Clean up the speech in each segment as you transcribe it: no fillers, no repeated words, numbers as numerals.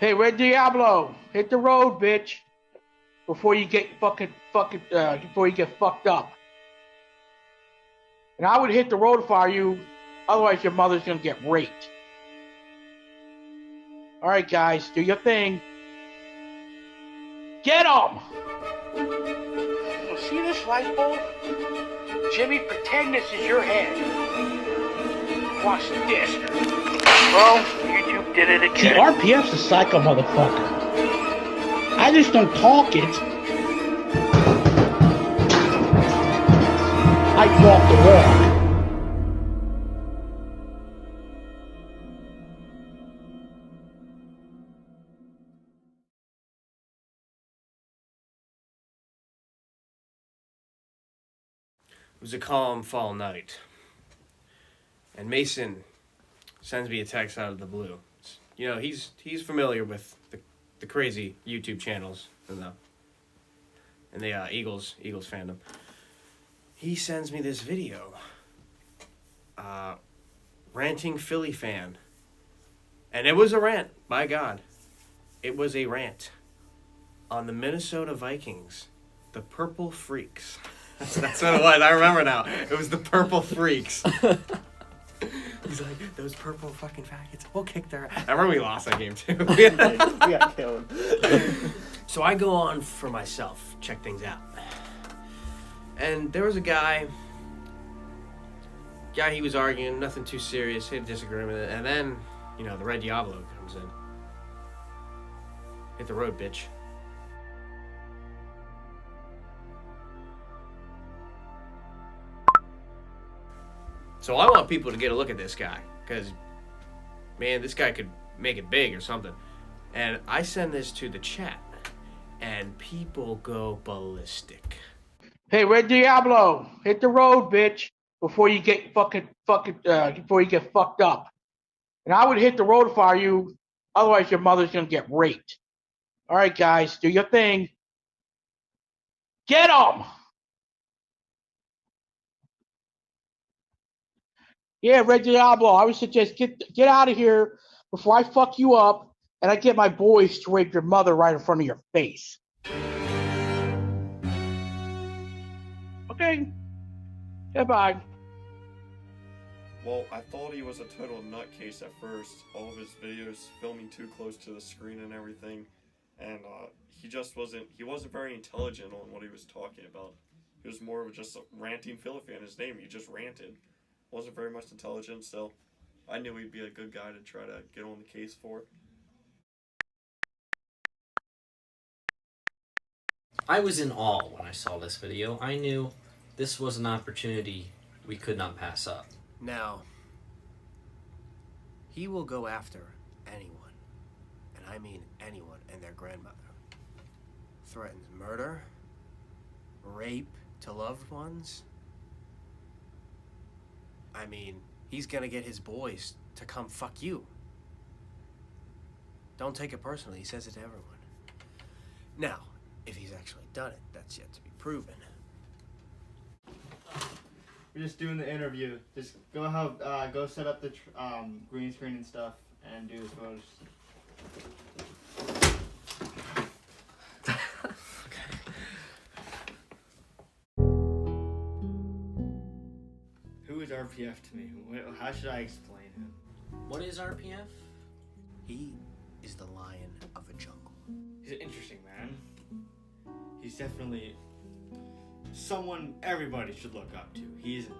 Hey, Red Diablo, hit the road, bitch, before you get before you get fucked up. And I would hit the road if I were you, otherwise your mother's gonna get raped. All right, guys, do your thing. Get 'em! See this light bulb? Jimmy, pretend this is your head. Watch this. Bro, YouTube did it again. See, RPF's a psycho motherfucker. I just don't talk it. I walk the walk. It was a calm fall night, and Mason sends me a text out of the blue. You know, he's familiar with the crazy YouTube channels and the Eagles fandom. He sends me this video, Ranting Philly Fan, and it was a rant. By God, it was a rant on the Minnesota Vikings, the Purple Freaks. That's what it was. I remember now. It was the Purple Freaks. He's like, those purple fucking faggots. We'll kick their ass. I remember we lost that game too. We got killed. So I go on for myself, check things out. And there was a guy, he was arguing, nothing too serious, hit a disagreement. And then, you know, the Red Diablo comes in. Hit the road, bitch. So I want people to get a look at this guy, because, man, this guy could make it big or something. And I send this to the chat, and people go ballistic. Hey, Red Diablo, hit the road, bitch, before you get before you get fucked up. And I would hit the road if I were you, otherwise your mother's gonna get raped. All right, guys, do your thing. Get 'em! Yeah, Red Diablo, I would suggest get out of here before I fuck you up and I get my boys to rape your mother right in front of your face. Okay. Goodbye. Well, I thought he was a total nutcase at first. All of his videos filming too close to the screen and everything. And he wasn't very intelligent on what he was talking about. He was more of just a ranting Philly fan. His name, he just ranted. Wasn't very much intelligent, so I knew he'd be a good guy to try to get on the case for. I was in awe when I saw this video. I knew this was an opportunity we could not pass up. Now, he will go after anyone, and I mean anyone and their grandmother. Threatens murder, rape to loved ones. I mean, he's gonna get his boys to come fuck you. Don't take it personally, he says it to everyone. Now, if he's actually done it, that's yet to be proven. We're just doing the interview. Just go set up the green screen and stuff and do the photos. Who is RPF to me? How should I explain him? What is RPF? He is the lion of the jungle. He's an interesting man. He's definitely someone everybody should look up to. He's an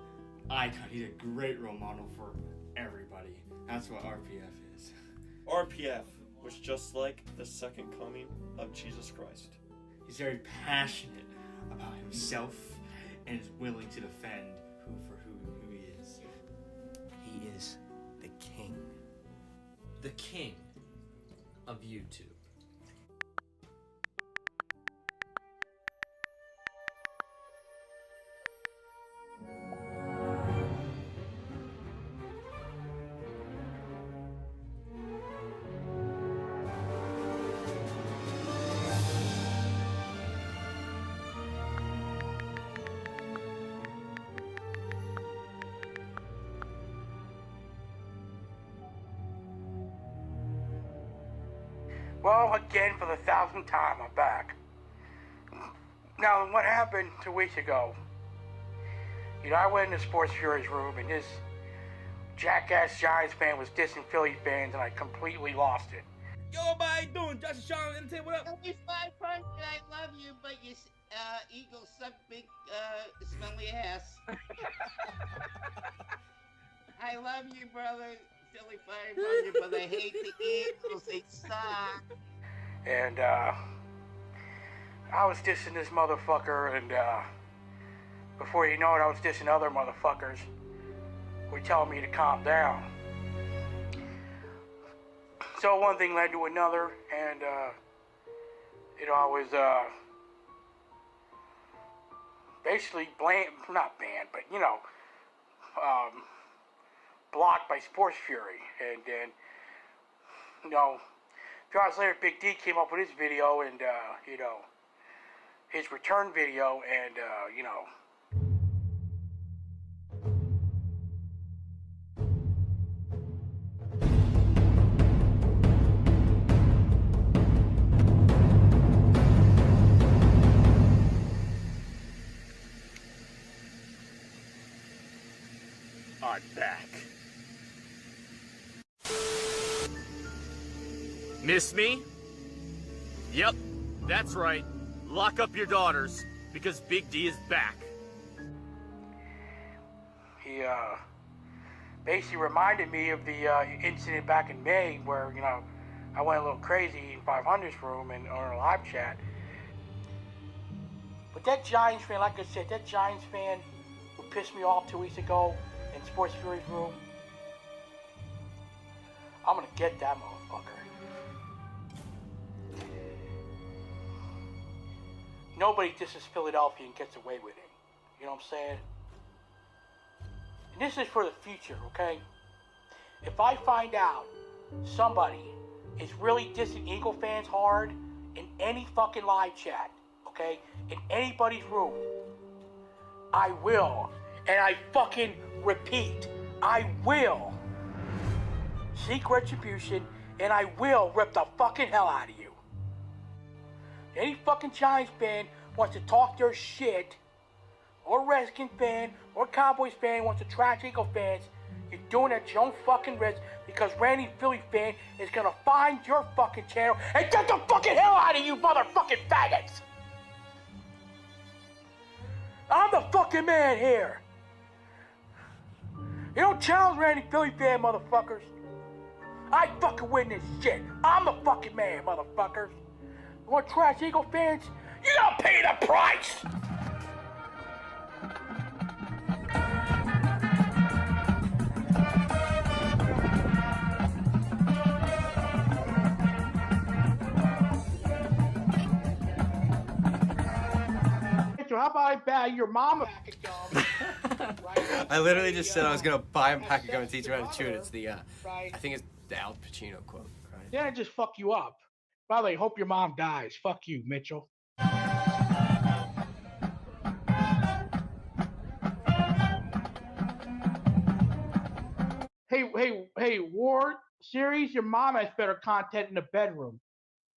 icon. He's a great role model for everybody. That's what RPF is. RPF was just like the second coming of Jesus Christ. He's very passionate about himself and is willing to defend who he is. He is the king. The king of YouTube. Well, again, for the 1,000th time, I'm back. Now, what happened 2 weeks ago? You know, I went into Sports Fury's room, and this jackass Giants fan was dissing Philly fans, and I completely lost it. Yo, how you doing? Josh and Sean, entertainment, what up? Philly Fan, I love you, but your eagles suck big, smelly ass. I love you, brother. Philly Fan, love you, but I hate the Eagles. They suck. And, I was dissing this motherfucker, and, before you know it, I was dissing other motherfuckers who were telling me to calm down. So one thing led to another, and, you know, I was, basically not banned, but, you know, blocked by Sports Fury. And then, you know, a few hours later, Big D came up with his video, and, you know, his return video, and, you know, I'm back. Miss me? Yep, that's right. Lock up your daughters, because Big D is back. he, basically reminded me of the, incident back in May where, you know, I went a little crazy in 500's room and on a live chat. But that Giants fan, like I said, that Giants fan who pissed me off 2 weeks ago in Sports Fury's room, I'm gonna get that motherfucker. Nobody disses Philadelphia and gets away with it. You know what I'm saying? And this is for the future, okay? If I find out somebody is really dissing Eagle fans hard in any fucking live chat, okay, in anybody's room, I will, and I fucking repeat, I will seek retribution, and I will rip the fucking hell out of you. Any fucking Giants fan wants to talk their shit, or Redskins fan, or Cowboys fan wants to trash Eagle fans, you're doing it at your own fucking risk, because Ranting Philly Fan is gonna find your fucking channel and get the fucking hell out of you motherfucking faggots! I'm the fucking man here. You don't challenge Ranting Philly Fan, motherfuckers. I fucking win this shit. I'm the fucking man, motherfuckers. You want trash Eagle fans? You gotta pay the price! How about I buy your mom a pack of gum? Right? I literally just said I was gonna buy him a pack of gum and teach him how to chew it. It's the Right. I think it's the Al Pacino quote. Right? Then I just fuck you up. By the way, hope your mom dies. Fuck you, Mitchell. Hey, Ward series, your mom has better content in the bedroom.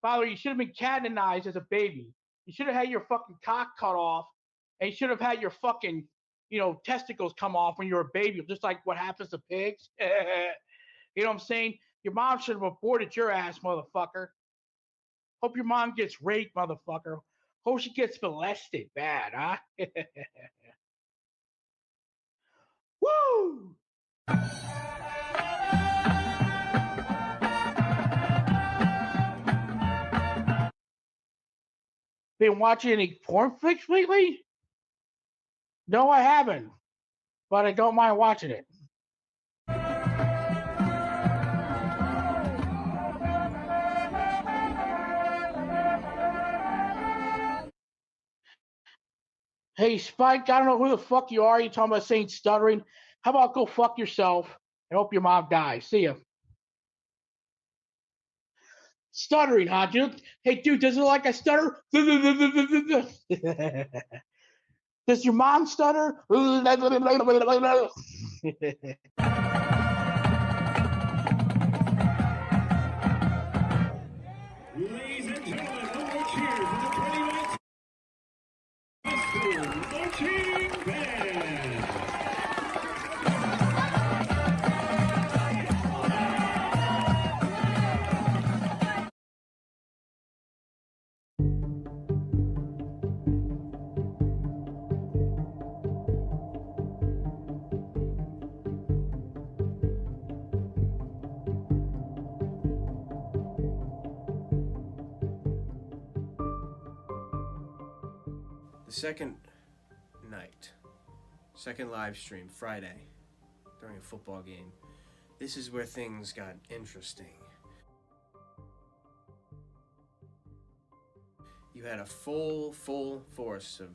By the way, you should have been canonized as a baby. You should have had your fucking cock cut off, and you should have had your fucking, you know, testicles come off when you were a baby, just like what happens to pigs. You know what I'm saying? Your mom should have aborted your ass, motherfucker. Hope your mom gets raped, motherfucker. Hope she gets molested bad, huh? Woo! Been watching any porn flicks lately? No, I haven't. But I don't mind watching it. Hey, Spike, I don't know who the fuck you are. You're talking about saying stuttering. How about go fuck yourself and hope your mom dies? See ya. Stuttering, huh, dude? Hey, dude, does it look like I stutter? Does your mom stutter? gentlemen, one more cheer for the 2019 Ranting Fan. The second night, second live stream, Friday, during a football game. This is where things got interesting. You had a full force of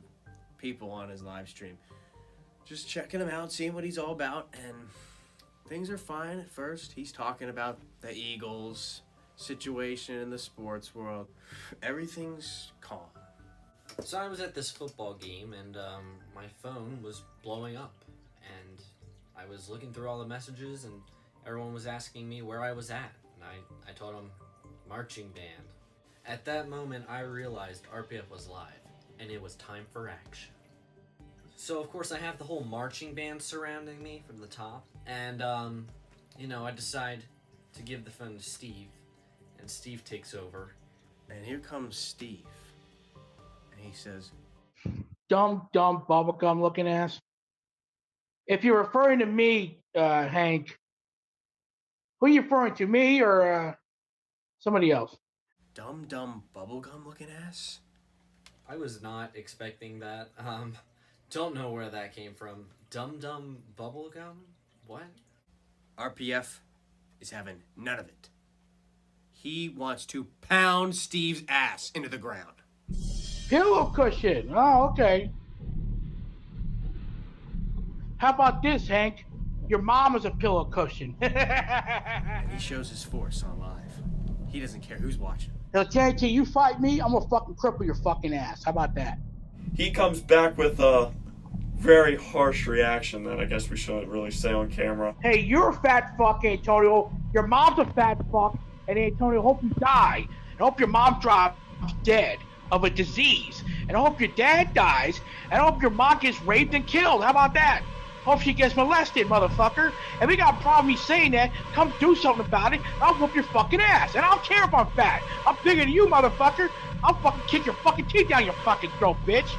people on his live stream. Just checking him out, seeing what he's all about, and things are fine at first. He's talking about the Eagles situation in the sports world. Everything's calm. So I was at this football game, and my phone was blowing up, and I was looking through all the messages, and everyone was asking me where I was at, and I told them marching band. At that moment, I realized RPF was live, and it was time for action. So of course I have the whole marching band surrounding me from the top, and you know, I decide to give the phone to Steve, and Steve takes over. And here comes Steve. And he says, Dumb bubblegum looking ass. If you're referring to me, Hank, who are you referring to, me or somebody else? dumb bubblegum looking ass? I was not expecting that. Don't know where that came from. Dumb bubblegum? What? RPF is having none of it. He wants to pound Steve's ass into the ground. Pillow cushion. Oh, okay. How about this, Hank? Your mom is a pillow cushion. And he shows his force on live. He doesn't care who's watching. He'll guarantee you fight me, I'm gonna fucking cripple your fucking ass. How about that? He comes back with a very harsh reaction that I guess we shouldn't really say on camera. Hey, you're a fat fuck, Antonio. Your mom's a fat fuck, and Antonio, hope you die. And hope your mom drops dead of a disease. And I hope your dad dies. And I hope your mom gets raped and killed. How about that? Hope she gets molested, motherfucker. And we got a problem me saying that. Come do something about it. I'll whoop your fucking ass. And I don't care if I'm fat. I'm bigger than you, motherfucker. I'll fucking kick your fucking teeth down your fucking throat, bitch.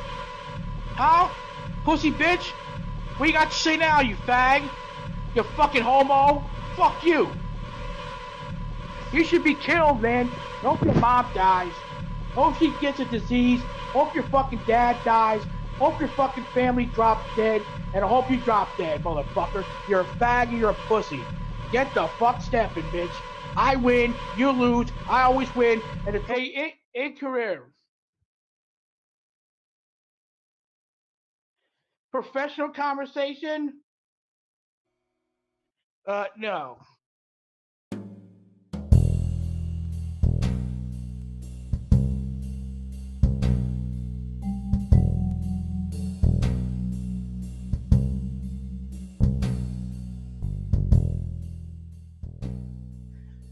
Huh? Pussy bitch? What you got to say now, you fag? You fucking homo? Fuck you. You should be killed, man. Hope your mom dies. Hope she gets a disease. Hope your fucking dad dies. Hope your fucking family drops dead. And I hope you drop dead, motherfucker. You're a fag and you're a pussy. Get the fuck stepping, bitch. I win, you lose, I always win. And it's in career. Professional conversation? No.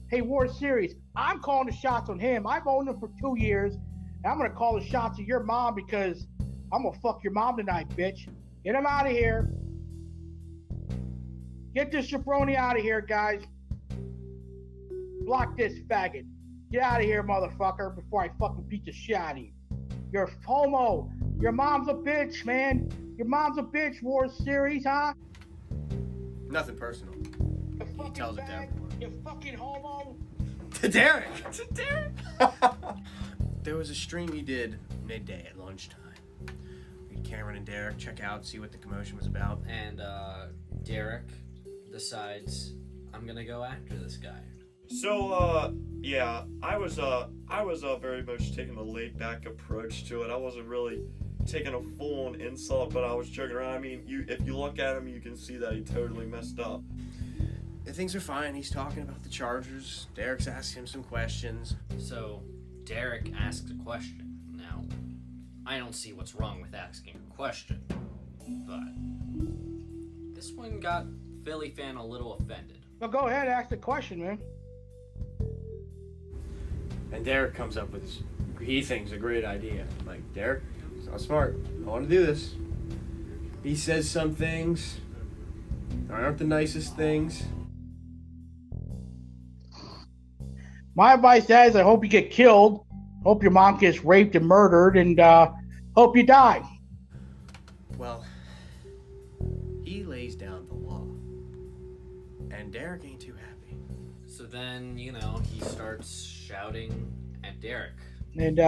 Hey, World Series, I'm calling the shots on him. I've owned him for 2 years, and I'm going to call the shots of your mom because I'm going to fuck your mom tonight, bitch. Get him out of here. Get this jabroni out of here, guys. Block this faggot. Get out of here, motherfucker, before I fucking beat the shit out of you. You're a homo. Your mom's a bitch, man. Your mom's a bitch, World Series, huh? Nothing personal. He tells it to everyone. You fucking homo. To Derek. To Derek. There was a stream he did midday at lunchtime. We had Cameron and Derek check out, see what the commotion was about. And Derek decides, I'm gonna go after this guy. So, yeah, I was very much taking a laid-back approach to it. I wasn't really taking a full-on insult, but I was joking around. I mean, if you look at him, you can see that he totally messed up. Things are fine. He's talking about the Chargers. Derek's asking him some questions. So Derek asks a question. Now, I don't see what's wrong with asking a question, but this one got Philly Fan a little offended. Well, go ahead, ask the question, man. And Derek comes up with he thinks a great idea. I'm like, Derek, it's not smart. I want to do this. He says some things aren't the nicest things. My advice is, I hope you get killed. Hope your mom gets raped and murdered, and hope you die. Well, he lays down the law, and Derek ain't too happy. So then, you know, he starts shouting at Derek. And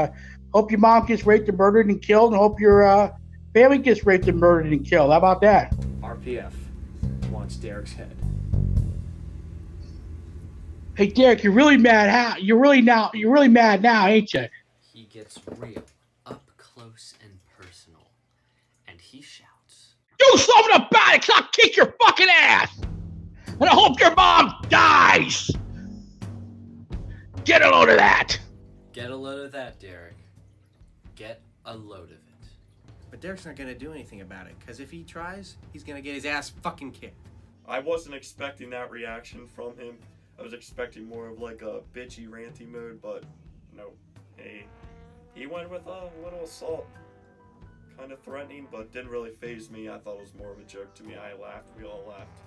hope your mom gets raped and murdered and killed, and hope your family gets raped and murdered and killed. How about that? RPF wants Derek's head. Hey, Derek, you're really mad. How? You're really mad now, ain't you? He gets real, up close and personal, and he shouts, Do something about it, 'cause I'll kick your fucking ass. And I hope your mom dies. Get a load of that. "Get a load of that, Derek. Get a load of it." But Derek's not gonna do anything about it, because if he tries, he's gonna get his ass fucking kicked. I wasn't expecting that reaction from him. I was expecting more of like a bitchy, ranty mood, but no. He went with a little assault. Kind of threatening, but didn't really faze me. I thought it was more of a joke to me. I laughed. We all laughed.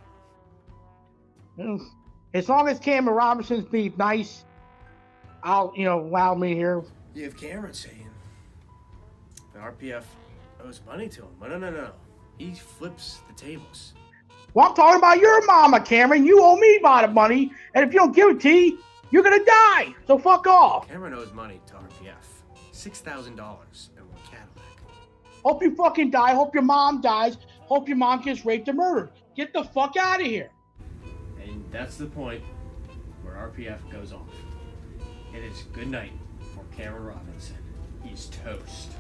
As long as Cameron Robinson's being nice, I'll, allow me here. You have Cameron saying the RPF owes money to him. No. He flips the tables. Well, I'm talking about your mama, Cameron. You owe me a lot of money, and if you don't give it to me, you're gonna die. So fuck off. Cameron owes money to RPF. $6,000 in one Cadillac. Hope you fucking die. Hope your mom dies. Hope your mom gets raped and murdered. Get the fuck out of here. And that's the point where RPF goes off. It is good night for Cameron Robinson. He's toast.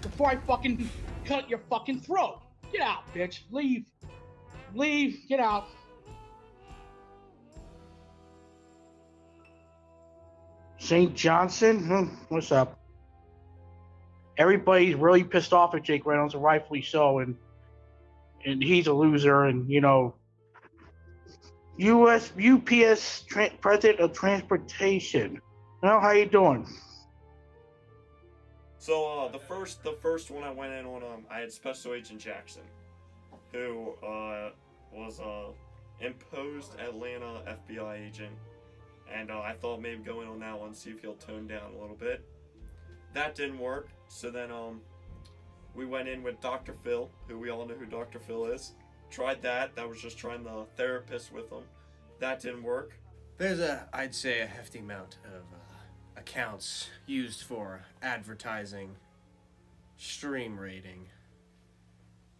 Before I fucking cut your fucking throat. Get out, bitch. Leave. Get out. St. Johnson? What's up? Everybody's really pissed off at Jake Reynolds, and rightfully so, and he's a loser, and UPS President of Transportation. Well, how you doing? So the first one I went in on, I had Special Agent Jackson, who was imposed Atlanta FBI agent, and I thought maybe going on that one, see if he'll tone down a little bit. That didn't work, so then we went in with Dr. Phil, who we all know who Dr. Phil is. Tried that. That was just trying the therapist with him. That didn't work. There's I'd say a hefty amount of accounts used for advertising, stream rating.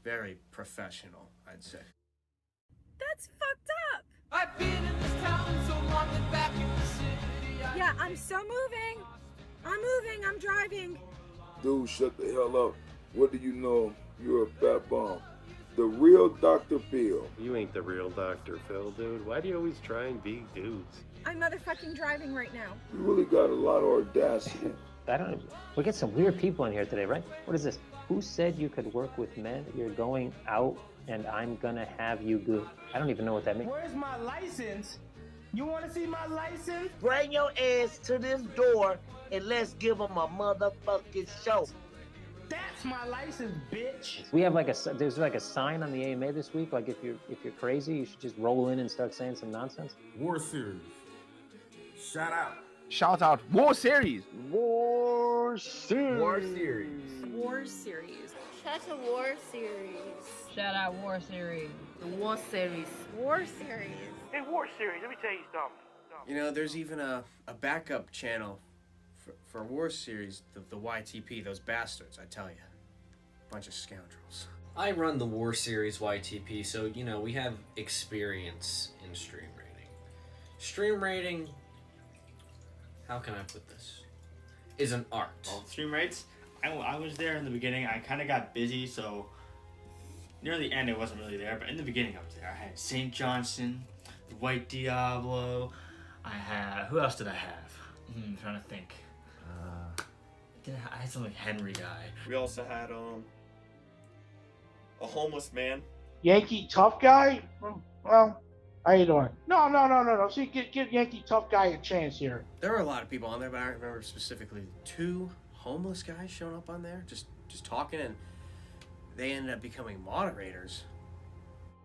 Very professional, I'd say. That's fucked up. I've been in this town so long and back in the city. Yeah, I'm so moving. I'm driving. Dude, shut the hell up. What do you know? You're a fat bomb. The real Dr. Phil. You ain't the real Dr. Phil, dude. Why do you always try and be dudes? I'm motherfucking driving right now. You really got a lot of audacity. We get some weird people in here today, right? What is this? Who said you could work with men? You're going out and I'm gonna have you good. I don't even know what that means. Where's my license? You wanna see my license? Bring your ass to this door and let's give them a motherfucking show. That's my license, bitch. We have there's like a sign on the AMA this week. Like if you're crazy, you should just roll in and start saying some nonsense. War Series. Shout out. Shout out. War Series. War Series. War Series. War Series. Shout out War Series. Shout out War Series. The War Series. War Series. Hey, War Series, let me tell you something. There's even a backup channel for War Series, the YTP, those bastards, I tell you. Bunch of scoundrels. I run the War Series YTP, so, we have experience in stream rating. Stream rating, how can I put this, is an art. Well, stream rates, I was there in the beginning. I kind of got busy, so near the end it wasn't really there, but in the beginning I was there. I had St. Johnson, the White Diablo, who else did I have? I'm trying to think. I had some Henry guy. We also had a homeless man. Yankee tough guy? Well, How you doing? No. See, give Yankee Tough Guy a chance here. There were a lot of people on there, but I remember specifically 2 homeless guys showing up on there, just talking, and they ended up becoming moderators.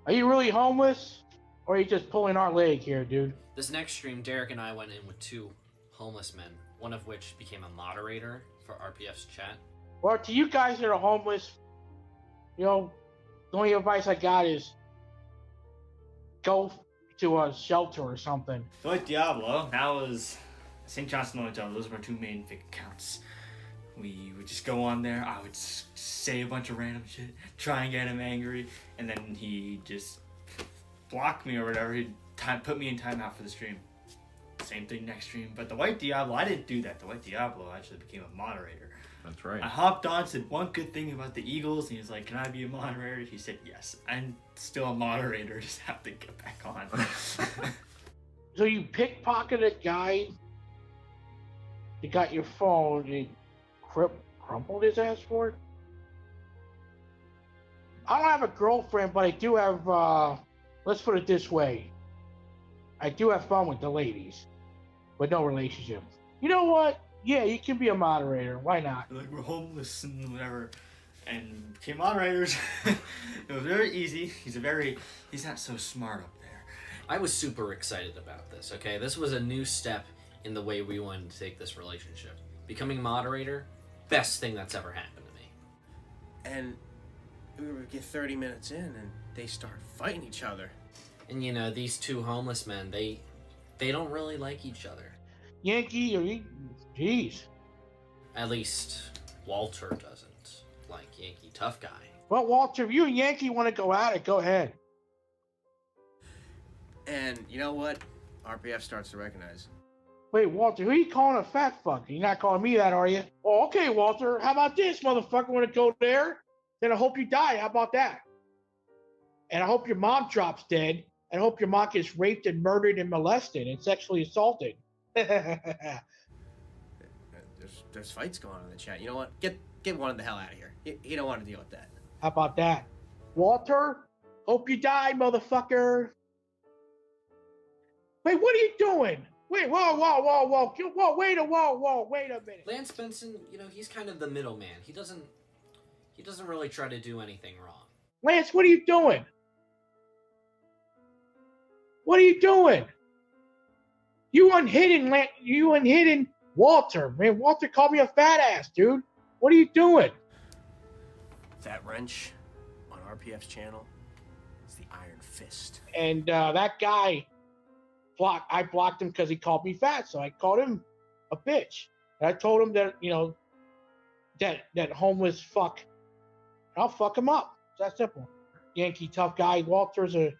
Are you really homeless, or are you just pulling our leg here, dude? This next stream, Derek and I went in with 2 homeless men, one of which became a moderator for RPF's chat. Well, to you guys that are homeless, you know, the only advice I got is go to a shelter or something. So like Diablo, that was St. Johnson and Diablo. Those were my 2 main fake accounts. We would just go on there. I would say a bunch of random shit, try and get him angry, and then he just blocked me or whatever. He'd put me in timeout for the stream. Same thing next stream. But the White Diablo, I didn't do that. The White Diablo actually became a moderator. That's right. I hopped on, said one good thing about the Eagles, and he was like, "Can I be a moderator?" He said yes. I'm still a moderator. Just have to get back on. So you pickpocketed a guy that got your phone and he crumpled his ass for it? I don't have a girlfriend, but I do have, let's put it this way. I do have fun with the ladies, but no relationship. You know what? Yeah, you can be a moderator. Why not? Like, we're homeless and whatever. And became moderators. It was very easy. He's not so smart up there. I was super excited about this, okay? This was a new step in the way we wanted to take this relationship. Becoming moderator, best thing that's ever happened to me. And we would get 30 minutes in and they start fighting each other. And you know, these 2 homeless men, they don't really like each other. Yankee, jeez. At least Walter doesn't like Yankee Tough Guy. Well, Walter, if you and Yankee want to go at it, go ahead. And you know what? RPF starts to recognize. Wait, Walter, who are you calling a fat fuck? You're not calling me that, are you? Oh, okay, Walter. How about this, motherfucker? Want to go there? Then I hope you die. How about that? And I hope your mom drops dead. And I hope your mom gets raped and murdered and molested and sexually assaulted. There's fights going on in the chat. You know what? Get one the hell out of here. You don't want to deal with that. How about that? Walter, hope you die, motherfucker. Wait, what are you doing? Wait, whoa, wait a minute. Lance Benson, you know, he's kind of the middleman. He doesn't really try to do anything wrong. Lance, what are you doing? What are you doing? You unhidden Walter. Man, Walter called me a fat ass, dude. What are you doing? That wrench on RPF's channel is the Iron Fist. And that guy, I blocked him because he called me fat, so I called him a bitch. And I told him that, you know, that homeless fuck, I'll fuck him up. It's that simple. Yankee Tough Guy. Walter's a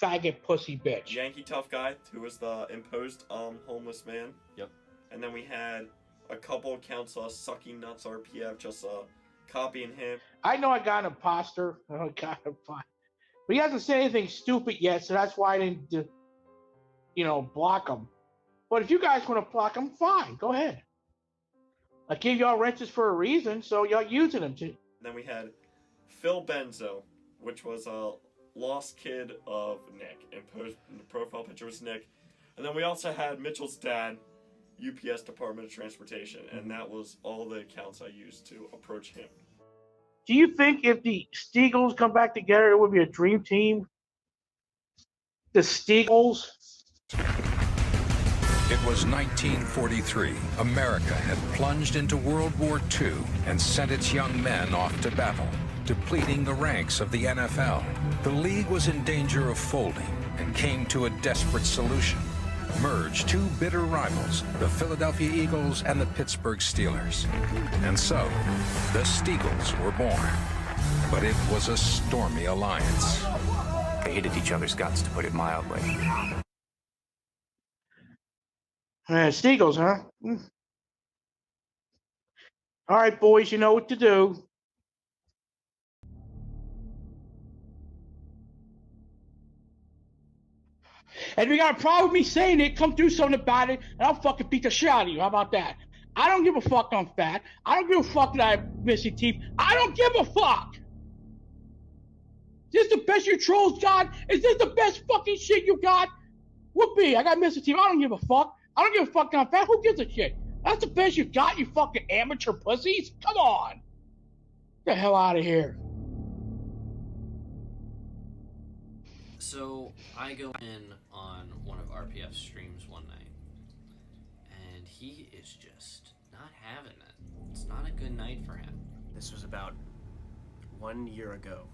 faggot pussy bitch. Yankee Tough Guy, who was the imposed homeless man. Yep. And then we had a couple accounts sucking nuts RPF, just copying him. I know I got an imposter. But he hasn't said anything stupid yet, so that's why I didn't, block him. But if you guys want to block him, fine, go ahead. I gave y'all wrenches for a reason, so y'all using them too. Then we had Phil Benzo, which was a lost kid of Nick, and the profile picture was Nick. And then we also had Mitchell's dad, UPS Department of Transportation, and that was all the accounts I used to approach him. Do you think if the Steagles come back together, it would be a dream team? The Steagles? It was 1943. America had plunged into World War II and sent its young men off to battle, depleting the ranks of the NFL. The league was in danger of folding and came to a desperate solution. Merge 2 bitter rivals, the Philadelphia Eagles and the Pittsburgh Steelers. And so, the Steagles were born. But it was a stormy alliance. They hated each other's guts, to put it mildly. Steagles, huh? All right, boys, you know what to do. And if you got a problem with me saying it, come do something about it, and I'll fucking beat the shit out of you. How about that? I don't give a fuck I'm fat. I don't give a fuck that I have missing teeth. I don't give a fuck. Is this the best your trolls got? Is this the best fucking shit you got? Whoopee, I got Mr. Team. I don't give a fuck. I don't give a fuck I'm fat. Who gives a shit? That's the best you got, you fucking amateur pussies? Come on. Get the hell out of here. So I go in on one of RPF's streams one night, and he is just not having it. It's not a good night for him. This was about 1 year ago.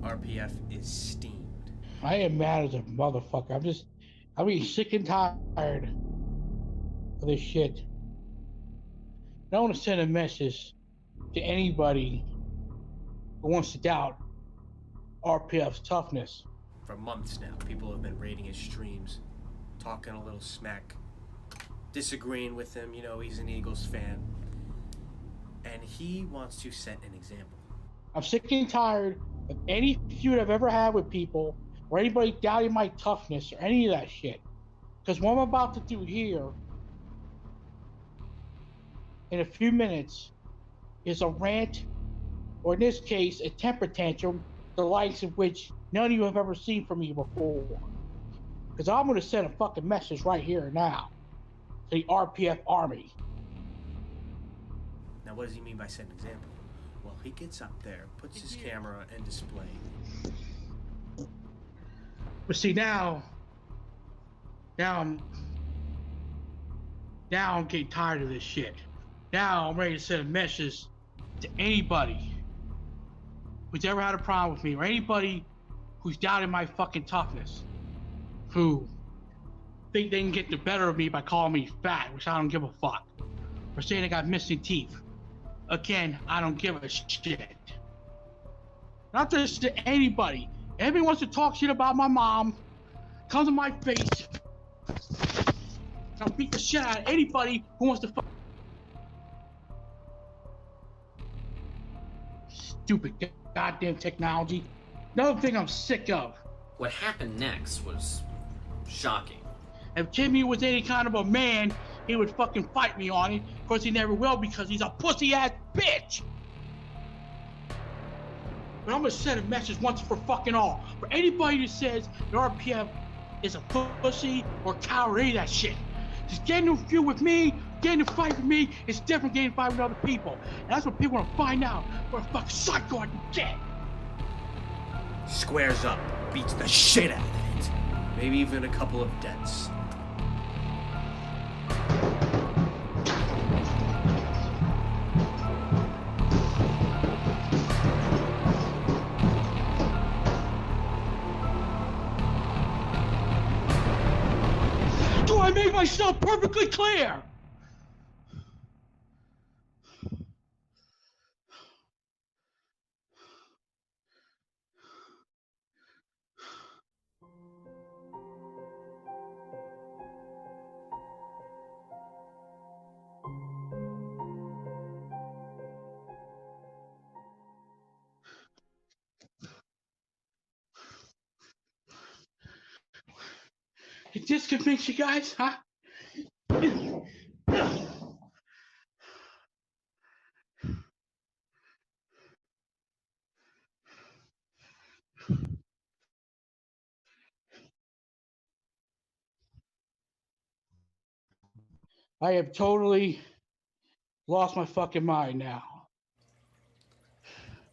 RPF is steamed. I am mad as a motherfucker. I'm getting sick and tired of this shit. I don't want to send a message to anybody who wants to doubt RPF's toughness. For months now, people have been raiding his streams, talking a little smack, disagreeing with him. You know, he's an Eagles fan. And he wants to set an example. I'm sick and tired of any feud I've ever had with people or anybody doubting my toughness or any of that shit. Because what I'm about to do here in a few minutes is a rant, or in this case, a temper tantrum, the likes of which none of you have ever seen from me before. Because I'm going to send a fucking message right here and now to the RPF Army. Now, what does he mean by set an example? Well, he gets up there, puts his camera in display. But see, now I'm getting tired of this shit. Now I'm ready to send a message to anybody who's ever had a problem with me, or anybody who's doubted my fucking toughness, who think they can get the better of me by calling me fat, which I don't give a fuck, or saying I got missing teeth. Again, I don't give a shit. Not just to anybody. Everybody wants to talk shit about my mom, comes to my face, I'll beat the shit out of anybody who wants to fuck. Stupid goddamn technology. Another thing I'm sick of. What happened next was shocking. If Jimmy was any kind of a man, he would fucking fight me on it. Of course, he never will because he's a pussy-ass bitch. But I'm gonna send a message once for fucking all. For anybody who says the RPF is a pussy or coward, any of that shit. Just getting into a feud with me, getting in a fight with me, is different than getting in a fight with other people. And that's what people want to find out. What a fucking psycho I can get. Squares up, beats the shit out of it. Maybe even a couple of deaths. Do I make myself perfectly clear? Did this convince you guys, huh? I have totally lost my fucking mind now.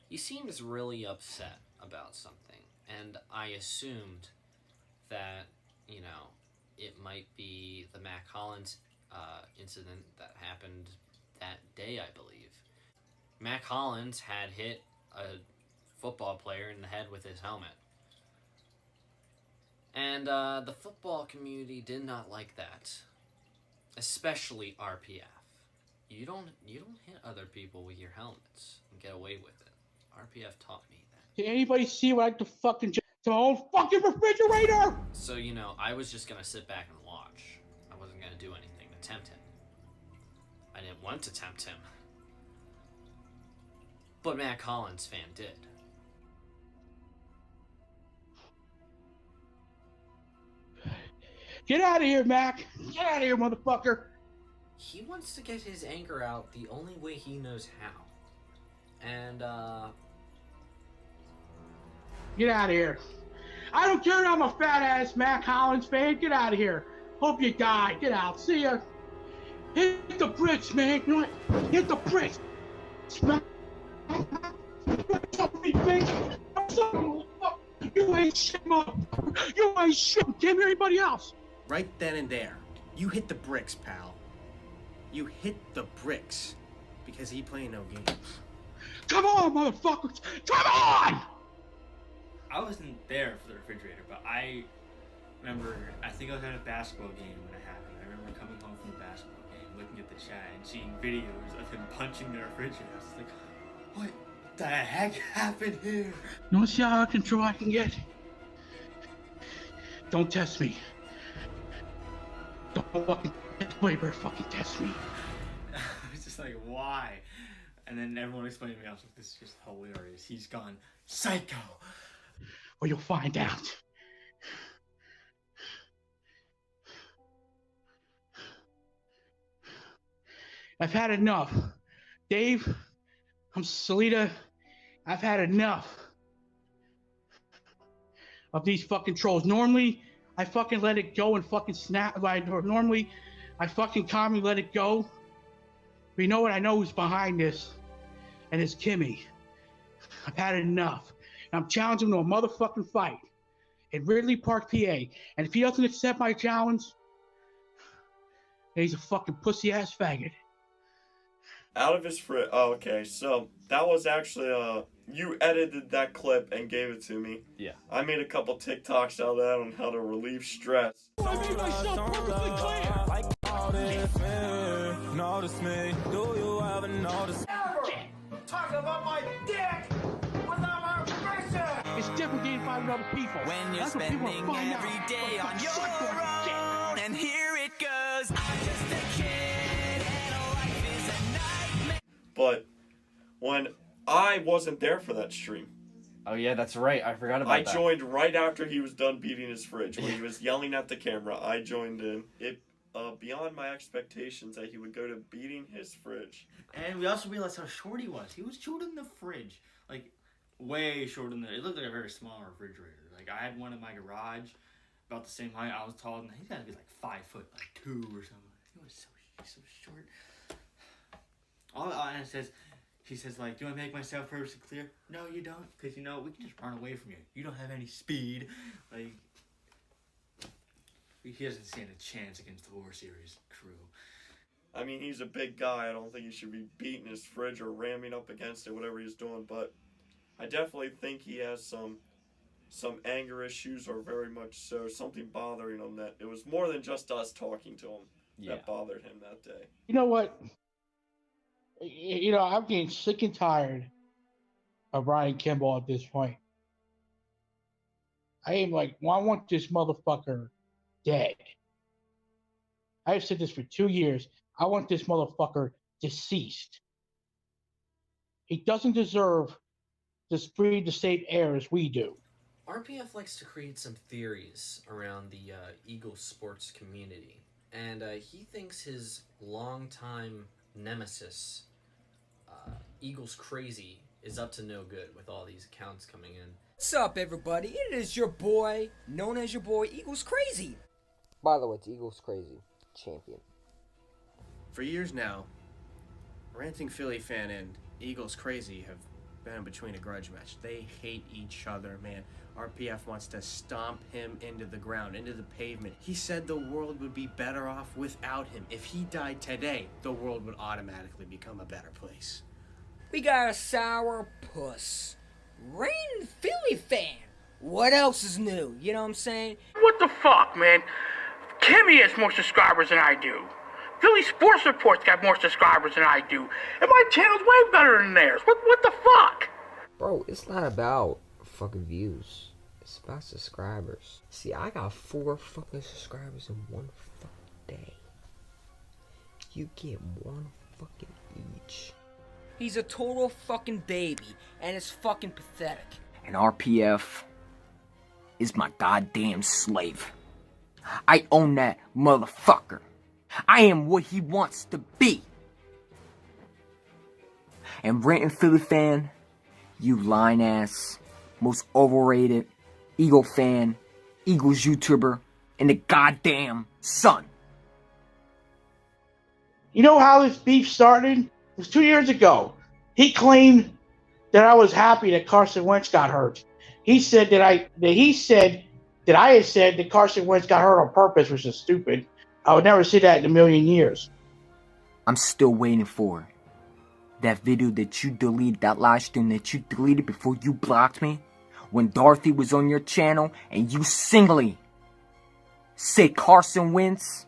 He seems really upset about something, and I assumed that, you know, it might be the Mac Hollins incident that happened that day, I believe. Mac Hollins had hit a football player in the head with his helmet. And the football community did not like that. Especially RPF. You don't hit other people with your helmets and get away with it. RPF taught me that. Did anybody see what I had to fucking to my own fucking refrigerator? So, you know, I was just gonna sit back and watch. I wasn't gonna do anything to tempt him. I didn't want to tempt him. But Matt Collins fan did. Get out of here, Mac. Get out of here, motherfucker. He wants to get his anger out the only way he knows how. And, Get out of here. I don't care. I'm a fat ass Mac Hollins fan. Get out of here. Hope you die. Get out. See ya. Hit the bricks, man. You know what? Hit the bricks. Smack. You ain't shit, motherfucker. You ain't shit. Damn anybody else. Right then and there, you hit the bricks, pal. You hit the bricks because he playing no games. Come on, motherfuckers. Come on. I wasn't there for the refrigerator, but I remember, I think I was at a basketball game when it happened. I remember coming home from the basketball game, looking at the chat and seeing videos of him punching the refrigerator. I was like, what the heck happened here? You want to see how out of control I can get? Don't test me. Don't fucking fucking test me. I was just like, why? And then everyone explained to me, I was like, this is just hilarious. He's gone psycho. Or you'll find out. I've had enough. Dave, I'm Salita. I've had enough of these fucking trolls. Normally, I fucking let it go and fucking snap. Normally, I fucking calmly let it go. But you know what? I know who's behind this. And it's Kimmy. I've had enough. And I'm challenging him to a motherfucking fight in Ridley Park, PA. And if he doesn't accept my challenge, then he's a fucking pussy ass faggot. Out of his fridge. Oh, okay, so that was actually you edited that clip and gave it to me. Yeah. I made a couple TikToks out of that on how to relieve stress. I made myself perfectly clear. Like notice me. Do you ever notice? Talk about my dick without my permission. It's different getting fighting other people. When you're spending every day on your own, and here it goes. I'm just a kid, and life is a nightmare. But when I wasn't there for that stream. Oh yeah, that's right. I forgot about that. I joined right after he was done beating his fridge. When he was yelling at the camera, I joined in. It beyond my expectations that he would go to beating his fridge. And we also realized how short he was. He was shorter than the fridge. Like, way shorter than it looked like a very small refrigerator. Like, I had one in my garage, about the same height. I was taller than he's got to be like 5 foot, like 2 or something. He was so short. And he says, like, do I make myself perfectly clear? No, you don't, because, you know, we can just run away from you. You don't have any speed. Like, he doesn't stand a chance against the War Series crew. I mean, he's a big guy. I don't think he should be beating his fridge or ramming up against it, whatever he's doing. But I definitely think he has some anger issues, or very much so, something bothering him. That it was more than just us talking to him that bothered him that day. You know what? You know, I'm getting sick and tired of Ryan Kimball at this point. I am like, well, I want this motherfucker dead. I've said this for 2 years. I want this motherfucker deceased. He doesn't deserve to breathe the same air as we do. RPF likes to create some theories around the Eagles sports community, and he thinks his longtime nemesis, Eagles Crazy, is up to no good with all these accounts coming in. What's up, everybody? It is your boy, known as your boy, Eagles Crazy. By the way, it's Eagles Crazy, champion. For years now, Ranting Philly Fan and Eagles Crazy have been between a grudge match. They hate each other, man. RPF wants to stomp him into the ground, into the pavement. He said the world would be better off without him. If he died today, the world would automatically become a better place. We got a sour puss. Ranting Philly Fan. What else is new? You know what I'm saying? What the fuck, man? Kimmy has more subscribers than I do. Philly Sports Report's got more subscribers than I do. And my channel's way better than theirs. What the fuck? Bro, it's not about fucking views. It's about subscribers. See, I got 4 fucking subscribers in one fucking day. You get 1 fucking each. He's a total fucking baby, and it's fucking pathetic. And RPF is my goddamn slave. I own that motherfucker. I am what he wants to be. And Ranting Philly Fan, you lying ass most overrated Eagle fan, Eagles YouTuber in the goddamn sun. You know how this beef started? It was 2 years ago. He claimed that I was happy that Carson Wentz got hurt. He said that I had said that Carson Wentz got hurt on purpose, which is stupid. I would never say that in a million years. I'm still waiting for that video that you deleted, that live stream that you deleted before you blocked me, when Dorothy was on your channel and you singly said Carson Wentz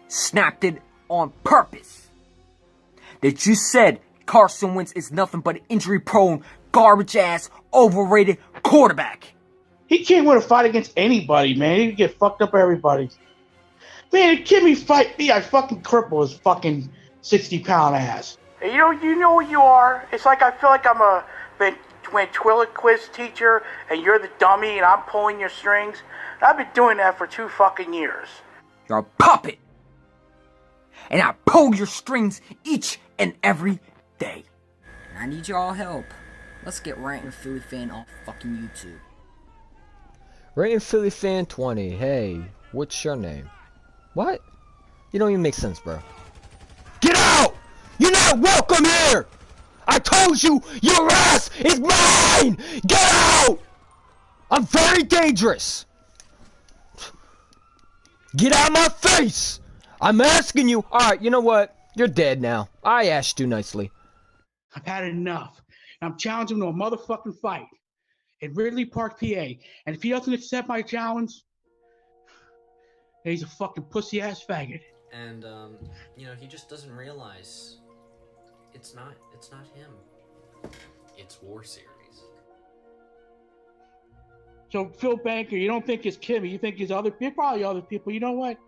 snapped it on purpose. That you said Carson Wentz is nothing but an injury-prone, garbage-ass, overrated quarterback. He can't win a fight against anybody, man. He can get fucked up everybody. Man, if Kimmy fight me, I fucking cripple his fucking 60-pound ass. You know what you are? It's like I feel like I'm a ventriloquist teacher and you're the dummy and I'm pulling your strings. I've been doing that for 2 fucking years. You're a puppet. And I pull your strings each and every day. I need y'all help. Let's get Ranting Philly Fan off fucking YouTube. Ranting Philly Fan 20. Hey, what's your name? What? You don't even make sense, bro. Get out! You're not welcome here! I told you your ass is mine! Get out! I'm very dangerous! Get out of my face! I'm asking you. Alright, you know what? You're dead now. I asked you nicely. I've had enough. I'm challenging him to a motherfucking fight in Ridley Park, PA. And if he doesn't accept my challenge, he's a fucking pussy-ass faggot. And, you know, he just doesn't realize it's not him. It's War Series. So, Phil Banker, you don't think it's Kimmy. You think it's probably other people. You know what?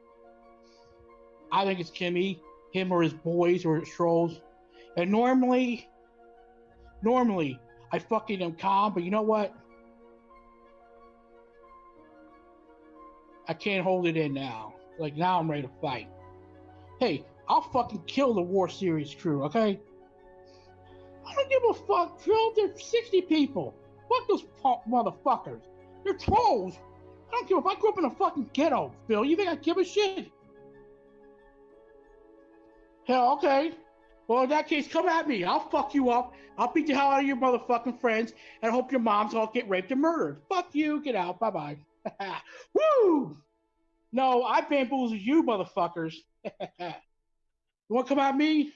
I think it's Kimmy, him or his boys or his trolls. And normally, I fucking am calm, but you know what? I can't hold it in now. Like, now I'm ready to fight. Hey, I'll fucking kill the War Series crew, okay? I don't give a fuck, Phil. There's 60 people. Fuck those punk motherfuckers. They're trolls. I don't give a fuck. I grew up in a fucking ghetto, Phil. You think I give a shit? Hell, okay. Well, in that case, come at me. I'll fuck you up. I'll beat the hell out of your motherfucking friends, and I hope your moms all get raped and murdered. Fuck you. Get out. Bye-bye. Woo! No, I bamboozled you, motherfuckers. You want to come at me?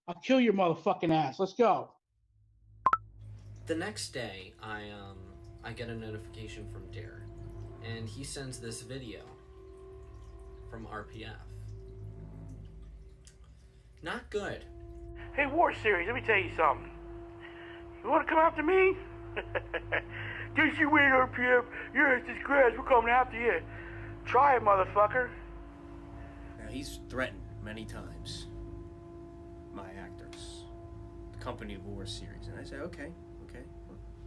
I'll kill your motherfucking ass. Let's go. The next day, I get a notification from Derek, and he sends this video from RPF. Not good. Hey, War Series, let me tell you something. You want to come after me? Just you win, RPF. You're this grass. We're coming after you. Try it, motherfucker. Now, he's threatened many times my actors, the company of War Series, and I say, okay.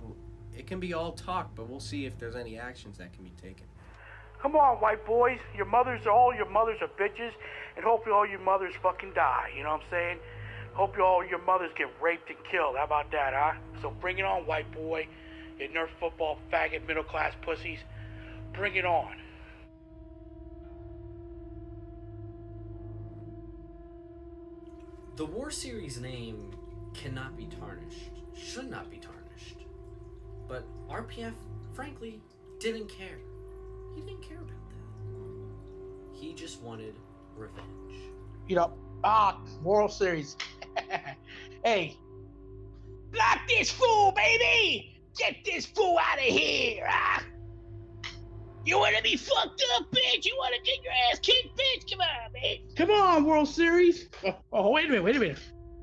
Well, it can be all talk, but we'll see if there's any actions that can be taken. Come on, white boys. All your mothers are bitches, and hopefully all your mothers fucking die. You know what I'm saying? Hope all your mothers get raped and killed. How about that, huh? So bring it on, white boy. You Nerf football faggot middle-class pussies. Bring it on. The War Series name cannot be tarnished, should not be tarnished. But RPF, frankly, didn't care. He didn't care about that. He just wanted revenge. You know, World Series. Hey, block this fool, baby! Get this fool out of here, ah! You wanna be fucked up, bitch? You wanna get your ass kicked, bitch? Come on, man. Come on, World Series. Oh, wait a minute.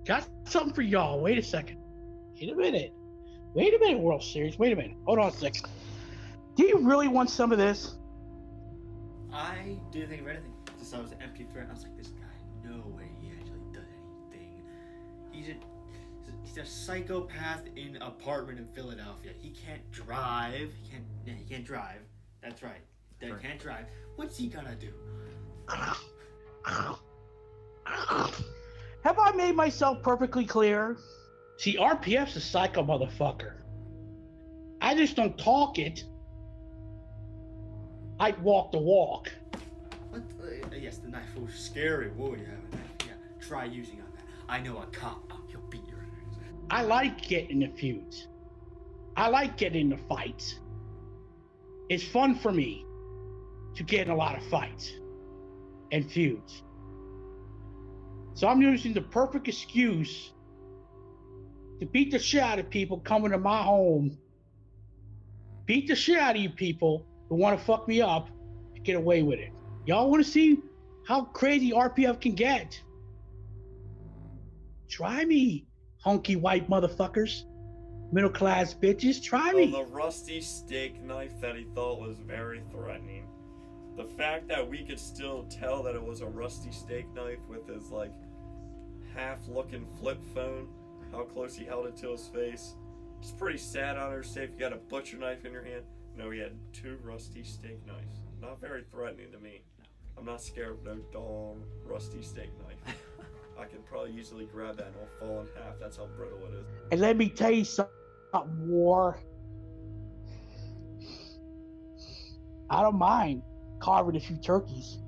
Got something for y'all. Wait a second. Wait a minute, World Series. Wait a minute. Hold on a second. Do you really want some of this? I didn't think of anything. Just saw it was an empty threat. I was like, this guy, no way he actually does anything. He's a psychopath in an apartment in Philadelphia. He can't drive. He can't drive. That's right. He can't drive. What's he gonna do? Have I made myself perfectly clear? See, RPF's a psycho motherfucker. I just don't talk it. I walk the walk. What? Yes, the knife was scary. Whoa, you have a knife. Yeah, try using on that. I know a cop. Oh, he'll beat your ass. I like getting in the feuds. I like getting in the fights. It's fun for me to get in a lot of fights and feuds. So I'm using the perfect excuse to beat the shit out of people coming to my home, beat the shit out of you people who want to fuck me up and get away with it. Y'all want to see how crazy RPF can get? Try me, hunky white motherfuckers, middle class bitches. Try me. The rusty steak knife that he thought was very threatening. The fact that we could still tell that it was a rusty steak knife with his like half-looking flip phone, how close he held it to his face. It's pretty sad on her safe. You got a butcher knife in your hand. No, he had 2 rusty steak knives. Not very threatening to me. I'm not scared of no dull rusty steak knife. I could probably easily grab that and it'll fall in half. That's how brittle it is. And let me tell you something, War. I don't mind carving a few turkeys.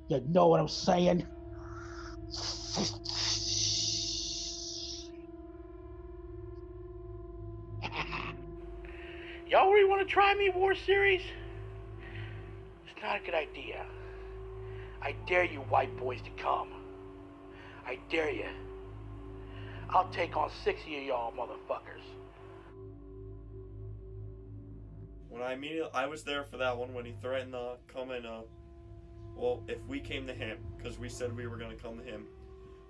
You know what I'm saying? Y'all really want to try me, War Series? It's not a good idea. I dare you white boys to come. I dare you. I'll take on 60 of y'all motherfuckers. When I was there for that one when he threatened to come and, well, if we came to him, because we said we were going to come to him.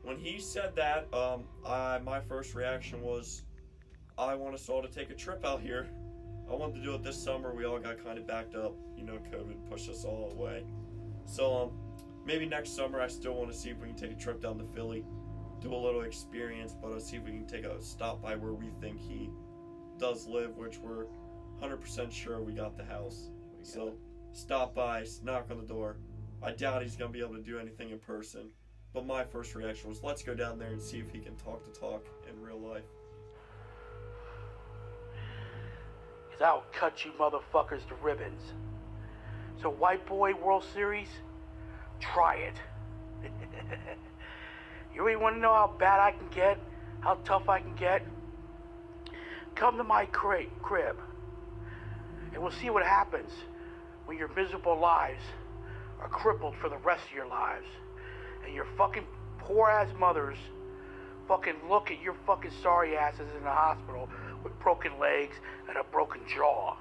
When he said that, my first reaction was, I want us all to take a trip out here. I wanted to do it this summer. We all got kind of backed up. You know, COVID pushed us all away. So, maybe next summer I still want to see if we can take a trip down to Philly, do a little experience, but see if we can take a stop by where we think he does live, which we're 100% sure we got the house. So, stop by, knock on the door. I doubt he's going to be able to do anything in person, but my first reaction was, let's go down there and see if he can talk the talk in real life. Cause I'll cut you motherfuckers to ribbons. So White Boy World Series, try it. You really want to know how bad I can get? How tough I can get? Come to my crib, and we'll see what happens when your miserable lives are crippled for the rest of your lives, and your fucking poor ass mothers fucking look at your fucking sorry asses in the hospital with broken legs and a broken jaw.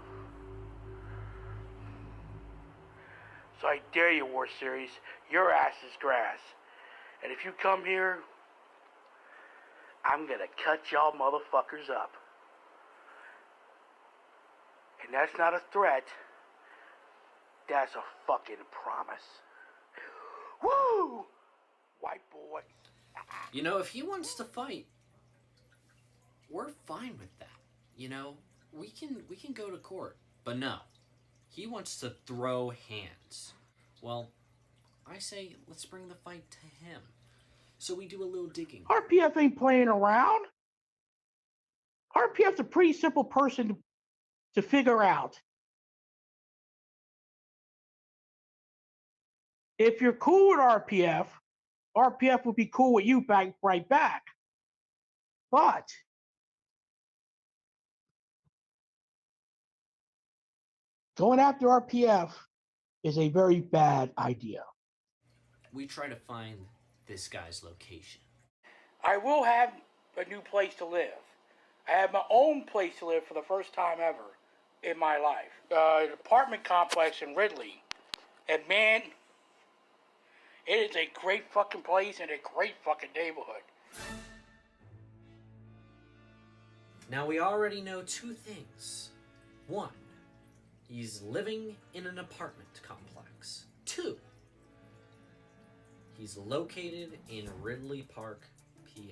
So I dare you, War Series, your ass is grass. And if you come here, I'm gonna cut y'all motherfuckers up. And that's not a threat, that's a fucking promise. Woo! White boy. You know, if he wants to fight, we're fine with that. You know, we can go to court. But no, he wants to throw hands. Well, I say let's bring the fight to him. So we do a little digging. RPF ain't playing around. RPF's a pretty simple person to figure out. If you're cool with RPF, RPF will be cool with you right back. But going after RPF is a very bad idea. We try to find this guy's location. I will have a new place to live. I have my own place to live for the first time ever in my life. An apartment complex in Ridley. And man, it is a great fucking place and a great fucking neighborhood. Now we already know 2 things. 1, he's living in an apartment complex. 2, he's located in Ridley Park, PA.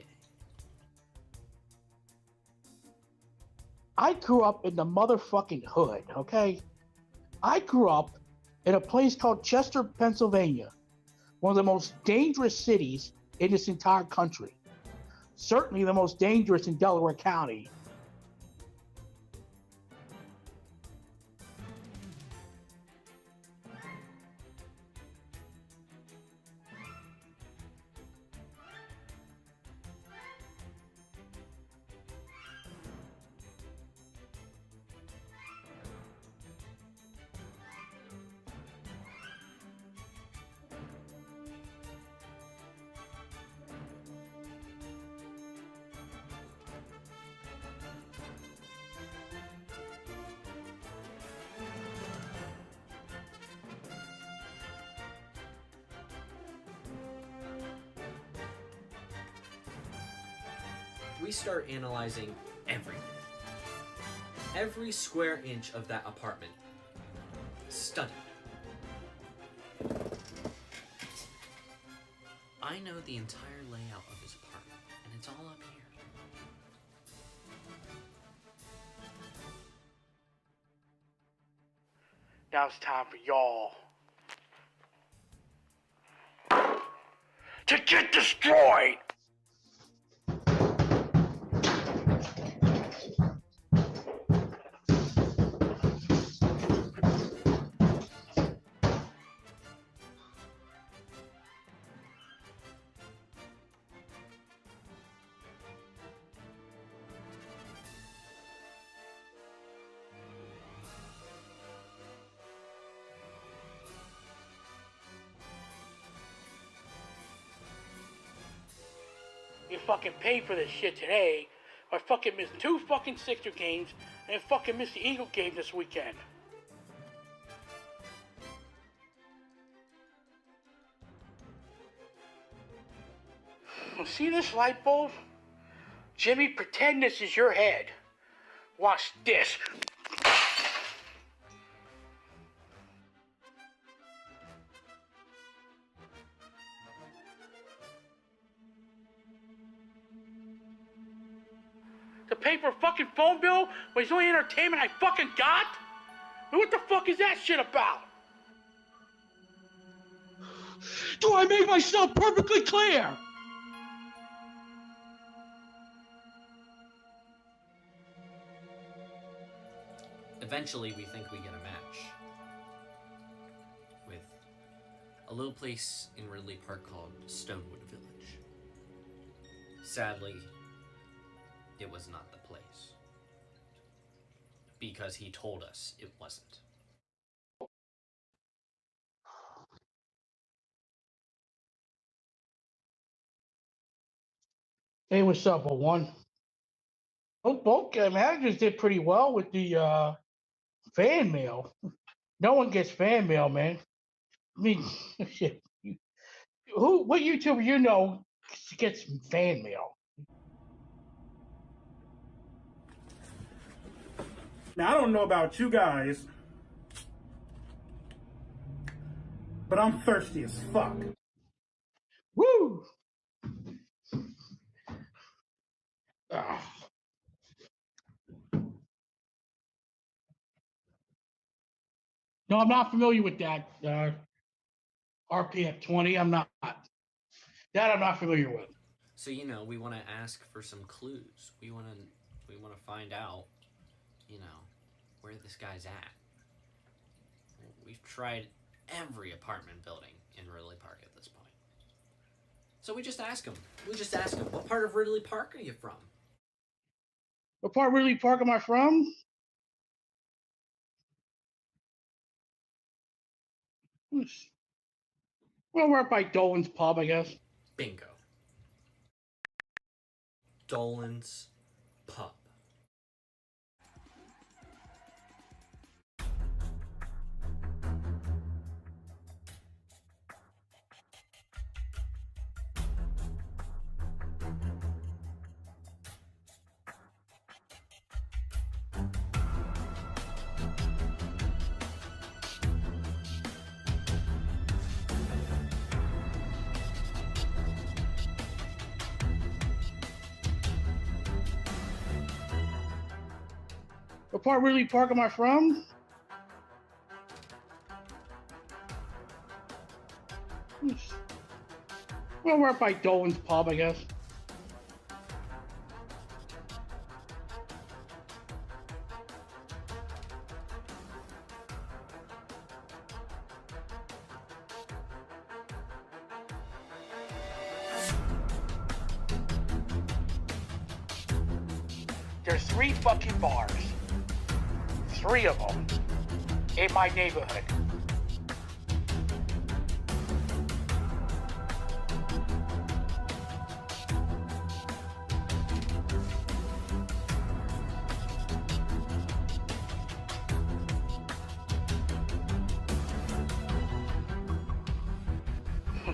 I grew up in the motherfucking hood, okay? I grew up in a place called Chester, Pennsylvania. One of the most dangerous cities in this entire country. Certainly the most dangerous in Delaware County. we start analyzing everything. Every square inch of that apartment. Studied. I know the entire layout of his apartment, and it's all up here. Now it's time for y'all to get destroyed! You fucking paid for this shit today. I fucking missed 2 fucking Sixer games and fucking missed the Eagle game this weekend. See this light bulb? Jimmy, pretend this is your head. Watch this. To pay for a fucking phone bill when it's the only entertainment I fucking got? What the fuck is that shit about? Do I make myself perfectly clear? Eventually, we think we get a match with a little place in Ridley Park called Stonewood Village. Sadly, it was not the place, because he told us it wasn't. Hey, what's up, one? Both managers did pretty well with the fan mail. No one gets fan mail, man. I mean, shit. What YouTuber you know gets fan mail? Now, I don't know about you guys, but I'm thirsty as fuck. Woo! No, I'm not familiar with that. RPF 20, I'm not. That I'm not familiar with. So, you know, we want to ask for some clues. We want to find out, you know, where this guy's at. We've tried every apartment building in Ridley Park at this point. So we just ask him. What part of Ridley Park are you from? What part of Ridley Park am I from? Well, we're up by Dolan's Pub, I guess. Bingo. Dolan's Pub. What part of Ridley Park am I from? Well, we're up by Dolan's Pub, I guess. There's 3 fucking bars. 3 of them in my neighborhood.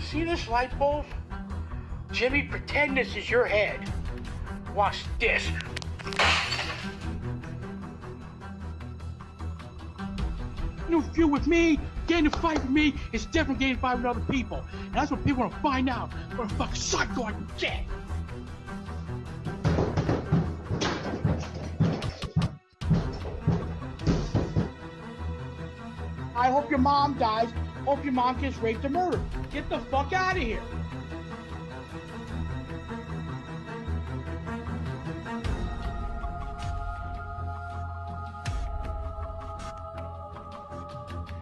See this light bulb? Jimmy, pretend this is your head. Watch this. You feud with me, getting in a fight with me is different getting in a fight with other people. And that's what people want to find out. What a fucking psycho I can get. I hope your mom dies. Hope your mom gets raped or murdered. Get the fuck out of here.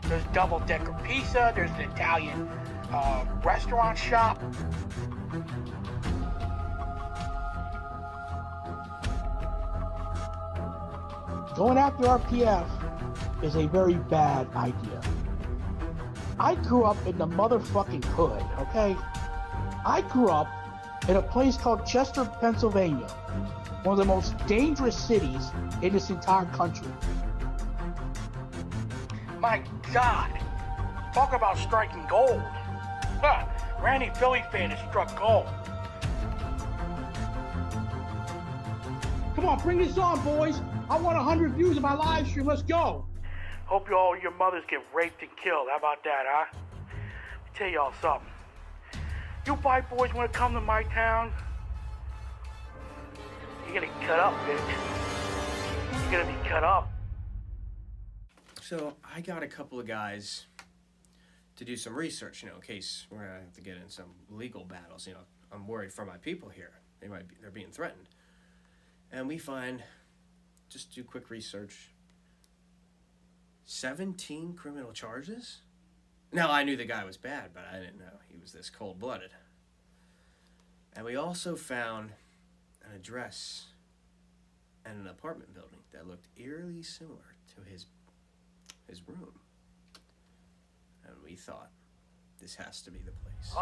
There's double-decker pizza. There's an Italian restaurant shop. Going after RPF is a very bad idea. I grew up in the motherfucking hood, okay? I grew up in a place called Chester, Pennsylvania, one of the most dangerous cities in this entire country. My God, talk about striking gold. Huh, Ranting Philly Fan has struck gold. Come on, bring this on, boys. I want 100 views of my live stream. Let's go. Hope you all your mothers get raped and killed. How about that, huh? Let me tell y'all something. You white boys want to come to my town? You're gonna get cut up, bitch. You're gonna be cut up. So I got a couple of guys to do some research, in case we're gonna have to get in some legal battles. I'm worried for my people here. They're being threatened. And we find, just do quick research, 17 criminal charges? Now, I knew the guy was bad, but I didn't know he was this cold-blooded. And we also found an address and an apartment building that looked eerily similar to his room. And we thought, this has to be the place.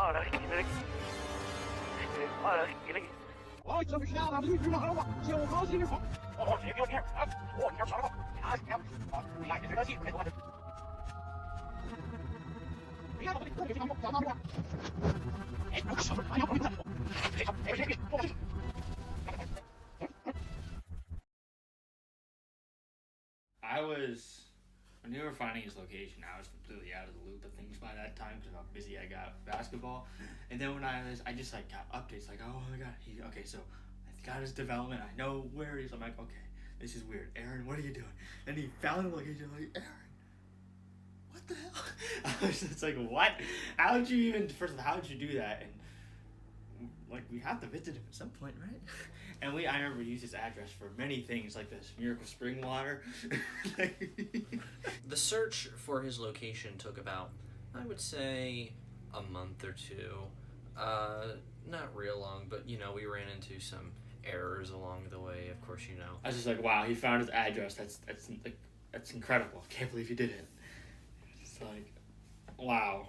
When they were finding his location, I was completely out of the loop of things by that time because of how busy I got with basketball. And then when I just got updates like, oh my god, so I got his development, I know where he is. I'm like, okay, this is weird. Aaron, what are you doing? And he found the location. I'm like, Aaron, what the hell? I was just like, what? How'd you do that? And like, we have to visit him at some point, right? And I remember we used his address for many things, like this miracle spring water. The search for his location took about, I would say, a month or two. Not real long, but we ran into some errors along the way. Of course, I was just like, wow, he found his address. That's incredible. Can't believe he did it. It's like, wow.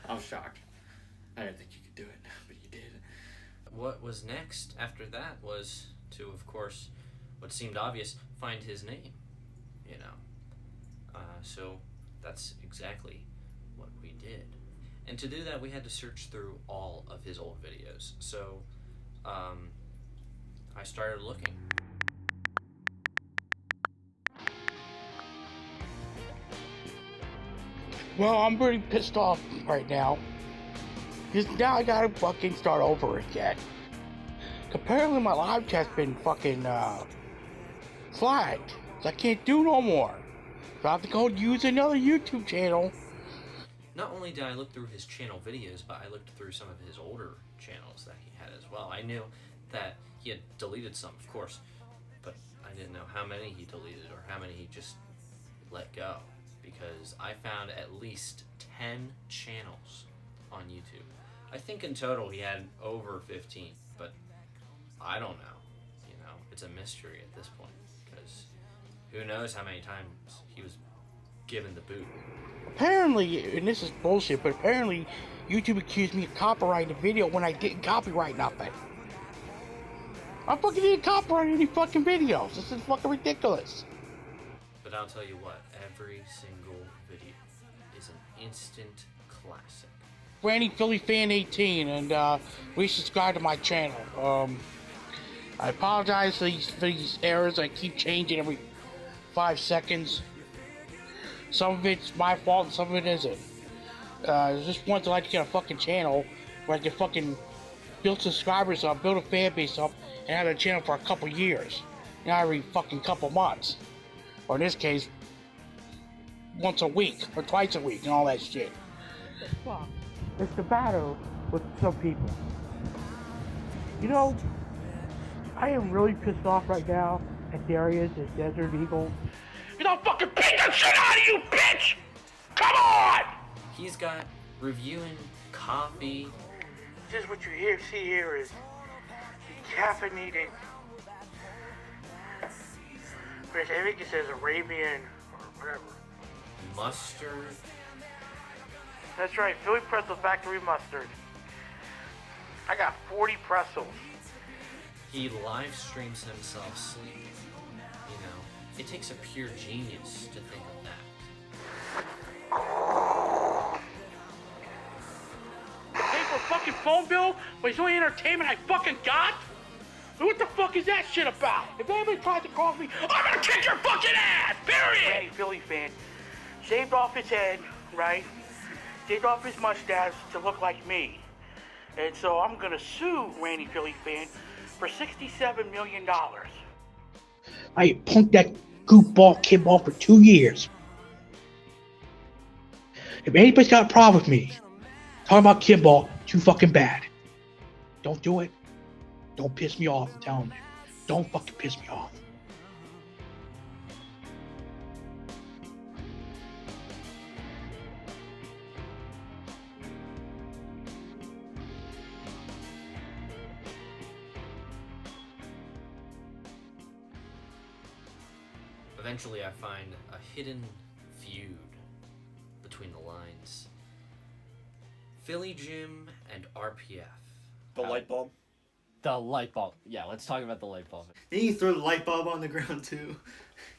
I was shocked. I didn't think you could do it, but you did. What was next after that was to, of course, what seemed obvious, find his name, so that's exactly what we did. And to do that, we had to search through all of his old videos. So, I started looking. Well, I'm pretty pissed off right now. Because now I gotta fucking start over again. Apparently my live chat's been fucking flagged. So I can't do no more. So I have to go use another YouTube channel. Not only did I look through his channel videos, but I looked through some of his older channels that he had as well. I knew that he had deleted some, of course, but I didn't know how many he deleted or how many he just let go. Because I found at least 10 channels on YouTube. I think in total he had over 15, but I don't know. It's a mystery at this point, because who knows how many times he was given the boot. Apparently, and this is bullshit, but apparently YouTube accused me of copyrighting the video when I didn't copyright nothing. I fucking didn't copyright any fucking videos. This is fucking ridiculous. But I'll tell you what, every single video is an instant classic. Ranting Philly Fan 18, and please subscribe to my channel. I apologize for these errors. I keep changing every 5 seconds. Some of it's my fault and some of it isn't. Just once I'd like to get a fucking channel where I can fucking build subscribers up, build a fan base up, and have a channel for a couple years. Not every fucking couple months. Or in this case, once a week or twice a week and all that shit. Fuck. It's the battle with some people. You know, I am really pissed off right now at Darius, this Desert Eagle. You don't fucking beat the shit out of you, bitch! Come on! He's got reviewing coffee. Just what you see here is caffeinated. I think it says Arabian or whatever. Mustard. That's right, Philly Pretzel Factory mustard. I got 40 pretzels. He live streams himself sleeping. You know, it takes a pure genius to think of that. Pay for a fucking phone bill, but it's the only entertainment I fucking got? What the fuck is that shit about? If anybody tries to cross me, I'm gonna kick your fucking ass, period! Ranting Philly Fan shaved off his head, right? Shaved off his mustache to look like me. And so I'm gonna sue Ranting Philly Fan for $67 million. I punked that goofball Kimball for 2 years. If anybody's got a problem with me, talking about Kimball, too fucking bad. Don't do it. Don't piss me off, I'm telling you. Don't fucking piss me off. Eventually I find a hidden feud between the lines. Philly Jim and RPF. The light bulb? The light bulb. Yeah, let's talk about the light bulb. Then you throw the light bulb on the ground too.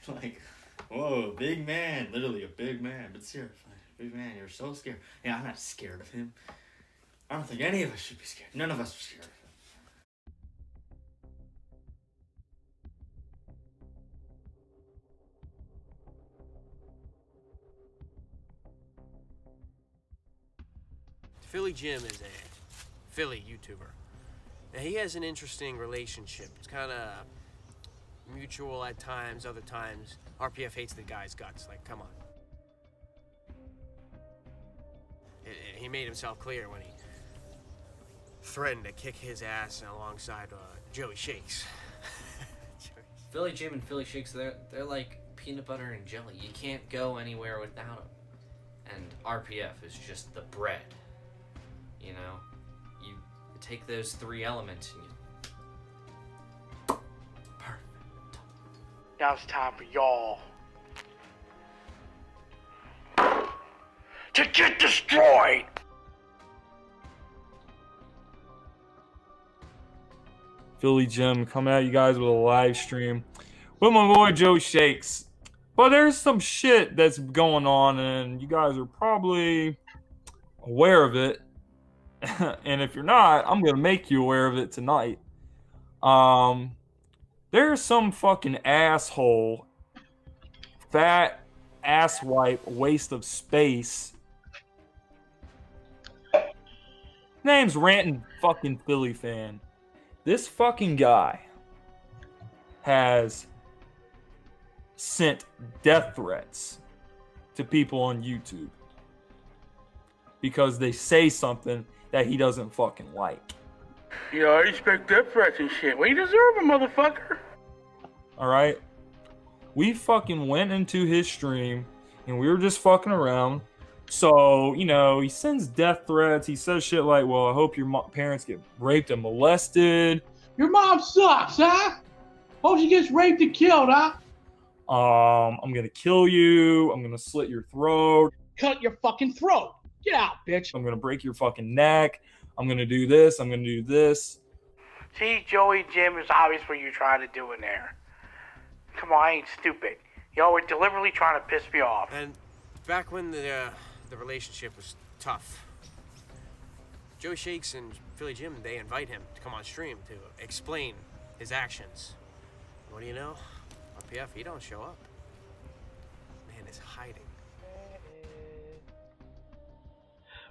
Like, whoa, big man. Literally a big man. But seriously, big man, you're so scared. Yeah, I'm not scared of him. I don't think any of us should be scared. None of us are scared of him. Philly Jim is a Philly YouTuber. Now, he has an interesting relationship. It's kind of mutual at times, other times. RPF hates the guy's guts. Like, come on. He made himself clear when he threatened to kick his ass alongside Joey Shakes. Philly Jim and Philly Shakes, they're like peanut butter and jelly. You can't go anywhere without them. And RPF is just the bread. You know? You take those three elements and you... Perfect. Now it's time for y'all to get destroyed! Philly Jim coming at you guys with a live stream with my boy Joe Shakes. But there's some shit that's going on and you guys are probably aware of it. And if you're not, I'm going to make you aware of it tonight. There's some fucking asshole, fat asswipe, waste of space. Name's Ranting fucking Philly Fan. This fucking guy has sent death threats to people on YouTube because they say something that he doesn't fucking like. You know, I expect death threats and shit. Well, you deserve it, motherfucker. Alright? We fucking went into his stream and we were just fucking around. So, you know, he sends death threats. He says shit like, well, I hope your parents get raped and molested. Your mom sucks, huh? Hope she gets raped and killed, huh? I'm gonna kill you. I'm gonna slit your throat. Cut your fucking throat. Get out, bitch. I'm gonna break your fucking neck. I'm gonna do this. I'm gonna do this. See, Joey, Jim, is obvious what you're trying to do in there. Come on, I ain't stupid. Y'all were deliberately trying to piss me off. And back when the relationship was tough, Joey Shakes and Philly Jim, they invite him to come on stream to explain his actions. What do you know? RPF, he don't show up. Man is hiding.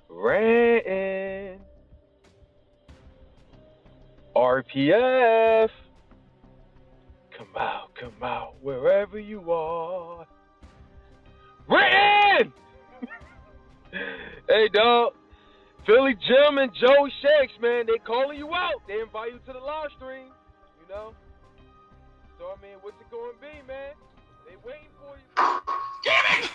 Ranting. RPF. Come out, wherever you are. Ranting! Hey, dog. Philly Jim and Joe Shakes, man, they calling you out. They invite you to the live stream, you know? So, I mean, what's it going to be, man? They waiting for you. Damn it!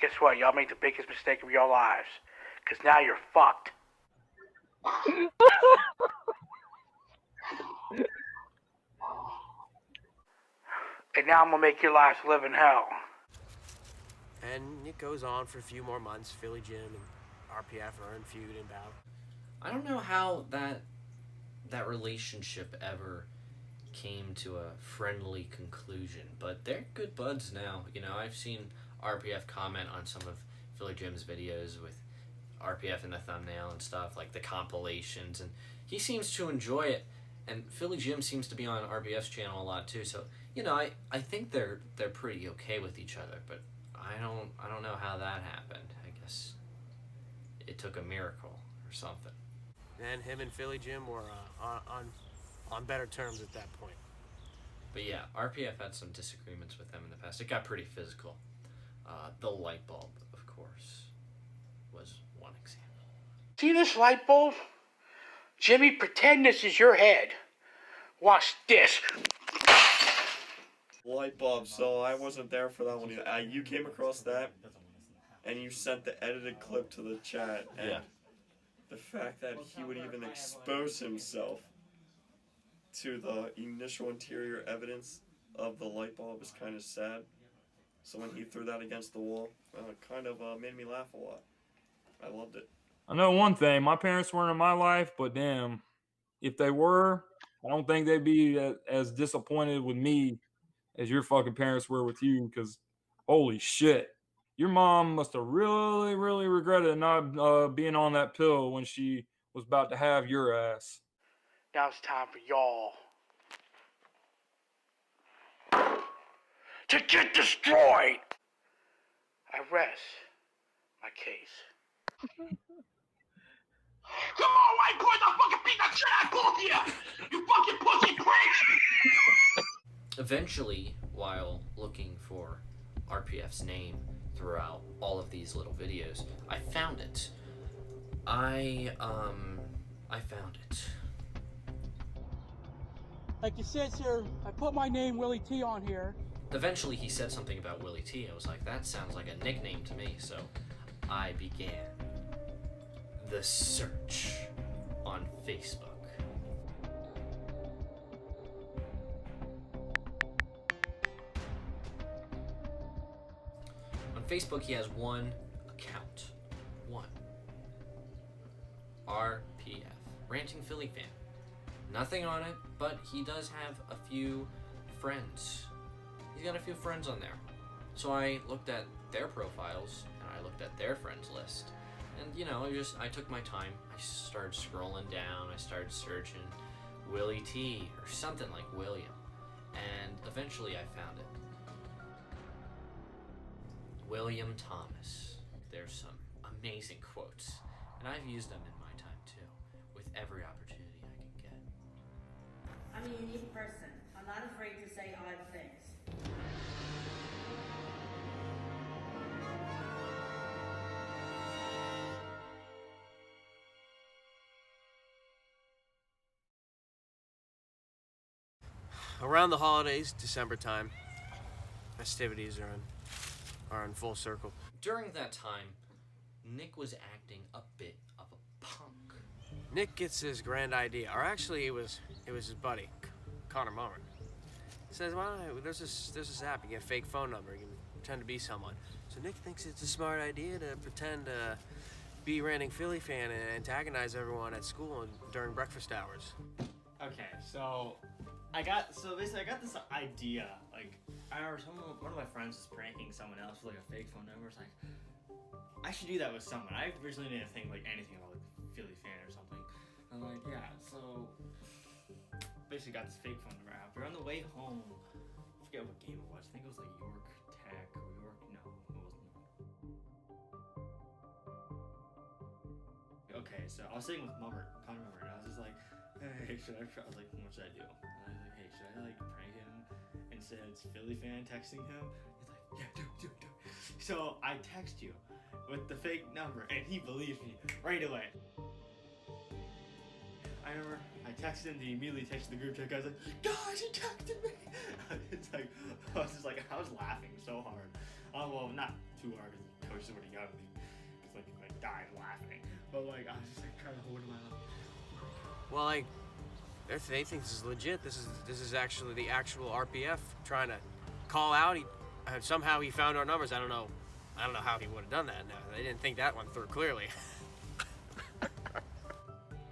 Guess what? Y'all made the biggest mistake of your lives. Because now you're fucked. And now I'm going to make your lives live in hell. And it goes on for a few more months. Philly Jim and RPF are in feud and battle. I don't know how that relationship ever came to a friendly conclusion, but they're good buds now. You know, I've seen RPF comment on some of Philly Jim's videos with RPF in the thumbnail and stuff, like the compilations, and he seems to enjoy it. And Philly Jim seems to be on RPF's channel a lot too. So, you know, I think they're pretty okay with each other, but I don't know how that happened. I guess it took a miracle or something. And him and Philly Jim were on better terms at that point. But yeah, RPF had some disagreements with them in the past. It got pretty physical. The light bulb, of course, was one example. See this light bulb? Jimmy, pretend this is your head. Watch this. Light bulb, so I wasn't there for that one either. You came across that, and you sent the edited clip to the chat, and Yeah. the fact that he would even expose himself to the initial interior evidence of the light bulb is kind of sad. So when he threw that against the wall, it kind of made me laugh a lot. I loved it. I know one thing. My parents weren't in my life, but damn, if they were, I don't think they'd be as disappointed with me as your fucking parents were with you. Because holy shit, your mom must have really, really regretted not being on that pill when she was about to have your ass. Now it's time for y'all to get destroyed. I rest my case. Come on, white boys, I'll fucking beat the shit out of both of you! You fucking pussy pricks! Eventually, while looking for RPF's name throughout all of these little videos, I found it. I found it. Like you said, sir, I put my name, Willie T, on here. Eventually, he said something about Willie T. I was like, that sounds like a nickname to me, so I began the search on Facebook. On Facebook, he has one account. One. RPF. Ranting Philly Fan. Nothing on it, but he does have a few friends. He's got a few friends on there. So I looked at their profiles, and I looked at their friends list. And, you know, I took my time. I started scrolling down. I started searching Willie T or something like William. And eventually I found it. William Thomas. There's some amazing quotes. And I've used them in my time too, with every opportunity I can get. I'm a unique person. I'm not afraid to say odd things. Around the holidays, December time, festivities are in full circle. During that time, Nick was acting a bit of a punk. Nick gets his grand idea, or actually it was his buddy, Connor Mullen. He says, "Well, there's this app. You get a fake phone number. You can pretend to be someone." So Nick thinks it's a smart idea to pretend to be Ranting Philly Fan and antagonize everyone at school during breakfast hours. Okay, so basically I got this idea. Like, I remember one of my friends was pranking someone else with like a fake phone number. It's like, I should do that with someone. I originally didn't think like anything about like Philly Fan or something. I'm like, yeah, so basically got this fake phone number after. On the way home, I forget what game it was. I think it was like York Tech or York. No, it wasn't. Okay, so I was sitting with Connor Mummer, and I was just like, hey, should I try? I was like, what should I do? And I was like, hey, should I like prank him and say it's Philly Fan texting him? He's like, yeah, do it. So I text you with the fake number, and he believed me right away. I remember I texted him, he immediately texted the group chat. I was like, guys, he texted me. It's like, I was just like, I was laughing so hard. Well, not too hard because the coach would have yelled at me. It's like I died laughing. But like, I was just like trying to hold him out. Well, like, they think this is legit. This is actually the actual RPF trying to call out. Somehow he found our numbers. I don't know how he would have done that. No, they didn't think that one through clearly.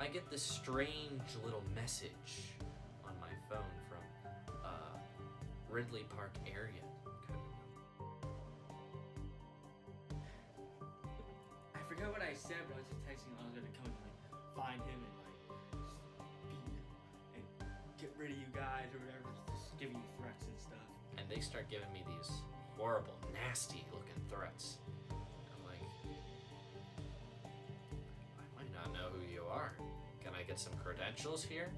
I get this strange little message on my phone from Ridley Park area code. I forgot what I said, but I was just texting him. I was gonna come and like find him and like beat him and get rid of you guys or whatever, just giving you threats and stuff. And they start giving me these horrible, nasty looking threats. I'm like, I might not know who you are. Can I get some credentials here?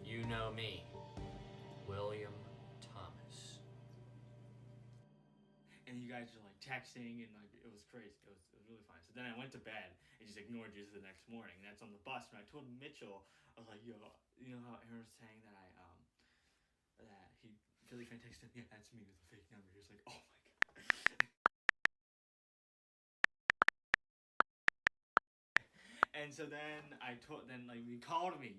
You know me, William Thomas. And you guys are like texting and like it was crazy. It was really fun. So then I went to bed and just ignored you the next morning. And that's on the bus. And I told Mitchell, I was like, yo, you know how Aaron was saying that Philly Fan texted him? Yeah, that's me with a fake number. He was like, oh my god. And so then you called me.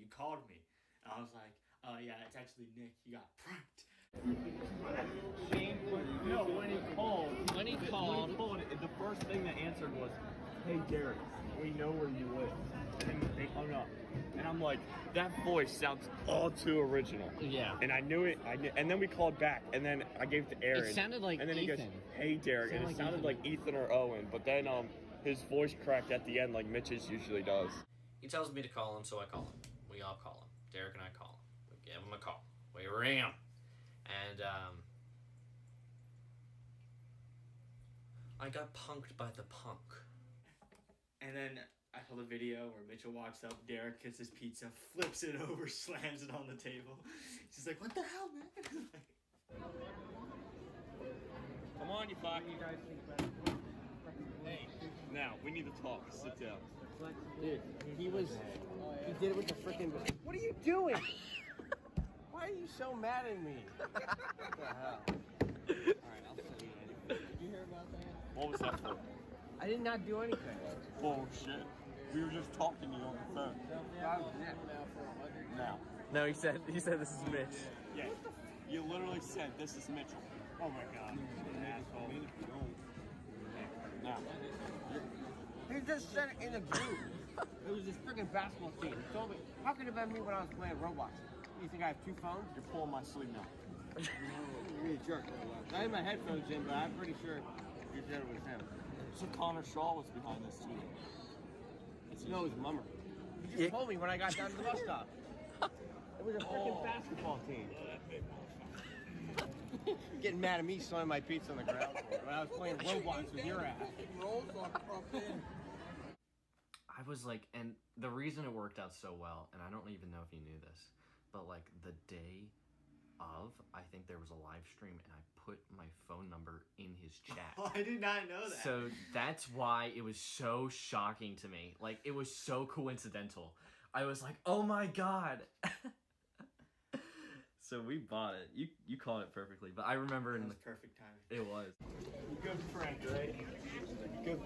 And I was like, yeah, it's actually Nick. He got pranked. No, when he called, the first thing that answered was, hey Derek, we know where you live. And then they hung up. And I'm like, that voice sounds all too original. Yeah. And I knew it. And then we called back. And then I gave it to Aaron. It sounded like and then Ethan. He goes, hey Derek. And it sounded like Ethan or Owen. But then his voice cracked at the end like Mitch's usually does. He tells me to call him, so I call him. We all call him. Derek and I call him. We give him a call. We ring him. And I got punked by the punk. And then I saw the video where Mitchell walks up, Derek gets his pizza, flips it over, slams it on the table. He's just like, what the hell, man? Come on, you guys think about it. Hey, now, we need to talk. Sit down. Dude, he did it with the freaking. What are you doing? Why are you so mad at me? What the hell? Alright, I'll send you anything. Did you hear about that? What was that for? I did not do anything. Bullshit. We were just talking to you on the phone. Now. No, he said this is Mitch. Yeah. You literally said this is Mitchell. Oh my god. Asshole. Now. He just said it in a group. It was this freaking basketball team. He told me, how could it have been me when I was playing Roblox? You think I have two phones? You're pulling my sleeve now. You're a jerk. I had my headphones in, but I'm pretty sure you said it was him. So Connor Shaw was behind this too. No, it was Mummer. He just told me when I got down to the bus stop. It was a freaking basketball team. You're getting mad at me slamming my pizza on the ground when I was playing Roblox with your ass. I was like, and the reason it worked out so well, and I don't even know if you knew this, but like the day of, I think there was a live stream and I put my phone number in his chat. Oh, I did not know that. So that's why it was so shocking to me. Like, it was so coincidental. I was like, oh my god. So we bought it. You called it perfectly, but I remember It was perfect timing. It was. Good friend, right? Good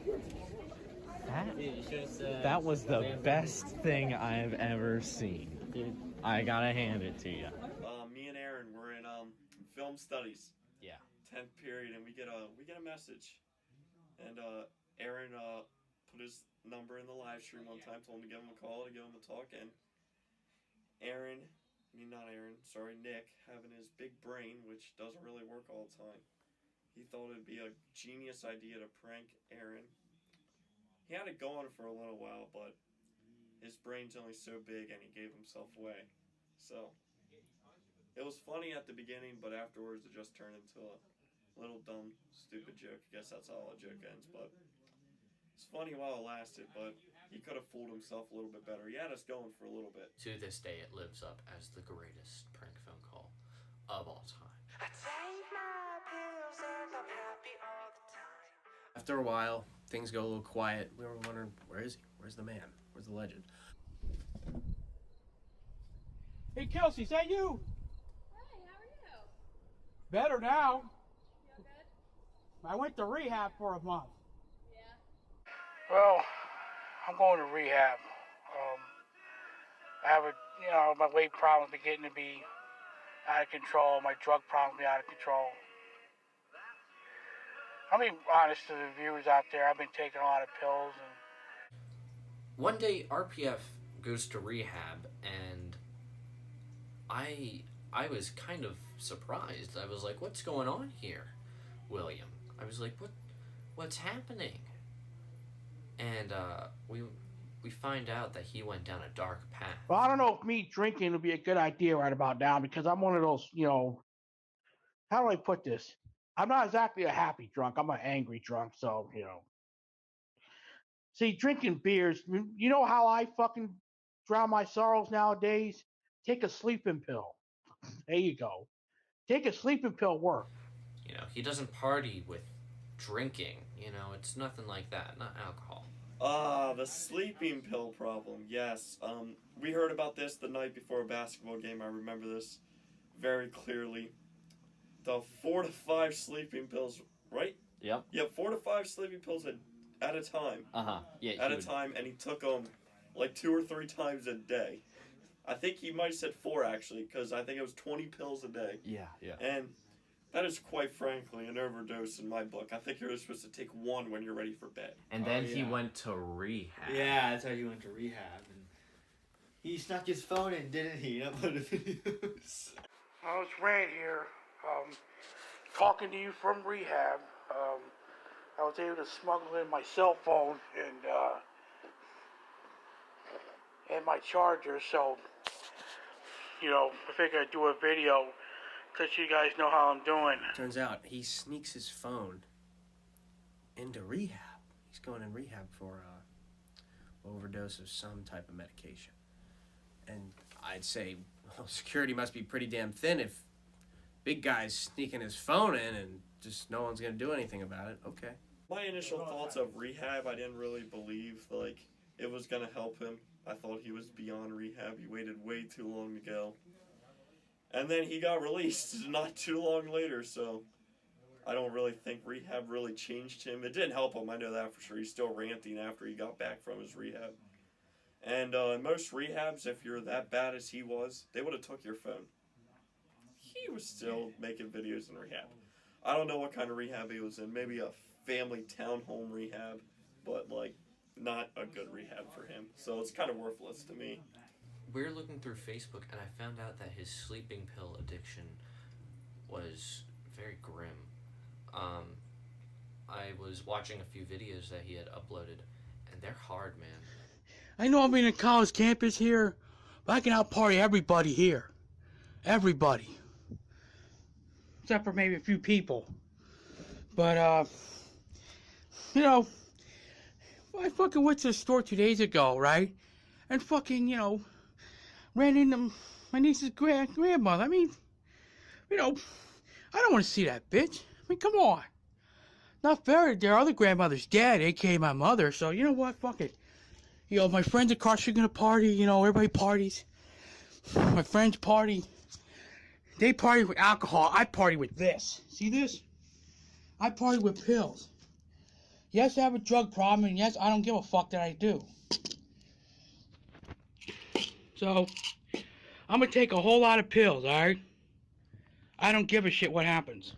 That was the best thing I've ever seen. I gotta hand it to you. Me and Aaron were in film studies. Yeah. 10th period, and we get a message, and Aaron put his number in the live stream one time, told him to give him a call, to give him a talk, and Nick, having his big brain, which doesn't really work all the time, he thought it'd be a genius idea to prank Aaron he had it going for a little while, but his brain's only so big and he gave himself away. So it was funny at the beginning, but afterwards it just turned into a little dumb, stupid joke. I guess that's how a joke ends, but it's funny while it lasted, but he could have fooled himself a little bit better. He had us going for a little bit. To this day, it lives up as the greatest prank phone call of all time. After a while, things go a little quiet. We were wondering, where is he? Where's the man? Where's the legend? Hey, Kelsey, is that you? Hey, how are you? Better now. Feel good? I went to rehab for a month. Yeah. Well, I'm going to rehab. I have my weight problems beginning to be out of control. My drug problems be out of control. I'll be honest to the viewers out there. I've been taking a lot of pills and. One day, RPF goes to rehab, and I was kind of surprised. I was like, "What's going on here, William?" I was like, "What's happening?" And we find out that he went down a dark path. Well, I don't know if me drinking would be a good idea right about now because I'm one of those, how do I put this? I'm not exactly a happy drunk. I'm an angry drunk. So, See, drinking beers, you know how I fucking drown my sorrows nowadays? Take a sleeping pill. There you go. Take a sleeping pill work. He doesn't party with drinking. It's nothing like that. Not alcohol. The sleeping pill problem. Yes. We heard about this the night before a basketball game. I remember this very clearly. The 4 to 5 sleeping pills, right? Yep. Yeah, 4 to 5 sleeping pills at a time. Yeah. At a time, and he took them like 2 or 3 times a day. I think he might have said 4 actually, because I think it was 20 pills a day. Yeah. And that is quite frankly an overdose in my book. I think you're supposed to take 1 when you're ready for bed. And then he went to rehab. Yeah, that's how he went to rehab. And he snuck his phone in, didn't he? He uploaded videos. I was Rand here, talking to you from rehab. I was able to smuggle in my cell phone and my charger, so, I figured I'd do a video to let you guys know how I'm doing. Turns out he sneaks his phone into rehab. He's going in rehab for overdose of some type of medication. And I'd say, well, security must be pretty damn thin if big guy's sneaking his phone in and just no one's going to do anything about it. Okay. My initial thoughts of rehab, I didn't really believe, it was going to help him. I thought he was beyond rehab. He waited way too long to go. And then he got released not too long later, so I don't really think rehab really changed him. It didn't help him, I know that for sure. He's still ranting after he got back from his rehab. And most rehabs, if you're that bad as he was, they would have took your phone. He was still making videos in rehab. I don't know what kind of rehab he was in. Maybe a family townhome rehab, but not a good rehab for him. So it's kind of worthless to me. We're looking through Facebook, and I found out that his sleeping pill addiction was very grim. I was watching a few videos that he had uploaded, and they're hard, man. I know I'm in a college campus here, but I can out-party everybody here. Everybody. Except for maybe a few people. But, I fucking went to the store 2 days ago, right? And fucking, ran into my niece's grandmother. I mean, I don't want to see that bitch. I mean, come on. Not fair. Their other grandmother's dead, aka my mother. So, you know what? Fuck it. My friends across are gonna party. Everybody parties. My friends party. They party with alcohol. I party with this. See this? I party with pills. Yes, I have a drug problem, and yes, I don't give a fuck that I do. So, I'm gonna take a whole lot of pills, alright? I don't give a shit what happens.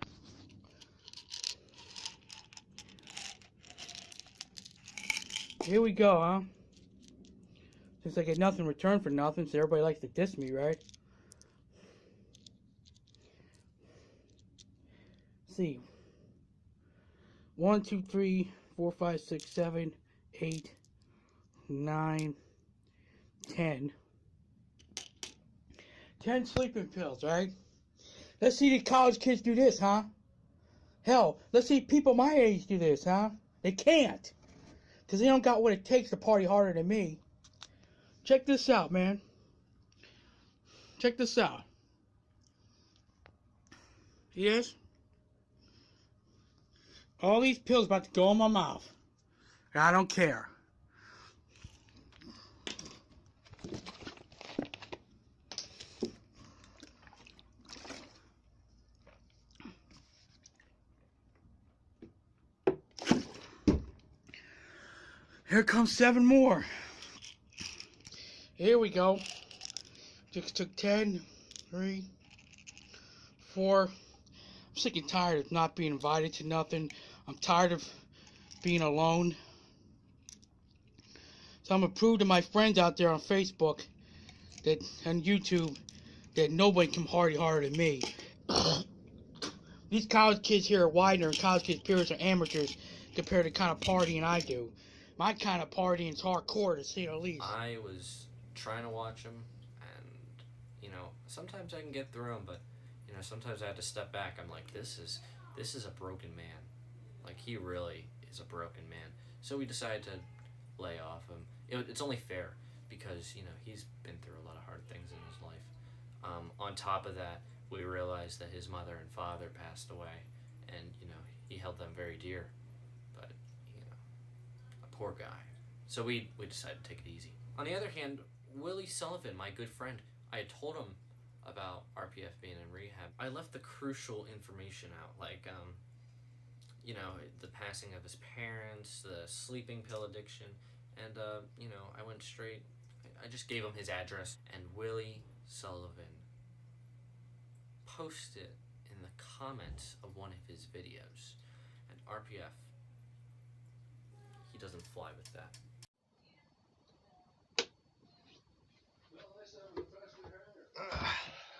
Here we go, huh? Since I get nothing in return for nothing, so everybody likes to diss me, right? Let's see. 1, 2, 3, 4, 5, 6, 7, 8, 9, 10. 10 sleeping pills, right? Let's see the college kids do this, huh? Hell, let's see people my age do this, huh? They can't. Because they don't got what it takes to party harder than me. Check this out, man. Check this out. Yes? All these pills about to go in my mouth. And I don't care. Here comes 7 more. Here we go. Just took 10, 3, 4. I'm sick and tired of not being invited to nothing. I'm tired of being alone. So I'm gonna prove to my friends out there on Facebook that and YouTube that nobody can party harder than me. These college kids here are Widener and college kids' peers are amateurs compared to the kind of partying I do. My kind of partying is hardcore, to say the least. I was trying to watch him, and, you know, sometimes I can get through him, but, you know, sometimes I had to step back. I'm like, this is a broken man. Like, he really is a broken man. So we decided to lay off him. It's only fair, because, you know, he's been through a lot of hard things in his life. On top of that, we realized that his mother and father passed away, and, you know, he held them very dear. But, you know, a poor guy. So we decided to take it easy. On the other hand, Willie Sullivan, my good friend, I had told him about RPF being in rehab. I left the crucial information out, like, you know, the passing of his parents, the sleeping pill addiction, and, you know, I went straight, I just gave him his address, and Willie Sullivan posted in the comments of one of his videos, and RPF, he doesn't fly with that.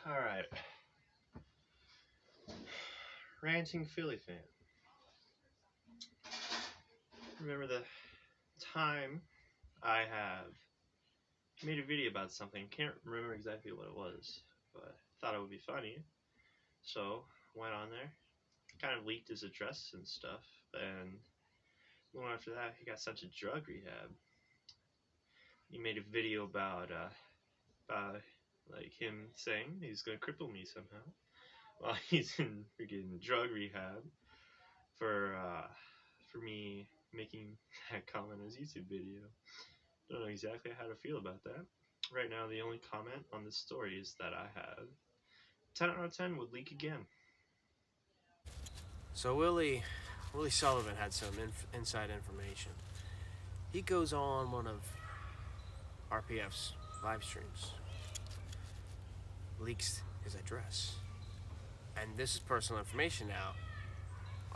Alright. Ranting Philly Fan. Remember the time I have made a video about something, can't remember exactly what it was, but thought it would be funny, so went on there, kind of leaked his address and stuff, and long after that he got sent to drug rehab. He made a video about like him saying he's gonna cripple me somehow while he's in freaking drug rehab for me making that comment on his YouTube video. Don't know exactly how to feel about that. Right now, the only comment on this story is that I have 10 out of 10 would leak again. So Willie Sullivan had some inside information. He goes on one of RPF's live streams, leaks his address, and this is personal information now.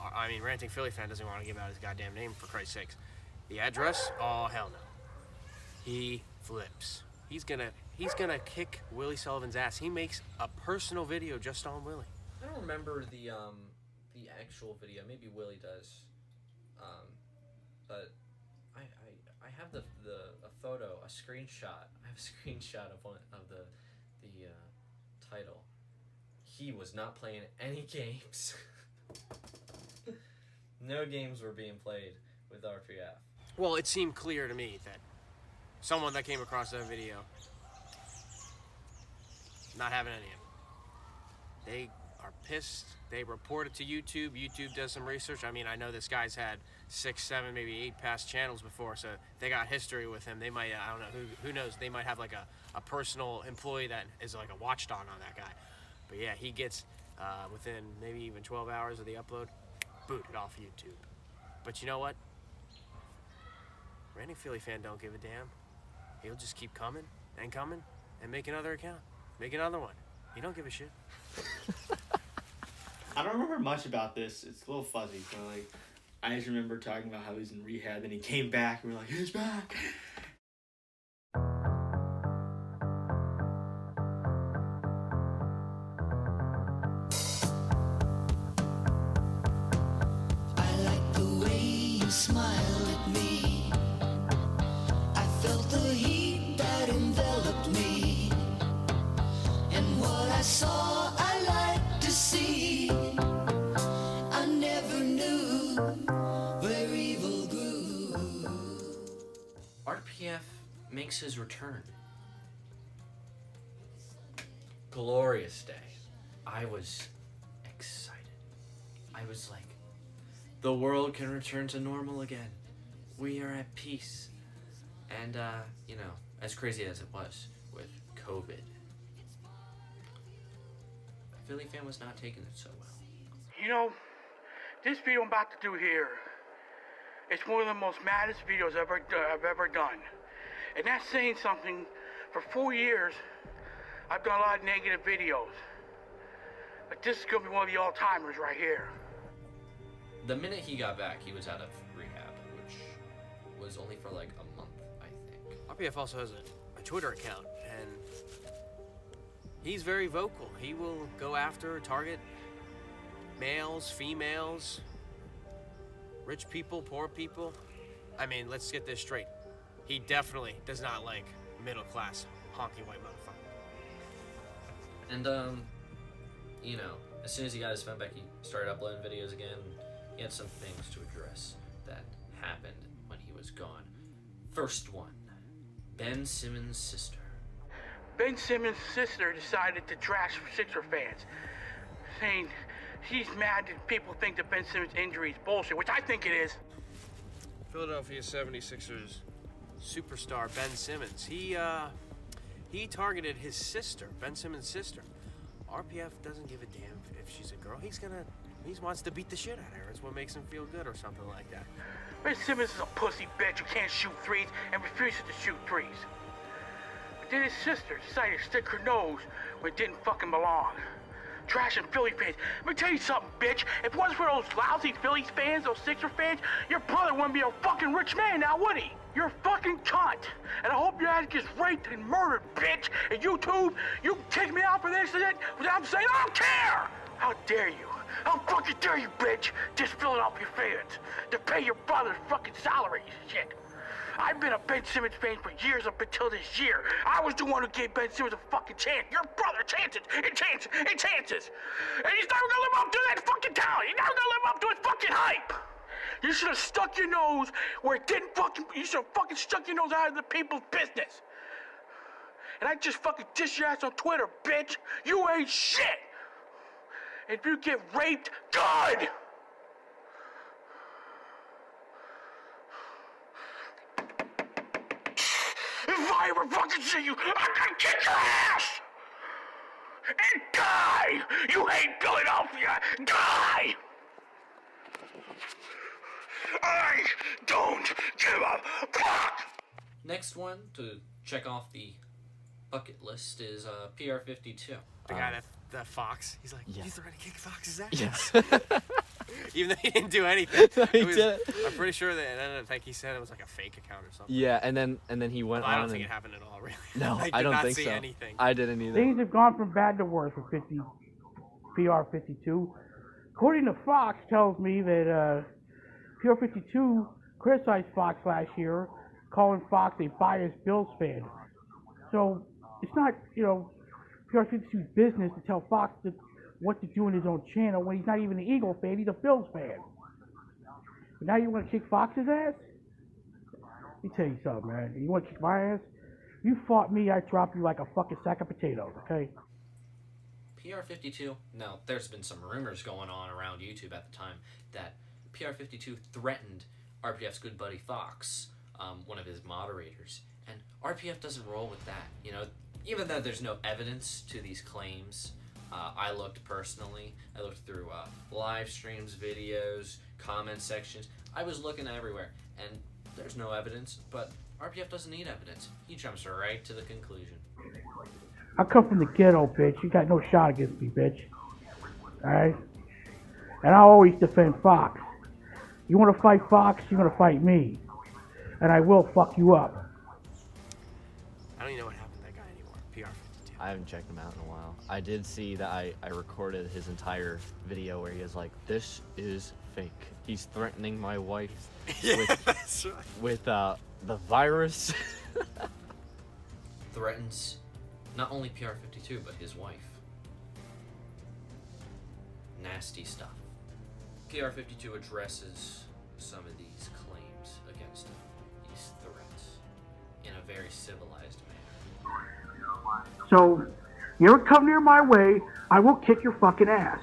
I mean, Ranting Philly Fan doesn't want to give out his goddamn name, for Christ's sakes. The address? Oh, hell no. He flips. He's gonna kick Willie Sullivan's ass. He makes a personal video just on Willie. I don't remember the actual video. Maybe Willie does. But I have a photo, a screenshot. I have a screenshot of one of the title. He was not playing any games. No games were being played with RPF. Well, it seemed clear to me that someone that came across that video not having any of it. They are pissed. They report it to YouTube. YouTube does some research. I mean, I know this guy's had 6, 7, maybe 8 past channels before, so they got history with him. They might, I don't know, who knows, they might have like a personal employee that is like a watchdog on that guy. But yeah, he gets, within maybe even 12 hours of the upload, booted off YouTube. But you know what? Ranting Philly Fan don't give a damn. He'll just keep coming and make another account. Make another one. He don't give a shit. I don't remember much about this. It's a little fuzzy. So like, I just remember talking about how he's in rehab and he came back and we're like, he's back. I like the way you smile at me. makes his return. Glorious day. I was excited. I was like, the world can return to normal again. We are at peace. And, you know, as crazy as it was with COVID, Philly Fan was not taking it so well. You know, this video I'm about to do here, it's one of the most maddest videos I've ever done. And that's saying something. For 4 years, I've done a lot of negative videos. But this is going to be one of the all-timers right here. The minute he got back, he was out of rehab, which was only for like a month, I think. RPF also has a Twitter account, and he's very vocal. He will go after, target males, females, rich people, poor people. I mean, let's get this straight. He definitely does not like middle-class, honky white motherfucker. And, you know, as soon as he got his phone back, he started uploading videos again. He had some things to address that happened when he was gone. First one, Ben Simmons' sister. Ben Simmons' sister decided to trash Sixer fans, saying she's mad that people think that Ben Simmons' injury is bullshit, which I think it is. Philadelphia 76ers superstar Ben Simmons. He targeted his sister, Ben Simmons' sister. RPF doesn't give a damn if she's a girl. He wants to beat the shit out of her. It's what makes him feel good or something like that. Ben Simmons is a pussy bitch who can't shoot threes and refuses to shoot threes. But then his sister decided to stick her nose where it didn't fucking belong. Trashing Philly fans. Let me tell you something, bitch. If it wasn't for those lousy Phillies fans, those Sixer fans, your brother wouldn't be a fucking rich man now, would he? You're a fucking cunt. And I hope your ass gets raped and murdered, bitch. And YouTube, you can take me out for this and that without saying I don't care. How dare you? How fucking dare you, bitch? Just Philadelphia fans to pay your brother's fucking salary and shit. I've been a Ben Simmons fan for years up until this year. I was the one who gave Ben Simmons a fucking chance. Your brother chances and chances and chances. And he's never gonna live up to that fucking talent. He's never gonna live up to his fucking hype. You should have stuck your nose where it didn't fucking, you should have fucking stuck your nose out of the people's business. And I just fucking dish your ass on Twitter, bitch. You ain't shit. If you get raped, good. If I ever fucking see you, I'm gonna kick your ass! And die! You hate Philadelphia! Die! I don't give a fuck! Next one to check off the bucket list is PR52. The guy that Fox, he's like, Yeah. you threatened to kick Fox's ass? Yes. Even though he didn't do anything. He did. I'm pretty sure that, and then I think he said it was like a fake account or something. Yeah, and then he went Well, I on. don't think and- it happened at all, really. No, I I did don't not think see so. anything. I didn't either. Things have gone from bad to worse for PR52. According to Fox, tells me that PR52 criticized Fox last year, calling Fox a biased Bills fan. So it's not, you know, PR52's business to tell Fox what to do in his own channel when he's not even an Eagle fan, he's a Bills fan. But now you want to kick Fox's ass? Let me tell you something, man. You want to kick my ass? You fought me, I'd drop you like a fucking sack of potatoes, okay? PR52, now there's been some rumors going on around YouTube at the time that PR52 threatened RPF's good buddy Fox, one of his moderators, and RPF doesn't roll with that. You know, even though there's no evidence to these claims, I looked personally. I looked through live streams, videos, comment sections. I was looking everywhere, and there's no evidence, but RPF doesn't need evidence. He jumps right to the conclusion. I come from the ghetto, bitch. You got no shot against me, bitch. Alright? And I always defend Fox. You want to fight Fox, you're going to fight me. And I will fuck you up. I don't even know what happened to that guy anymore. PR52. I haven't checked him out in a while. I did see that I recorded his entire video where he is like, this is fake. He's threatening my wife That's right. with the virus. Threatens not only PR52, but his wife. Nasty stuff. PR52 addresses some of these claims against him, these threats, in a very civilized manner. So, you ever come near my way, I will kick your fucking ass.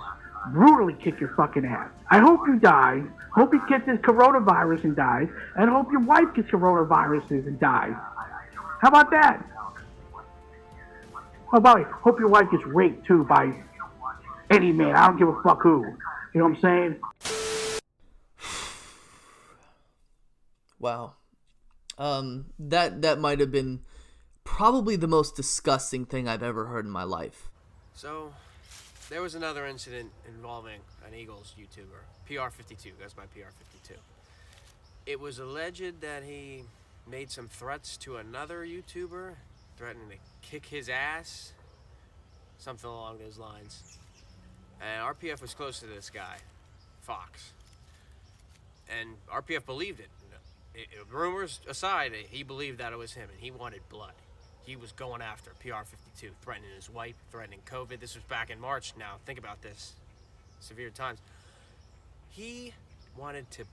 Brutally kick your fucking ass. I hope you die. Hope you get this coronavirus and dies. And hope your wife gets coronaviruses and dies. How about that? How about it? Hope your wife gets raped too by any man. I don't give a fuck who. You know what I'm saying? Wow. That might have been probably the most disgusting thing I've ever heard in my life. So, there was another incident involving an Eagles YouTuber, PR52, goes by PR52. It was alleged that he made some threats to another YouTuber, threatening to kick his ass, something along those lines. And RPF was close to this guy, Fox. And RPF believed it. Rumors aside, he believed that it was him, and he wanted blood. He was going after PR52, threatening his wife, threatening COVID. This was back in March now. Think about this. Severe times. He wanted to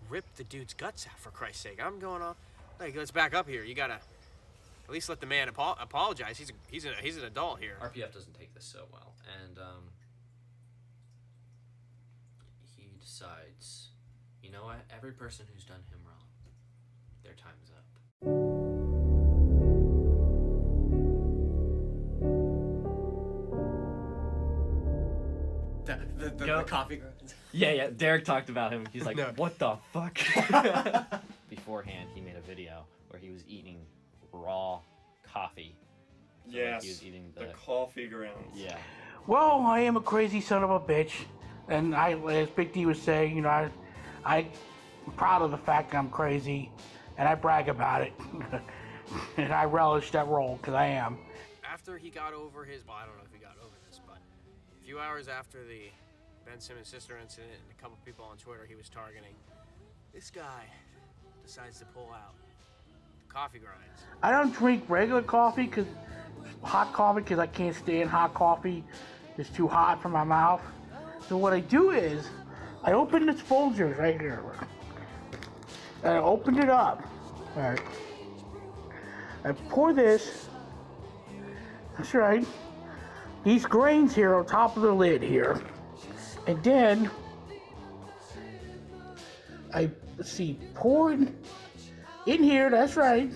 rip the dude's guts out, for Christ's sake. I'm going off. Like, let's back up here. You gotta at least let the man apologize. He's an adult here. RPF doesn't take this so well, and he decides, you know what? Every person who's done him wrong, their time is up. The coffee grinds. Yeah, Derek talked about him. He's like, No. what the fuck? Beforehand, he made a video where he was eating raw coffee. So, like, Yes, he was eating the coffee grounds. Yeah. Well, I am a crazy son of a bitch. And as Big D was saying, you know, I'm proud of the fact that I'm crazy. And I brag about it. And I relish that role, because I am. After he got over his, well, I don't know if he got over this, but a few hours after the Ben Simmons' sister incident and a couple people on Twitter he was targeting, this guy decides to pull out the coffee grinds. I don't drink regular coffee, hot coffee, because I can't stand hot coffee. It's too hot for my mouth. So what I do is, I open this Folgers right here. And I opened it up. All right. I pour this. That's right. These grains here on top of the lid here. And then I pour it in here. That's right.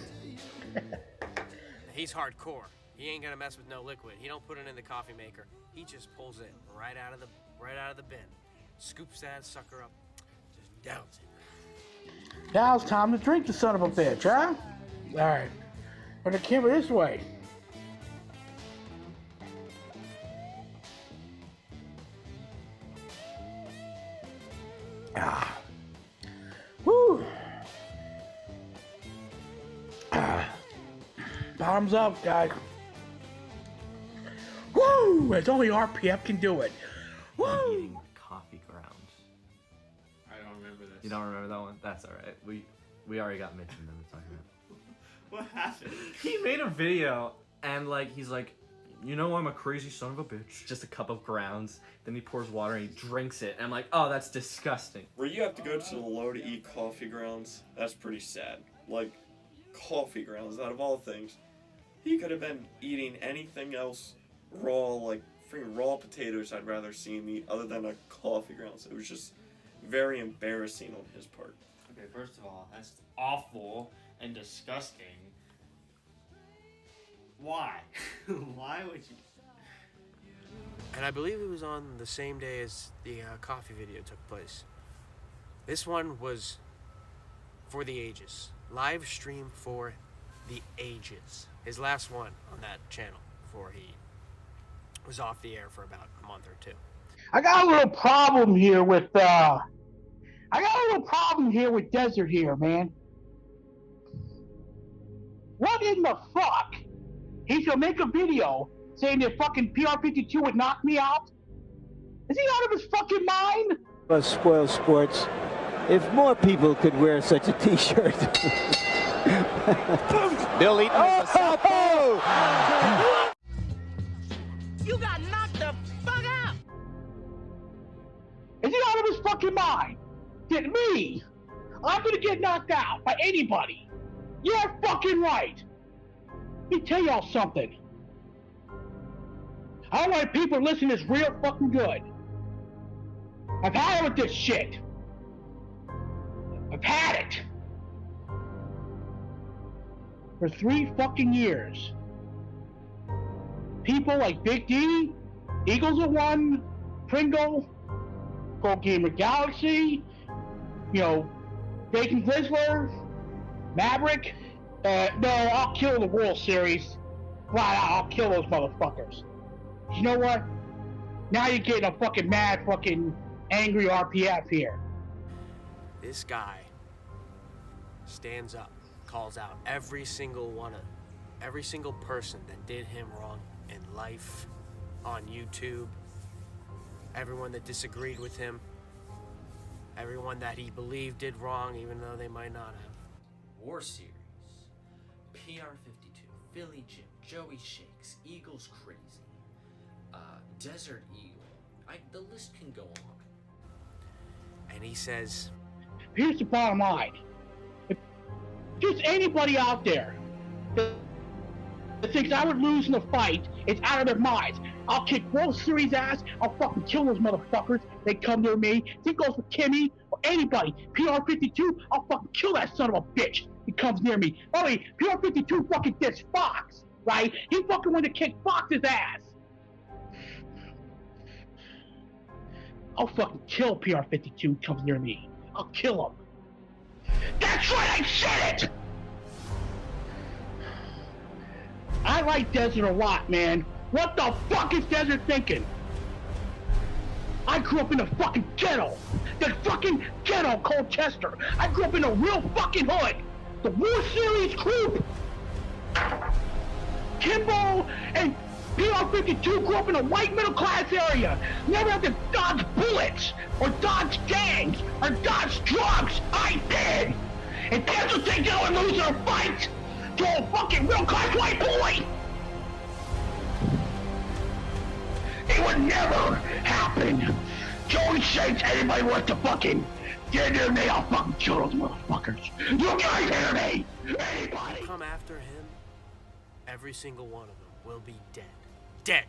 He's hardcore. He ain't gonna mess with no liquid. He don't put it in the coffee maker. He just pulls it right out of the bin. Scoops that sucker up, just downs it. Now it's time to drink, the son of a bitch, huh? All right. Put the camera this way. Woo! Bottoms up, guys. Woo! It's only RPF can do it. Woo! Eating coffee grounds. I don't remember this. You don't remember that one? That's alright. We already got mentioned in the document. What happened? He made a video and he's like, you know, I'm a crazy son of a bitch. Just a cup of grounds. Then he pours water and he drinks it. And I'm like, oh, that's disgusting. Where you have to go to the low to eat coffee grounds, that's pretty sad. Like, coffee grounds, out of all things. He could have been eating anything else raw, like freaking raw potatoes I'd rather see him eat other than a coffee grounds. It was just very embarrassing on his part. Okay, first of all, that's awful and disgusting. Why? Why would you? And I believe it was on the same day as the coffee video took place. This one was for the ages. Live stream for the ages. His last one on that channel before he was off the air for about a month or two. I got a little problem here with Desert here, man. What in the fuck? He should make a video saying that fucking PR52 would knock me out? Is he out of his fucking mind? Spoil sports. If more people could wear such a t-shirt. Bill Eaton is a You got knocked the fuck out! Is he out of his fucking mind? Get me? I'm gonna get knocked out by anybody. You're fucking right. Let me tell y'all something. I don't want people to listen to this real fucking good. I've had it with this shit. I've had it. For 3 fucking years. People like Big D, Eagles of One, Pringle, Gold Gamer Galaxy, you know, Bacon Grizzler, Maverick. No, I'll kill the World Series. Flat out, I'll kill those motherfuckers. You know what? Now you're getting a fucking mad, fucking angry RPF here. This guy stands up, calls out every single person that did him wrong in life, on YouTube, everyone that disagreed with him, everyone that he believed did wrong even though they might not have. War Series, PR52, Philly Jim, Joey Shakes, Eagles Crazy, Desert Eagle. The list can go on. And he says, here's the bottom line. If just anybody out there that thinks I would lose in a fight, it's out of their minds. I'll kick World Series ass. I'll fucking kill those motherfuckers. They come near me. If it goes for Kimmy or anybody, PR52, I'll fucking kill that son of a bitch. He comes near me. Oh, PR52 fucking dissed Fox, right? He fucking went to kick Fox's ass. I'll fucking kill PR52 who comes near me. I'll kill him. That's right, I said it! I like Desert a lot, man. What the fuck is Desert thinking? I grew up in the fucking ghetto. The fucking ghetto called Chester. I grew up in a real fucking hood. The War Series group. Kimbo and PR52 grew up in a white middle class area. Never had to dodge bullets or dodge gangs or dodge drugs. I did. And Desert thinks I would lose in a fight to a fucking middle class white boy. It would never happen. Joey Shakes, anybody wants to fucking get near me, I'll fucking kill those motherfuckers. You guys hear me? Anybody? Come after him, every single one of them will be dead. Dead.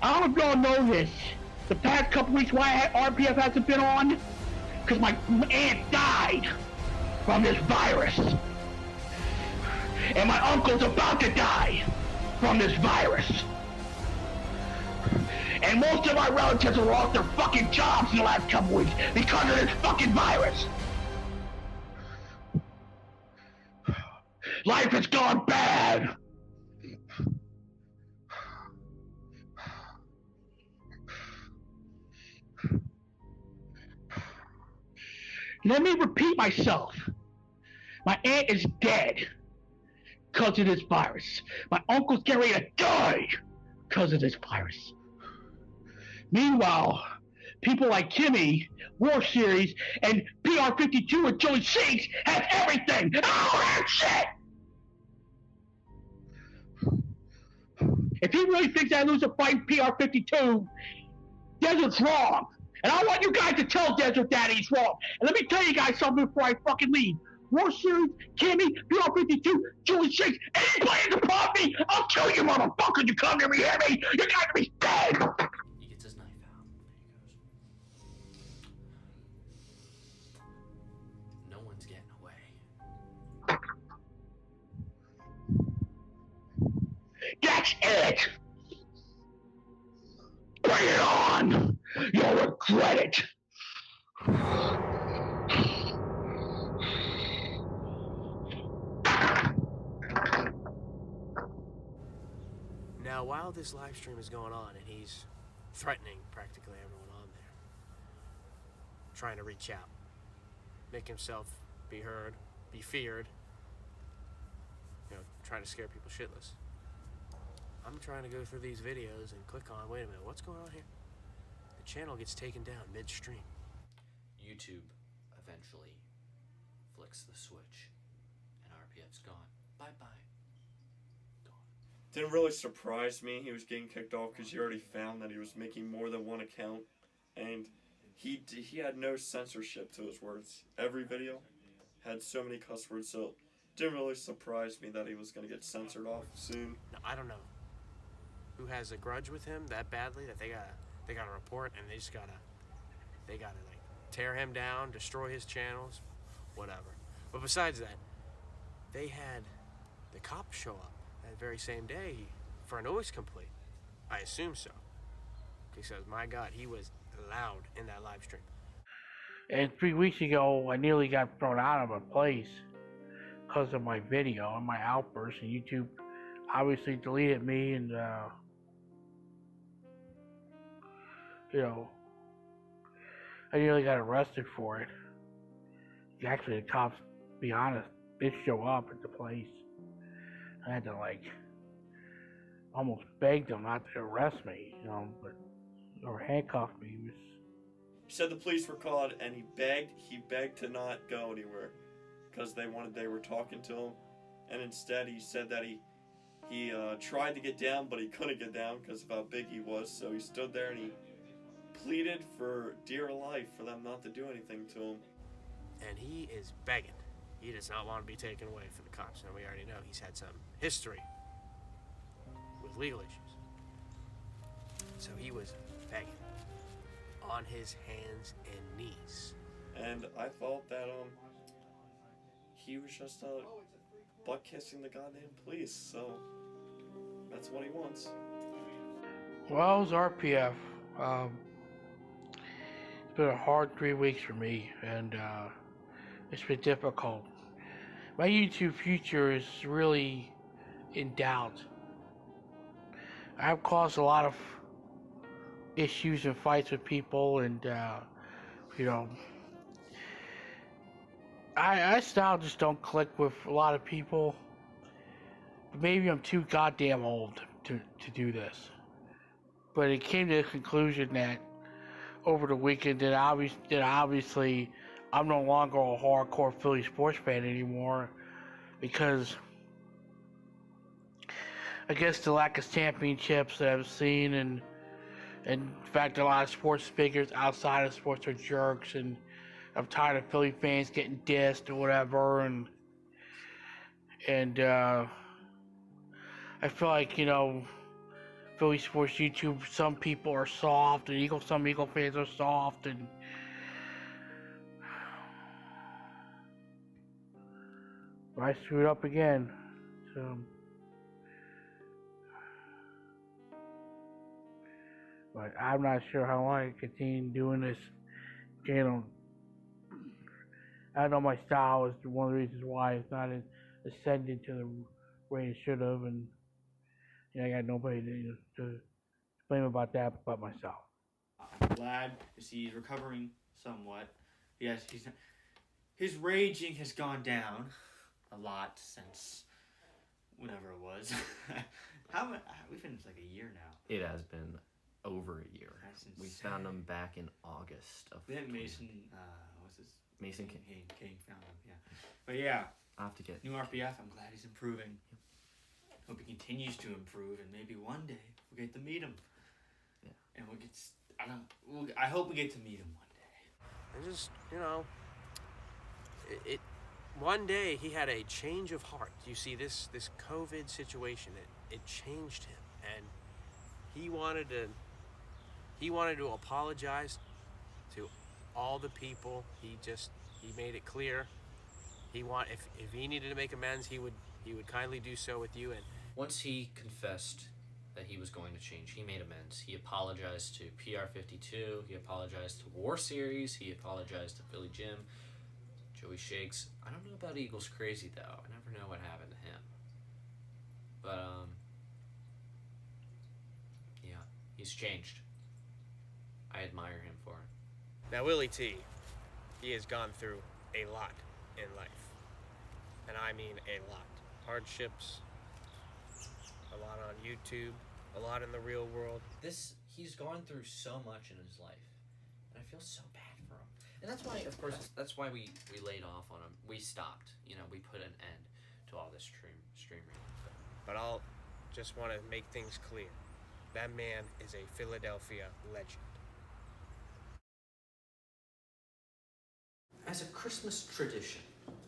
I don't know if y'all know this. The past couple weeks, why RPF hasn't been on? Because my aunt died from this virus. And my uncle's about to die from this virus. And most of my relatives have lost their fucking jobs in the last couple weeks because of this fucking virus. Life has gone bad. Let me repeat myself. My aunt is dead because of this virus. My uncle's getting ready to die because of this virus. Meanwhile, people like Kimmy, War Series, and PR52 and Joey Shakes have everything. All that shit! If he really thinks I lose a fight PR52, Desert's wrong. And I want you guys to tell Desert that he's wrong. And let me tell you guys something before I fucking leave. War Series, Kimmy, PR52, Joey Shakes, anybody to pop me, I'll kill you motherfuckers. You come near me, hear me? You got to be dead. He gets his knife out. There he goes. No one's getting away. That's it. Bring it on. You'll regret it. Now, while this live stream is going on and he's threatening practically everyone on there, trying to reach out, make himself be heard, be feared, you know, trying to scare people shitless. I'm trying to go through these videos and click on, wait a minute, what's going on here? The channel gets taken down midstream. YouTube eventually flicks the switch and RPF's gone. Bye-bye. Didn't really surprise me he was getting kicked off because he already found that he was making more than one account, and he had no censorship to his words. Every video had so many cuss words, so didn't really surprise me that he was going to get censored off soon. No, I don't know who has a grudge with him that badly that they gotta report, and they gotta like tear him down, destroy his channels, whatever. But besides that, they had the cops show up that very same day for a noise complaint. I assume so, because my God, he was loud in that live stream. And 3 weeks ago, I nearly got thrown out of a place because of my video and my outburst, and YouTube obviously deleted me, and you know, I nearly got arrested for it. Actually, the cops, to be honest, did show up at the place. I had to like almost beg them not to arrest me, you know, or handcuff me. He said the police were called, and he begged to not go anywhere because they were talking to him, and instead he said that he tried to get down, but he couldn't get down because of how big he was. So he stood there and he pleaded for dear life for them not to do anything to him. And he is begging. He does not want to be taken away from the cops. And we already know he's had some history with legal issues. So he was begging on his hands and knees. And I thought that he was just butt kissing the goddamn police. So that's what he wants. Well, it was RPF. It's been a hard 3 weeks for me, and it's been difficult. My YouTube future is really in doubt. I've caused a lot of issues and fights with people, and you know, I style just don't click with a lot of people. Maybe I'm too goddamn old to do this. But it came to the conclusion that over the weekend that obviously I'm no longer a hardcore Philly sports fan anymore, because I guess the lack of championships that I've seen, and in fact a lot of sports figures outside of sports are jerks, and I'm tired of Philly fans getting dissed or whatever, and I feel like, you know, Philly sports YouTube, some people are soft, and some Eagle fans are soft, and I screwed up again. So, but I'm not sure how long I can continue doing this channel. I know my style is one of the reasons why it's not ascended to the way it should have, and I got nobody to blame about that but myself. I'm glad to see he's recovering somewhat. Yes, his raging has gone down a lot since whenever it was. We've been like a year now. It has been over a year. We found him back in August of. Then Mason, what's his? Mason King found him. Yeah, but yeah, I have to get new RPF. I'm glad he's improving. Hope he continues to improve, and maybe one day we'll get to meet him. Yeah, and we'll get. I hope we get to meet him one day. And just, you know, one day he had a change of heart. You see, this COVID situation, it changed him, and he wanted to apologize to all the people. He made it clear if he needed to make amends, he would kindly do so with you. And once he confessed that he was going to change, he made amends. He apologized to PR52. He apologized to War Series. He apologized to Philly Jim, Joey Shakes. I don't know about Eagles Crazy though. I never know what happened to him. But yeah, he's changed. I admire him for it. Now Willie T, he has gone through a lot in life, and I mean a lot. Hardships, a lot on YouTube, a lot in the real world. He's gone through so much in his life, and I feel so bad for him. And that's why, of course, that's why we laid off on him. We stopped. We put an end to all this streaming. But I'll just want to make things clear. That man is a Philadelphia legend. As a Christmas tradition,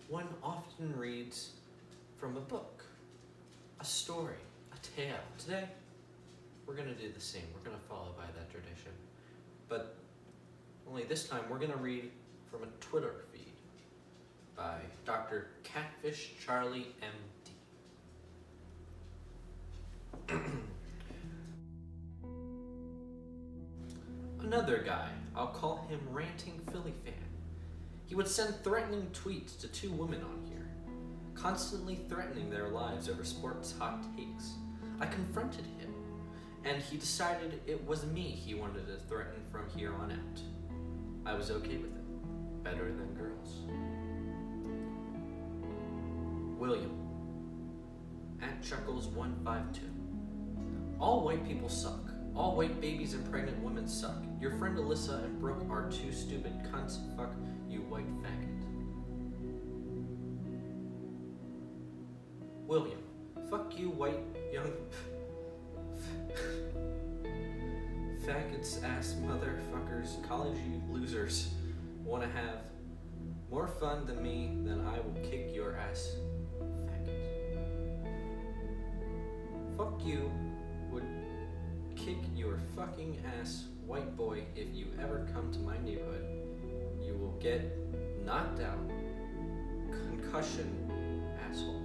one often reads from a book, a story, a tale. Today, we're going to do the same. We're going to follow by that tradition. But only this time, we're going to read from a Twitter feed by Dr. Catfish Charlie MD. Another guy, I'll call him Ranting Philly Fan. He would send threatening tweets to two women on here, constantly threatening their lives over sports hot takes. I confronted him, and he decided it was me he wanted to threaten from here on out. I was okay with it. Better than girls. William, @Chuckles152. All white people suck. All white babies and pregnant women suck. Your friend Alyssa and Brooke are two stupid cunts. Fuck you, white faggot. William, fuck you, white young faggots ass motherfuckers, college you losers. Wanna have more fun than me, then I will kick your ass, faggot. Fuck you would kick your fucking ass, white boy, if you ever come to my neighborhood. You will get knocked out. Concussion, asshole.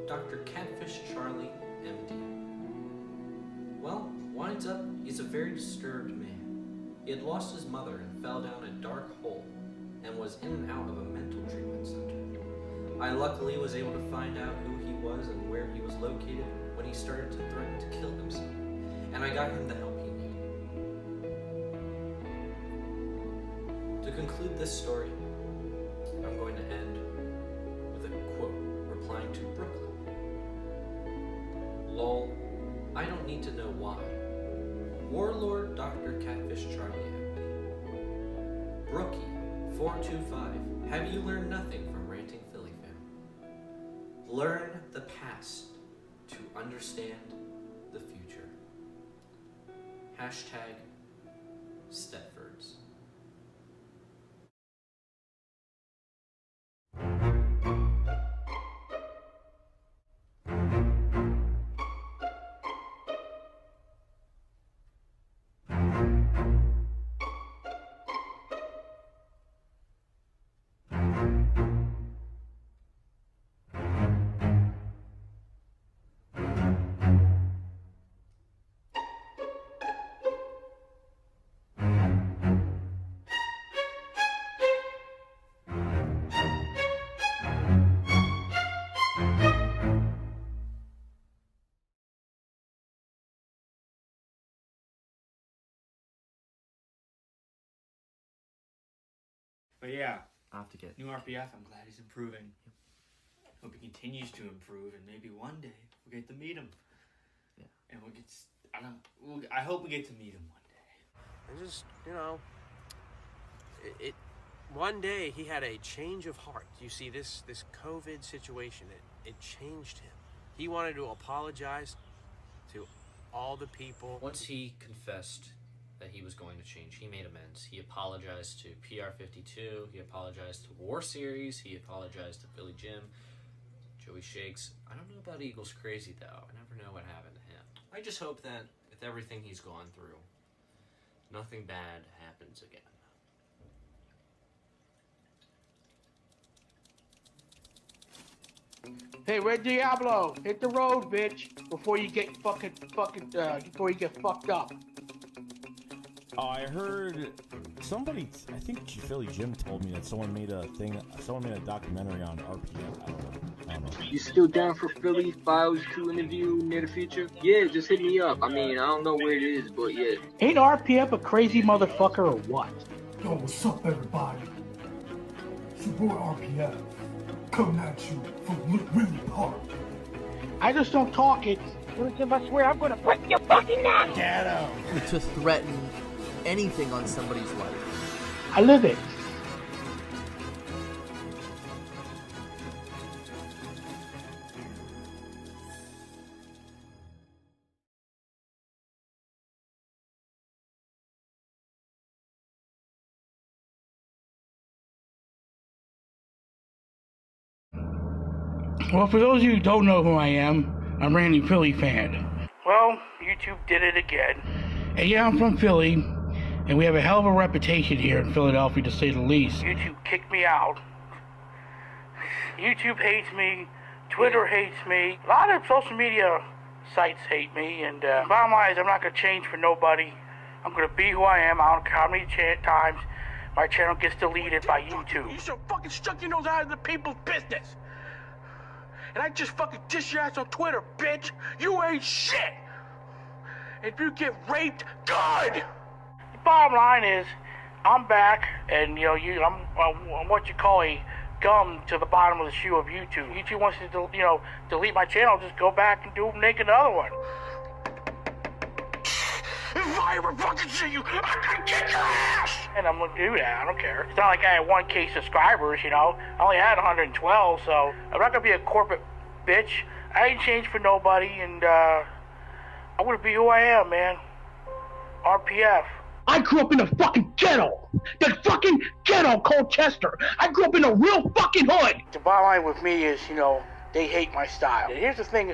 Dr. Catfish Charlie, MD. Well, winds up, he's a very disturbed man. He had lost his mother and fell down a dark hole and was in and out of a mental treatment center. I luckily was able to find out who he was and where he was located when he started to threaten to kill himself, and I got him the help he needed. To conclude this story, I'm going to end with a quote replying to Brooklyn. Lol, I don't need to know why. Warlord Dr. Catfish Charlie MD. Brookie 425, have you learned nothing from Ranting Philly Fan? Learn the past to understand the future. Hashtag Stepfords. But yeah, I'll have to get new RPF. I'm glad he's improving. Hope he continues to improve, and maybe one day we'll get to meet him. Yeah. And we'll get. I hope we get to meet him one day. And just, you know, it one day he had a change of heart. You see, this COVID situation, it changed him. He wanted to apologize to all the people. Once he confessed that he was going to change, he made amends. He apologized to PR52, he apologized to War Series, he apologized to Philly Jim, Joey Shakes. I don't know about Eagles Crazy, though. I never know what happened to him. I just hope that with everything he's gone through, nothing bad happens again. Hey, Red Diablo, hit the road, bitch, before you get before you get fucked up. I heard somebody, I think Philly Jim told me that someone made a documentary on RPF. I don't know. You still down for Philly Files to interview near the future? Yeah, just hit me up. I mean, I don't know where it is, but yeah. Ain't RPF a crazy motherfucker or what? Yo, what's up, everybody? It's your boy RPF, coming at you from Ridley Park. I just don't talk it. If I swear, I'm gonna break your fucking neck! Get him! To threaten anything on somebody's life. I live it. Well, for those of you who don't know who I am, I'm Ranting Philly Fan. Well, YouTube did it again. And yeah, I'm from Philly, and we have a hell of a reputation here in Philadelphia, to say the least. YouTube kicked me out. YouTube hates me. Twitter hates me. A lot of social media sites hate me, and bottom line is I'm not going to change for nobody. I'm going to be who I am. I don't care how many times my channel gets deleted by YouTube. You should fucking stuck your nose out of the people's business. And I just fucking dish your ass on Twitter, bitch. You ain't shit. If you get raped, good. The bottom line is, I'm back, and I'm what you call a gum to the bottom of the shoe of YouTube. YouTube wants to, delete my channel. Just go back and make another one. If I ever fucking see you, I'm gonna kick your ass! And I'm gonna do that, I don't care. It's not like I had 1K subscribers, I only had 112, so I'm not gonna be a corporate bitch. I ain't changed for nobody, and I'm gonna be who I am, man. RPF. I grew up in a fucking ghetto! The fucking ghetto called Chester! I grew up in a real fucking hood! The bottom line with me is, they hate my style. And here's the thing.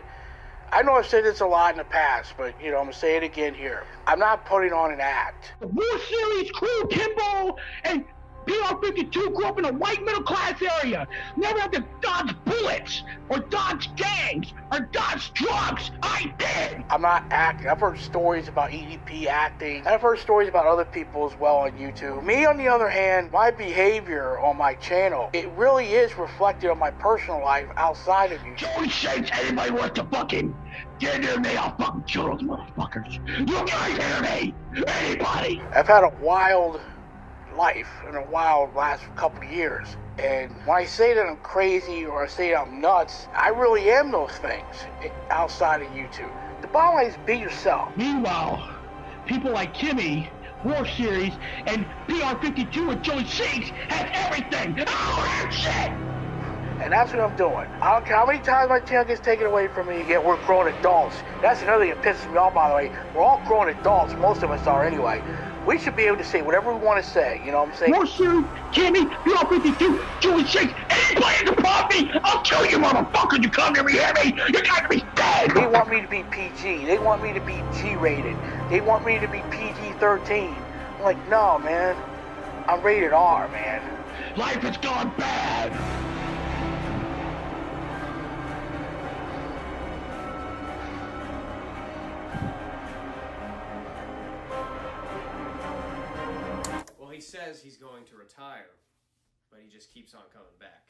I know I've said this a lot in the past, but, I'm going to say it again here. I'm not putting on an act. The War Series crew, Kimbo, and PR-52 grew up in a white middle-class area. Never had to dodge bullets, or dodge gangs, or dodge drugs. I did! I'm not acting. I've heard stories about EDP acting. I've heard stories about other people as well on YouTube. Me, on the other hand, my behavior on my channel, it really is reflected on my personal life outside of YouTube. Joey Shakes, anybody wants to fucking get near me, I'll fucking kill those motherfuckers. You guys hear me? Anybody? I've had a wild life in a wild last couple of years, and when I say that I'm crazy or I say that I'm nuts, I really am those things outside of YouTube. The bottom line is be yourself. Meanwhile, people like Kimmy, War Series, and PR-52 and Joey Shakes have everything. Oh, that shit! And that's what I'm doing. I don't care how many times my channel gets taken away from me, yet we're grown adults. That's another thing that pisses me off, by the way. We're all grown adults, most of us are anyway. We should be able to say whatever we want to say, you know what I'm saying? War Series, Kimmy, PR-52, Joey Shakes, anybody can pop me, I'll kill you, motherfucker. You come here, you hear me? You got to be dead. They want me to be PG. They want me to be G-rated. They want me to be PG-13. I'm like, no, man. I'm rated R, man. Life has gone bad. He says he's going to retire, but he just keeps on coming back.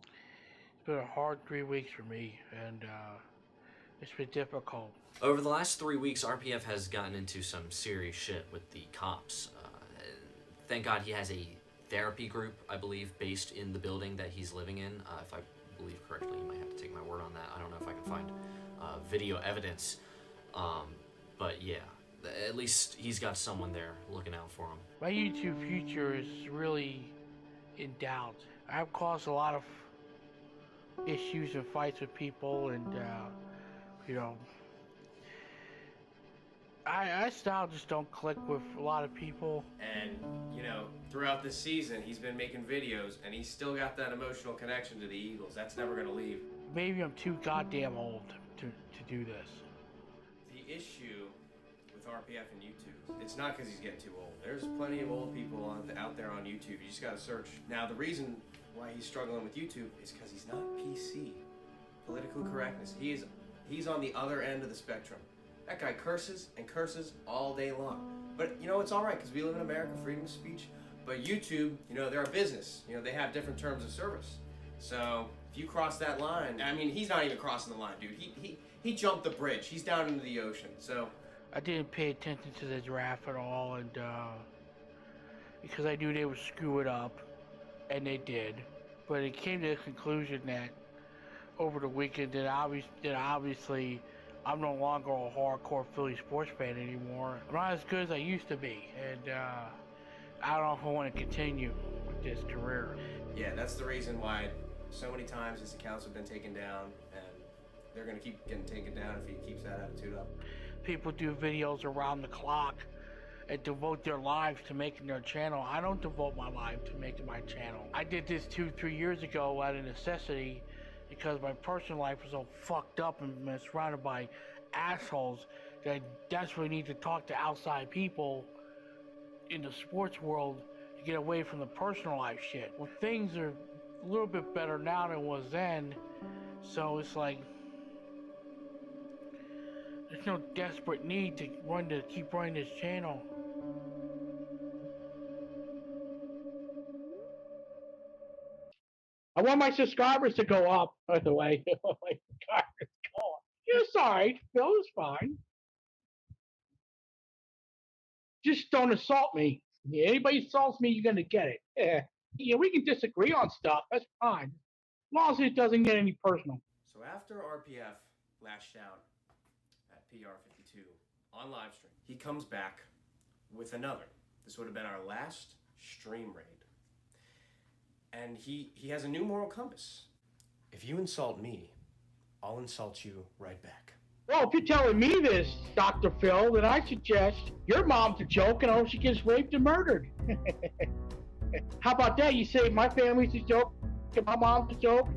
It's been a hard 3 weeks for me, and it's been difficult. Over the last 3 weeks, RPF has gotten into some serious shit with the cops. Thank God he has a therapy group, I believe, based in the building that he's living in. If I believe correctly, you might have to take my word on that. I don't know if I can find video evidence. But yeah, at least he's got someone there looking out for him. My YouTube future is really in doubt. I've caused a lot of issues and fights with people, and I style just don't click with a lot of people. And throughout this season, he's been making videos, and he's still got that emotional connection to the Eagles. That's never gonna leave. Maybe I'm too goddamn old to do this. The issue with RPF and YouTube, it's not because he's getting too old. There's plenty of old people out there on YouTube. You just gotta search. Now, the reason why he's struggling with YouTube is because he's not PC. Political correctness. He's on the other end of the spectrum. That guy curses and curses all day long. But it's all right because we live in America, freedom of speech. But YouTube, they're a business. They have different terms of service. So if you cross that line, I mean, he's not even crossing the line, dude. He jumped the bridge. He's down into the ocean. So I didn't pay attention to the draft at all, and because I knew they would screw it up, and they did. But it came to the conclusion that over the weekend that obviously I'm no longer a hardcore Philly sports fan anymore. I'm not as good as I used to be, and I don't know if I want to continue with this career. Yeah, that's the reason why so many times his accounts have been taken down, and they're going to keep getting taken down if he keeps that attitude up. People do videos around the clock and devote their lives to making their channel. I don't devote my life to making my channel. I did this 2-3 years ago out of necessity because my personal life was so fucked up and surrounded by assholes that I desperately need to talk to outside people in the sports world to get away from the personal life shit. Well, things are a little bit better now than it was then, so it's like there's no desperate need to keep running this channel. I want my subscribers to go up, by the way. I want my subscribers to go up. It's alright, Phil is fine. Just don't assault me. Yeah, anybody assaults me, you're gonna get it. Yeah, we can disagree on stuff. That's fine, as long as it doesn't get any personal. So after RPF lashed out at PR52 on livestream, he comes back with another. This would have been our last stream raid. And he has a new moral compass. If you insult me, I'll insult you right back. Well, if you're telling me this, Dr. Phil, then I suggest your mom's a joke and I hope she gets raped and murdered. How about that? You say my family's a joke and my mom's a joke?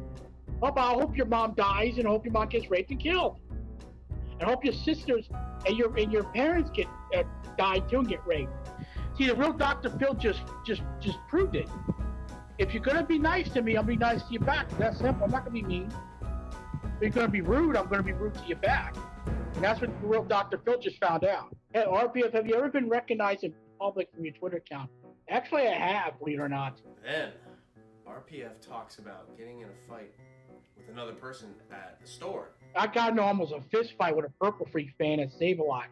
How about I hope your mom dies and I hope your mom gets raped and killed? And I hope your sisters and your parents get die too and get raped. See, the real Dr. Phil just proved it. If you're gonna be nice to me, I'll be nice to you back. That's simple. I'm not gonna be mean. If you're gonna be rude, I'm gonna be rude to you back. And that's what the real Dr. Phil just found out. Hey, RPF, have you ever been recognized in public from your Twitter account? Actually, I have, believe it or not. Then RPF talks about getting in a fight with another person at the store. I got in almost a fist fight with a Purple Freak fan at Save-A-Lot.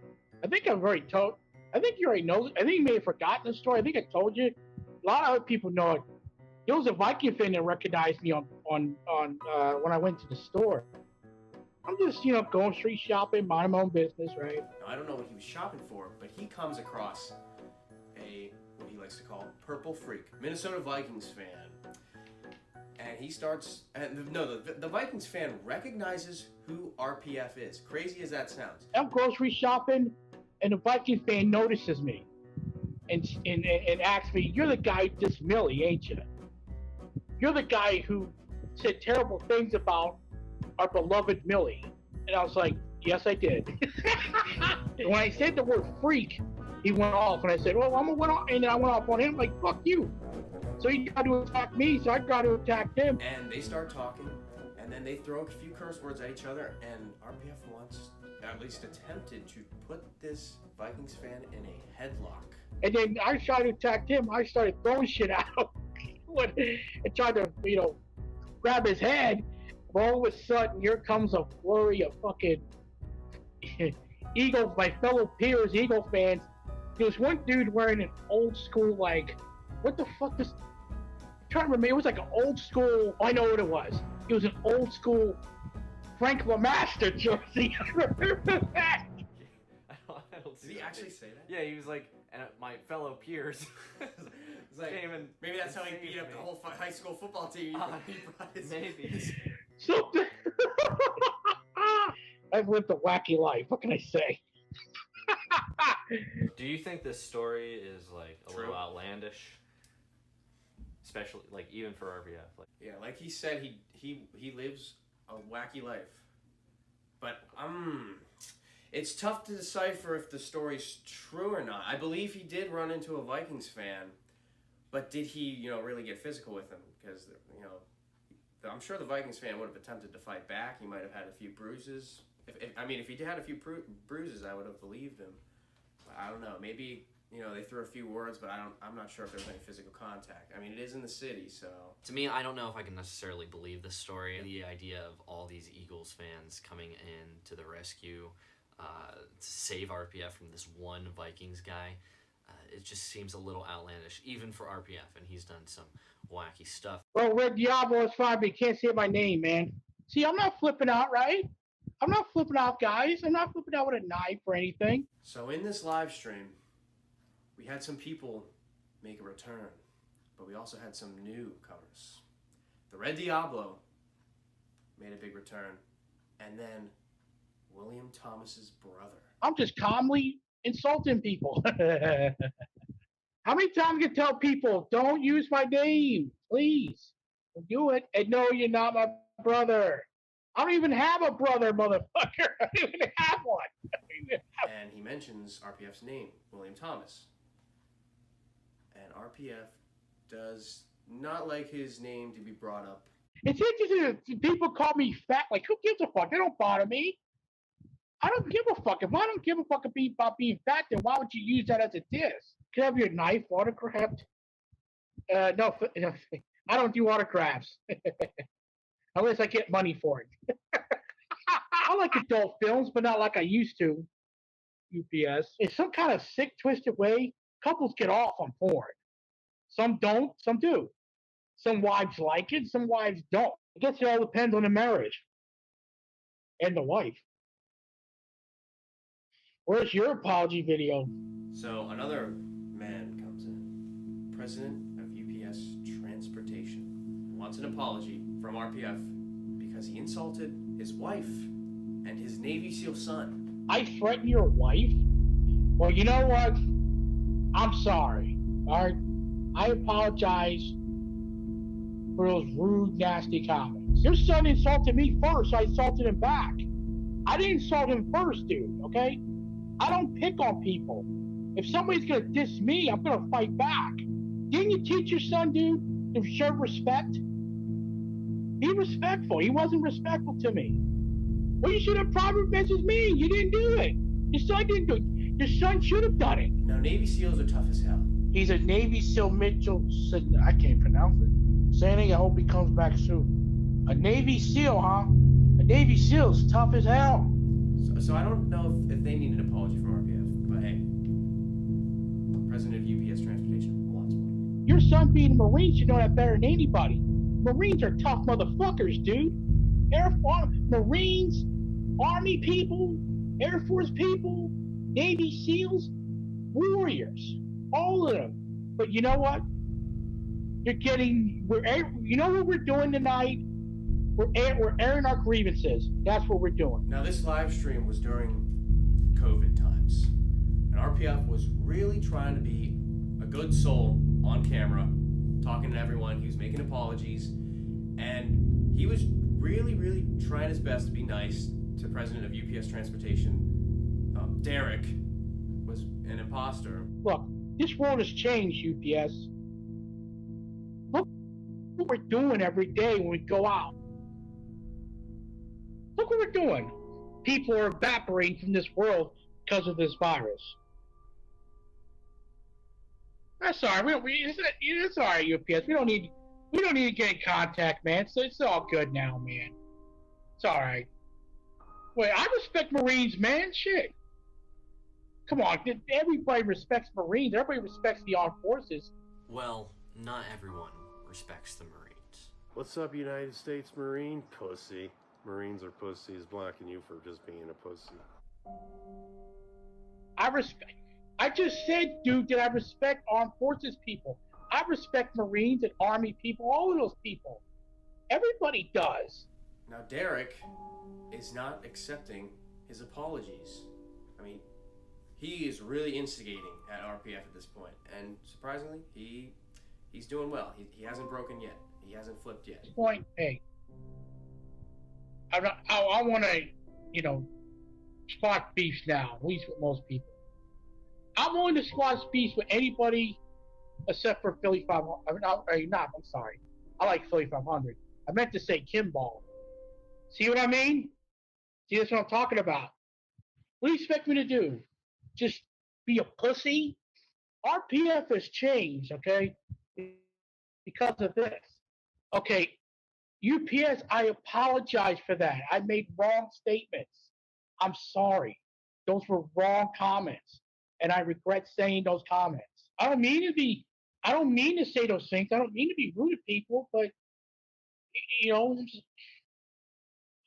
I think I've already told. I think you already know. I think you may have forgotten the story. I think I told you. A lot of other people know it. There was a Viking fan that recognized me on when I went to the store. I'm just, going street shopping, minding my own business, right? Now, I don't know what he was shopping for, but he comes across what he likes to call Purple Freak, Minnesota Vikings fan. And he starts, the Vikings fan recognizes who RPF is. Crazy as that sounds. I'm grocery shopping, and the Viking fan notices me and asks me, "You're the guy who dissed Millie, ain't you? You're the guy who said terrible things about our beloved Millie." And I was like, "Yes, I did." And when I said the word freak, he went off, and I said, "Well, I'm gonna went off," and then I went off on him like, "Fuck you." So he tried to attack me, so I tried to attack him. And they start talking, and then they throw a few curse words at each other, and RPF once, at least attempted to put this Vikings fan in a headlock. And then I tried to attack him. I started throwing shit out. And tried to, grab his head. But all of a sudden, here comes a flurry of fucking Eagles, my fellow peers, Eagle fans. There was one dude wearing an old school, what the fuck is... I'm trying to remember, it was like an old school... I know what it was. It was an old school Frank LeMaster jersey. I remember that. Did he actually say that? Yeah, he was like, and my fellow peers. It's like, maybe that's how he beat up the whole high school football team. Maybe. Something. I've lived a wacky life. What can I say? Do you think this story is a little outlandish? Especially even for RPF. Yeah, like he said, he lives a wacky life. But it's tough to decipher if the story's true or not. I believe he did run into a Vikings fan, but did he, really get physical with him? Because, I'm sure the Vikings fan would have attempted to fight back. He might have had a few bruises. If he had a few bruises, I would have believed him. But I don't know. Maybe, they threw a few words, but I'm not sure if there was any physical contact. I mean, it is in the city, so... To me, I don't know if I can necessarily believe this story. The idea of all these Eagles fans coming in to the rescue to save RPF from this one Vikings guy, it just seems a little outlandish, even for RPF, and he's done some wacky stuff. Well, Red Diablo is fine, but you can't say my name, man. See, I'm not flipping out, right? I'm not flipping out, guys. I'm not flipping out with a knife or anything. So in this live stream, we had some people make a return, but we also had some newcomers. The Red Diablo made a big return, and then William Thomas's brother. I'm just calmly insulting people. How many times can I tell people, don't use my name, please? Don't do it. And no, you're not my brother. I don't even have a brother, motherfucker. I don't even have one. And he mentions RPF's name, William Thomas. And RPF does not like his name to be brought up. It's interesting that people call me fat. Like, who gives a fuck? They don't bother me. I don't give a fuck. If I don't give a fuck about being fat, then why would you use that as a diss? Can I have your knife autographed? No, I don't do autographs. Unless I get money for it. I like adult films, but not like I used to. UPS. In some kind of sick, twisted way, couples get off on porn. Some don't, some do. Some wives like it, some wives don't. I guess it all depends on the marriage and the wife. Where's your apology video? So another man comes in, president of UPS Transportation, wants an apology from RPF because he insulted his wife and his Navy SEAL son. I threaten your wife? Well, you know what? I'm sorry. All right? I apologize for those rude, nasty comments. Your son insulted me first, so I insulted him back. I didn't insult him first, dude, okay? I don't pick on people. If somebody's gonna diss me, I'm gonna fight back. Didn't you teach your son, dude, to show respect? Be respectful. He wasn't respectful to me. Well, you should have private messaged me. You didn't do it. Your son didn't do it. Your son should have done it. Now, Navy SEALs are tough as hell. He's a Navy SEAL Mitchell. I can't pronounce it. Saying I hope he comes back soon. A Navy SEAL, huh? A Navy SEAL's tough as hell. So I don't know if they need an apology from RPF, but hey, president of UPS Transportation wants one. Your son being a Marine should know that better than anybody. Marines are tough motherfuckers, dude. Marines, Army people, Air Force people, Navy SEALs, warriors, all of them. But you know what? You know what we're doing tonight? We're airing our grievances. That's what we're doing. Now, this live stream was during COVID times, and RPF was really trying to be a good soul on camera, talking to everyone. He was making apologies, and he was really, really trying his best to be nice to the president of UPS Transportation. Derek was an imposter. Look, this world has changed, UPS. Look what we're doing every day when we go out. Look what we're doing. People are evaporating from this world because of this virus. That's all right. It's all right, UPS. We don't need to get in contact, man. So it's all good now, man. It's all right. Wait, I respect Marines, man. Shit. Come on, everybody respects Marines. Everybody respects the armed forces. Well, not everyone respects the Marines. What's up, United States Marine? Pussy. Marines are pussies, blocking you for just being a pussy. I just said, dude, that I respect armed forces people. I respect Marines and Army people, all of those people. Everybody does. Now, Derek is not accepting his apologies. I mean, he is really instigating at RPF at this point, and surprisingly, he's doing well. He hasn't broken yet. He hasn't flipped yet. Point, hey, I want to, squash beefs now, at least with most people. I'm willing to squash beefs with anybody except for Philly 500. I'm sorry. I like Philly 500. I meant to say Kimball. See what I mean? See, that's what I'm talking about. What do you expect me to do? Just be a pussy? RPF has changed, okay? Because of this. Okay, UPS, I apologize for that. I made wrong statements. I'm sorry. Those were wrong comments. And I regret saying those comments. I don't mean to say those things. I don't mean to be rude to people, but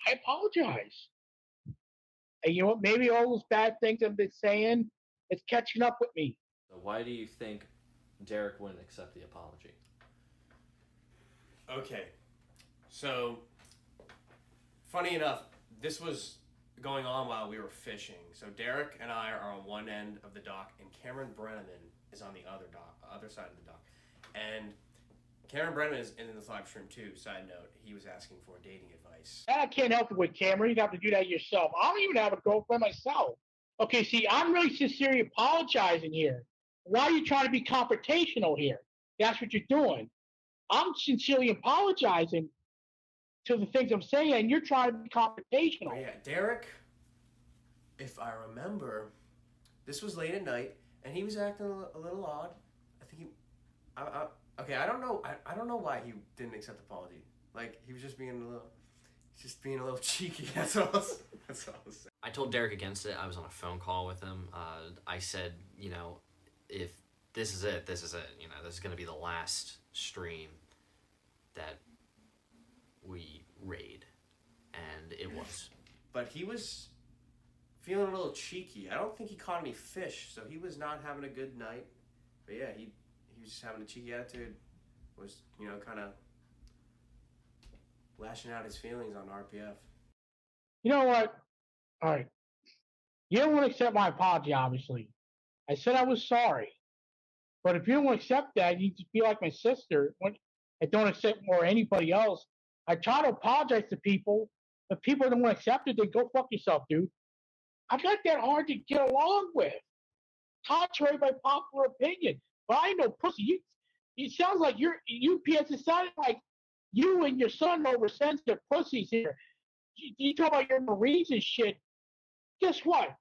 I apologize. And you know what? Maybe all those bad things I've been saying is catching up with me. So why do you think Derek wouldn't accept the apology? Okay, so funny enough, this was going on while we were fishing. So Derek and I are on one end of the dock, and Cameron Brenneman is on the other side of the dock. And Cameron Brennan is in this live stream too. Side note, he was asking for dating advice. I can't help it with Cameron. You have to do that yourself. I don't even have a girlfriend myself. Okay, see, I'm really sincerely apologizing here. Why are you trying to be confrontational here? That's what you're doing. I'm sincerely apologizing to the things I'm saying, and you're trying to be confrontational. But yeah, Derek, if I remember, this was late at night, and he was acting a little odd. I think okay, I don't know. I don't know why he didn't accept the apology. Like, he was just being a little cheeky. That's all I was saying. I told Derek against it. I was on a phone call with him. I said, you know, if this is it. You know, this is going to be the last stream that we raid. And it was. But he was feeling a little cheeky. I don't think he caught any fish, so he was not having a good night. But yeah, he was just having a cheeky attitude. Was, you know, kind of lashing out his feelings on RPF. You know what? All right. You don't want to accept my apology, obviously. I said I was sorry. But if you don't want to accept that, you just be like my sister. I don't accept more anybody else. I try to apologize to people. If people don't want to accept it, then go fuck yourself, dude. I'm not that hard to get along with. Contrary by popular opinion. But I ain't no pussy. It sounds like UPS. It sounded like you and your son are oversensitive pussies here. You talk about your Marines and shit. Guess what?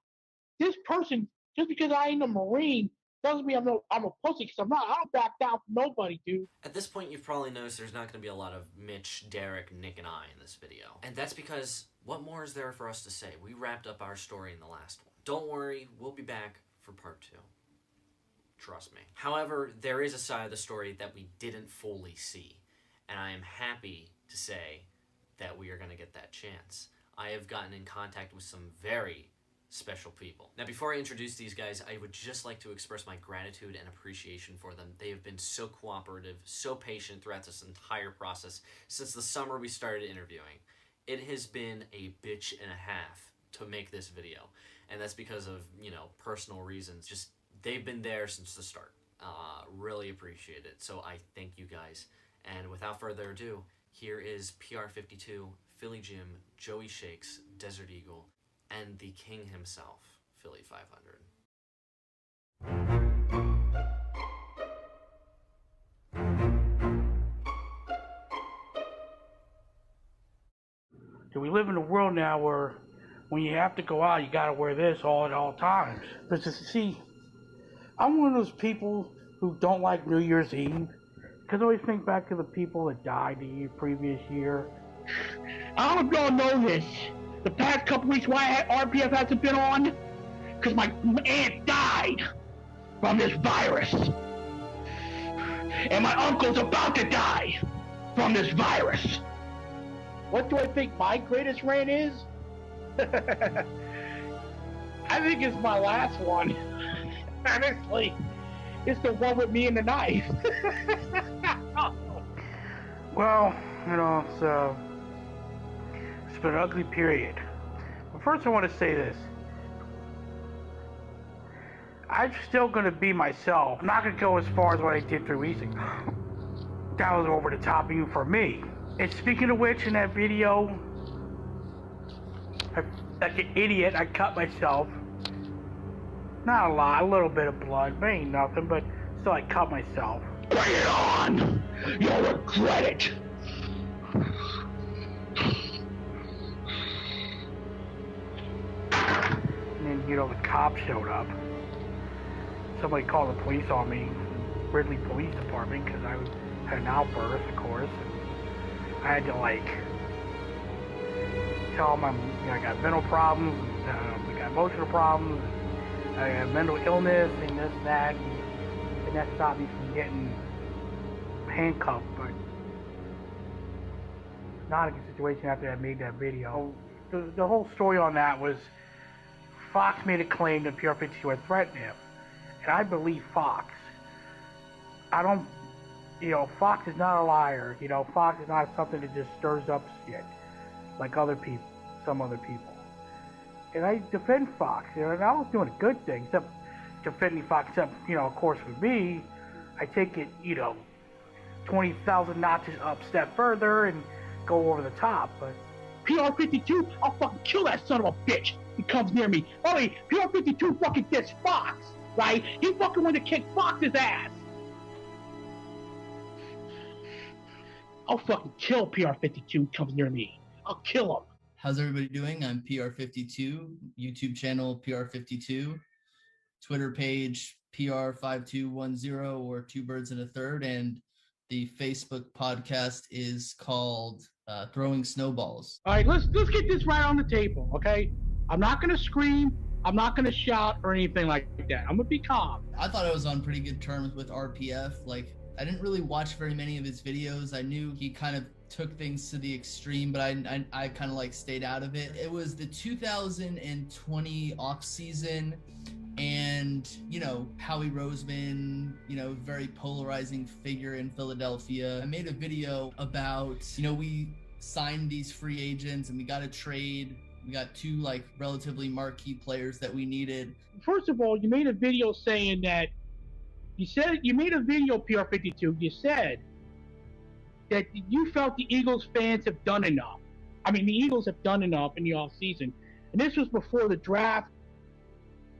This person, just because I ain't a Marine, doesn't mean I'm a pussy, because I'm not. I don't back down from nobody, dude. At this point, you've probably noticed there's not going to be a lot of Mitch, Derek, Nick, and I in this video. And that's because, what more is there for us to say? We wrapped up our story in the last one. Don't worry, we'll be back for part 2. Trust me. However, there is a side of the story that we didn't fully see. And I am happy to say that we are going to get that chance. I have gotten in contact with some very special people. Now, before I introduce these guys, I would just like to express my gratitude and appreciation for them. They have been so cooperative, so patient throughout this entire process since the summer we started interviewing. It has been a bitch and a half to make this video, and that's because of, you know, personal reasons. Just, they've been there since the start. Really appreciate it. So I thank you guys. And without further ado, here is PR52, Philly Jim, Joey Shakes, Desert Eagle, and the king himself, Philly 500. So we live in a world now where when you have to go out, you gotta wear this all at all times. But see, I'm one of those people who don't like New Year's Eve, because I always think back to the people that died the previous year. I don't know if y'all know this. The past couple weeks, why RPF hasn't been on? Because my aunt died from this virus. And my uncle's about to die from this virus. What do I think my greatest rant is? I think it's my last one. Honestly, it's the one with me and the knife. Well, you know, it's been an ugly period. But first I want to say this. I'm still going to be myself. I'm not going to go as far as what I did 3 weeks ago. That was over the top even for me. And speaking of which, in that video, like an idiot, I cut myself. Not a lot, a little bit of blood, but ain't nothing, but still I cut myself. Bring it on! You'll regret it! And then, you know, the cops showed up. Somebody called the police on me, Ridley Police Department, because I had an outburst, of course. And I had to, like, tell them I got mental problems, we got emotional problems, I have mental illness, and this, that, and that stopped me from getting handcuffed, but not a good situation after I made that video. The whole story on that was Fox made a claim that PR52 had threatened him, and I believe Fox. I don't, you know, Fox is not a liar, you know, Fox is not something that just stirs up shit like other people, some other people. And I defend Fox, you know, and I was doing a good thing, except defending Fox, except, you know, of course with me, I take it, you know, 20,000 notches up, step further, and go over the top. But PR52, I'll fucking kill that son of a bitch. He comes near me. Oh, wait, PR52 fucking dissed Fox, right? He fucking went to kick Fox's ass. I'll fucking kill PR52 comes near me. I'll kill him. How's everybody doing? I'm PR52, YouTube channel PR52, Twitter page PR5210 or Two Birds and a Third, and the Facebook podcast is called Throwing Snowballs. All right, let's get this right on the table, okay? I'm not gonna scream. I'm not gonna shout or anything like that. I'm gonna be calm. I thought I was on pretty good terms with RPF. Like, I didn't really watch very many of his videos. I knew he kind of took things to the extreme, but I kind of like stayed out of it. It was the 2020 off season, and you know, Howie Roseman, you know, very polarizing figure in Philadelphia. I made a video about, you know, we signed these free agents and we got a trade. We got two like relatively marquee players that we needed. First of all, you made a video saying that you made a video, PR52. You said that you felt the Eagles fans have done enough. I mean, the Eagles have done enough in the off season, and this was before the draft.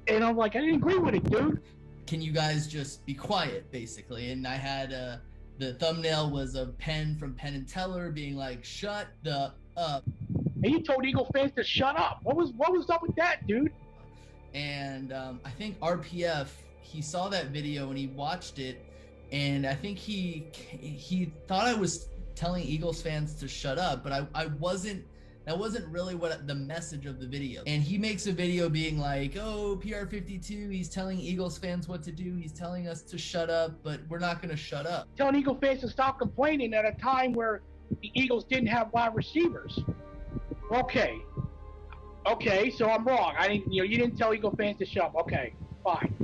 And I'm like, I didn't agree with it, dude. Can you guys just be quiet, basically? And I had the thumbnail was a pen from Penn and Teller being like, "Shut the up." And you told Eagle fans to shut up. What was up with that, dude? And I think RPF, he saw that video and he watched it, and I think he thought I was telling Eagles fans to shut up, but I wasn't. That wasn't really what the message of the video. And he makes a video being like, "Oh, PR52, he's telling Eagles fans what to do. He's telling us to shut up, but we're not going to shut up." Telling Eagle fans to stop complaining at a time where the Eagles didn't have wide receivers. Okay, so I'm wrong. You didn't tell Eagle fans to shut up. Okay, fine.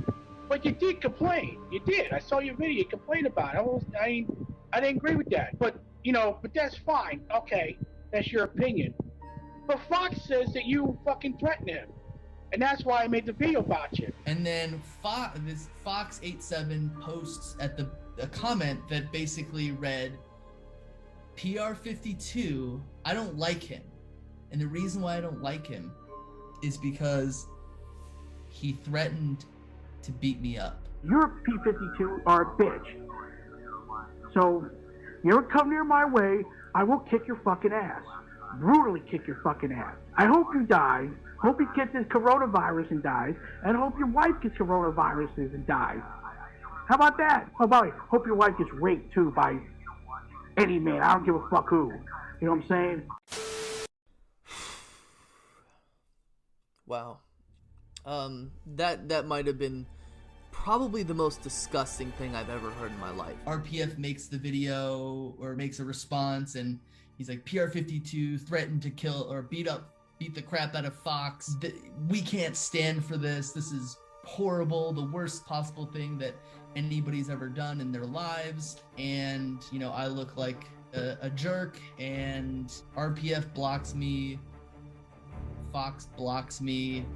But you did complain. You did. I saw your video. You complained about it. I didn't agree with that. But that's fine. Okay, that's your opinion. But Fox says that you fucking threatened him, and that's why I made the video about you. And then Fox 87 posts at a comment that basically read, "PR52, I don't like him, and the reason why I don't like him is because he threatened to beat me up." Your P52 are a bitch. So you ever come near my way, I will kick your fucking ass. Brutally kick your fucking ass. I hope you die. Hope you get this coronavirus and dies. And hope your wife gets coronaviruses and dies. How about that? How about it? Hope your wife gets raped too by any man. I don't give a fuck who. You know what I'm saying? Wow. That might have been probably the most disgusting thing I've ever heard in my life. RPF makes the video or makes a response, and he's like, "PR52 threatened to kill or beat the crap out of Fox. We can't stand for this. This is horrible, the worst possible thing that anybody's ever done in their lives." And, you know, I look like a jerk, and RPF blocks me. Fox blocks me.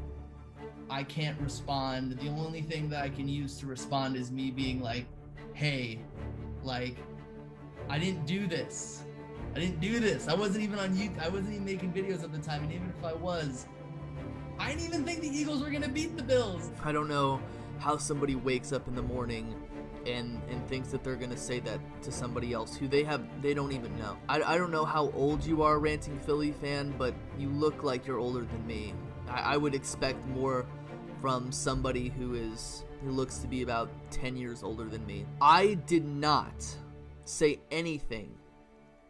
I can't respond. The only thing that I can use to respond is me being like, "Hey, like, I didn't do this. I didn't do this. I wasn't even on YouTube. I wasn't even making videos at the time. And even if I was, I didn't even think the Eagles were going to beat the Bills." I don't know how somebody wakes up in the morning and thinks that they're going to say that to somebody else who they don't even know. I don't know how old you are, Ranting Philly Fan, but you look like you're older than me. I would expect more from somebody who looks to be about 10 years older than me. I did not say anything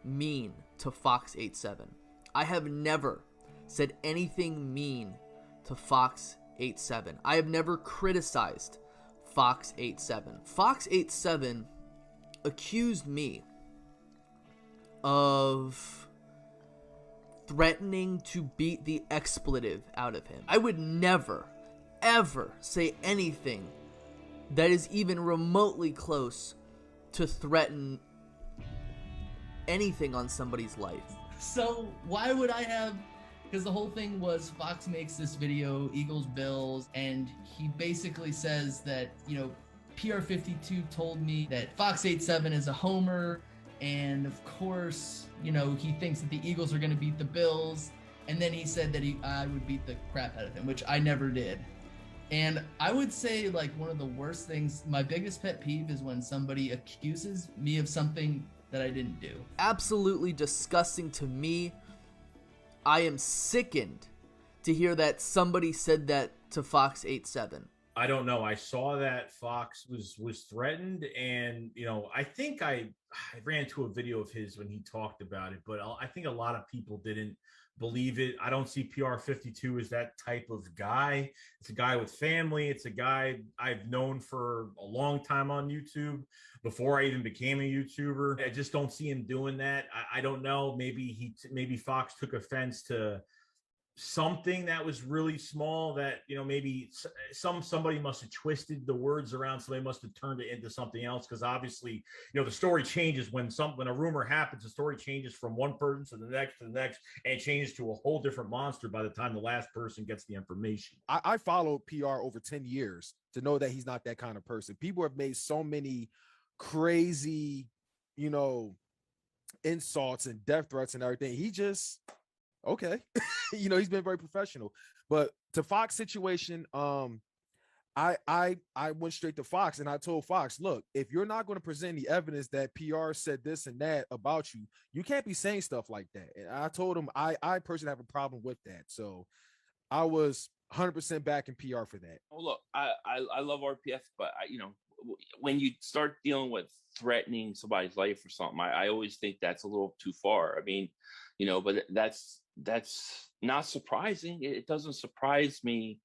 mean to Fox 87. I have never said anything mean to Fox 87. I have never criticized Fox 87. Fox 87 accused me of threatening to beat the expletive out of him. I would never, ever say anything that is even remotely close to threaten anything on somebody's life. So why would I have, because the whole thing was Fox makes this video, Eagles Bills, and he basically says that, you know, PR52 told me that Fox 87 is a homer, and of course, you know, he thinks that the Eagles are going to beat the Bills, and then he said that I would beat the crap out of him, which I never did. And I would say, like, one of the worst things, my biggest pet peeve is when somebody accuses me of something that I didn't do. Absolutely disgusting to me. I am sickened to hear that somebody said that to Fox 87. I don't know. I saw that Fox was threatened, and you know, I think I ran to a video of his when he talked about it, but I think a lot of people didn't believe it. I don't see PR52 as that type of guy. It's a guy with family. It's a guy I've known for a long time on YouTube before I even became a YouTuber. I just don't see him doing that. I don't know. Maybe Fox took offense to something that was really small, that, you know, maybe somebody must have twisted the words around, so they must have turned it into something else, because obviously, you know, the story changes when a rumor happens. The story changes from one person to the next and it changes to a whole different monster by the time the last person gets the information. I followed PR over 10 years to know that he's not that kind of person. People have made so many crazy, you know, insults and death threats and everything. He just, okay. You know, he's been very professional. But to Fox situation, I went straight to Fox and I told Fox, look, if you're not going to present the evidence that PR said this and that about you, you can't be saying stuff like that. And I told him I personally have a problem with that. So I was 100% backing PR for that. Oh, look, I love RPF, but you know, when you start dealing with threatening somebody's life or something, I always think that's a little too far. I mean, you know, but that's not surprising. It doesn't surprise me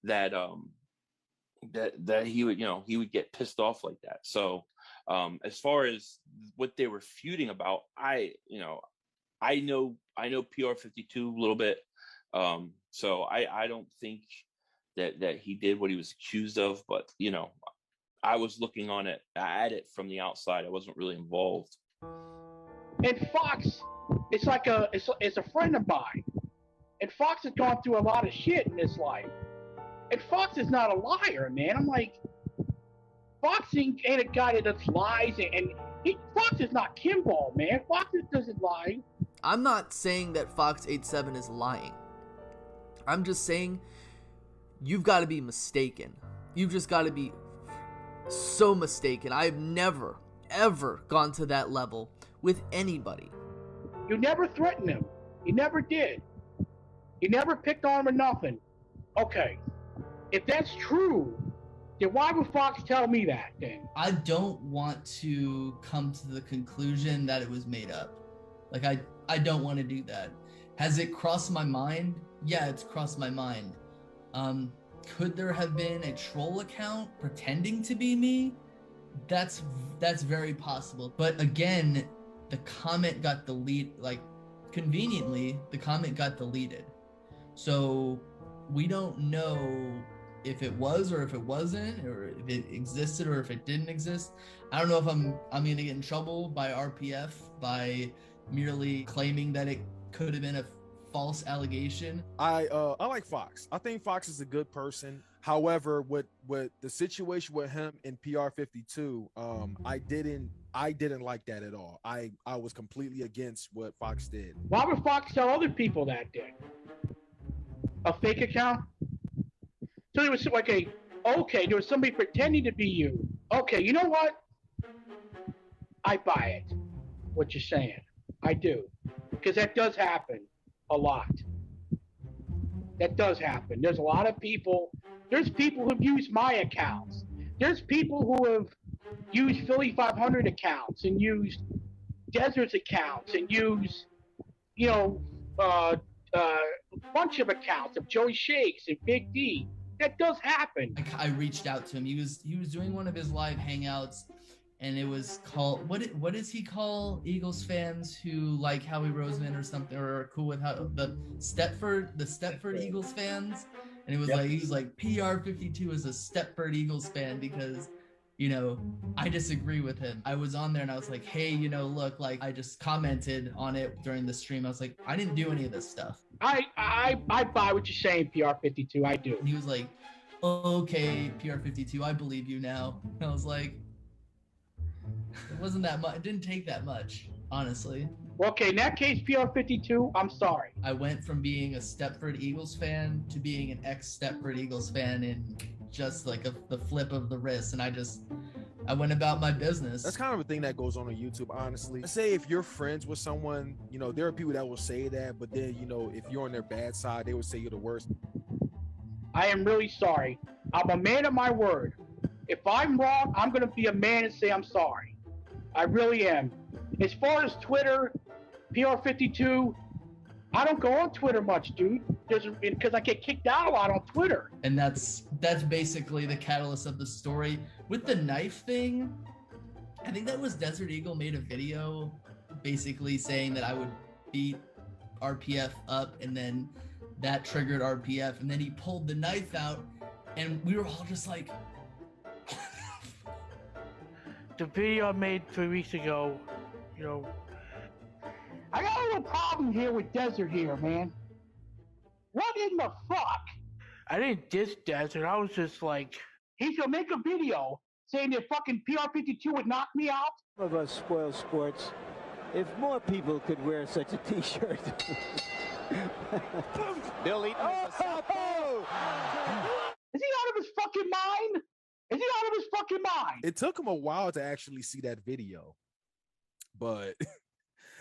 that that he would, you know, he would get pissed off like that. So as far as what they were feuding about, I know PR52 a little bit. So I don't think that he did what he was accused of, but you know, I was looking at it from the outside. I wasn't really involved. And Fox, it's like it's a friend of mine. And Fox has gone through a lot of shit in his life. And Fox is not a liar, man. I'm like, Fox ain't a guy that does lies, and Fox is not Kimball, man. Fox doesn't lie. I'm not saying that Fox 87 is lying. I'm just saying you've got to be mistaken. You've just got to be so mistaken. I've never, ever gone to that level with anybody. You never threatened him. You never did. You never picked on him or nothing. Okay. If that's true, then why would Fox tell me that then? I don't want to come to the conclusion that it was made up. Like, I don't want to do that. Has it crossed my mind? Yeah, it's crossed my mind. Could there have been a troll account pretending to be me? That's very possible. But again, the comment got deleted, like, conveniently, the comment got deleted. So we don't know if it was or if it wasn't, or if it existed or if it didn't exist. I don't know if I'm gonna get in trouble by RPF by merely claiming that it could have been a false allegation. I like Fox. I think Fox is a good person. However, with the situation with him and PR52, I didn't like that at all. I was completely against what Fox did. Why would Fox tell other people that then? A fake account? So there was like there was somebody pretending to be you. Okay, you know what? I buy it. What you're saying. I do. Because that does happen a lot. That does happen. There's a lot of people. There's people who've used my accounts. There's people who have used Philly 500 accounts and used Desert's accounts and used, you know, a bunch of accounts of Joey Shakes and Big D. That does happen. I reached out to him. He was doing one of his live hangouts, and it was called what does he call Eagles fans who like Howie Roseman or something, or are cool with how the Stepford Eagles fans, and it was he was like PR52 is a Stepford Eagles fan because, you know, I disagree with him. I was on there and I was like, hey, you know, look, like I just commented on it during the stream. I was like, I didn't do any of this stuff. I buy what you're saying, PR52. I do. And he was like, okay, PR52, I believe you now. And I was like, it wasn't that much. It didn't take that much, honestly. Okay, in that case, PR52, I'm sorry. I went from being a Stepford Eagles fan to being an ex-Stepford Eagles fan in just like the flip of the wrist, and I went about my business. That's kind of a thing that goes on YouTube, honestly. Let's say if you're friends with someone, you know, there are people that will say that, but then, you know, if you're on their bad side, they would say you're the worst. I am really sorry. I'm a man of my word. If I'm wrong, I'm going to be a man and say I'm sorry. I really am. As far as Twitter, PR52, I don't go on Twitter much, dude. Because I get kicked out a lot on Twitter. And that's basically the catalyst of the story. With the knife thing, I think that was Desert Eagle made a video basically saying that I would beat RPF up, and then that triggered RPF, and then he pulled the knife out, and we were all just like... The video I made 3 weeks ago, you know... I got a little problem here with Desert here, man. What in the fuck? I didn't diss Desert. I was just like, he should make a video saying that fucking PR52 would knock me out. Some of us spoil sports. If more people could wear such a t-shirt. Bill Eaton is a southpaw. Is he out of his fucking mind? Is he out of his fucking mind? It took him a while to actually see that video, but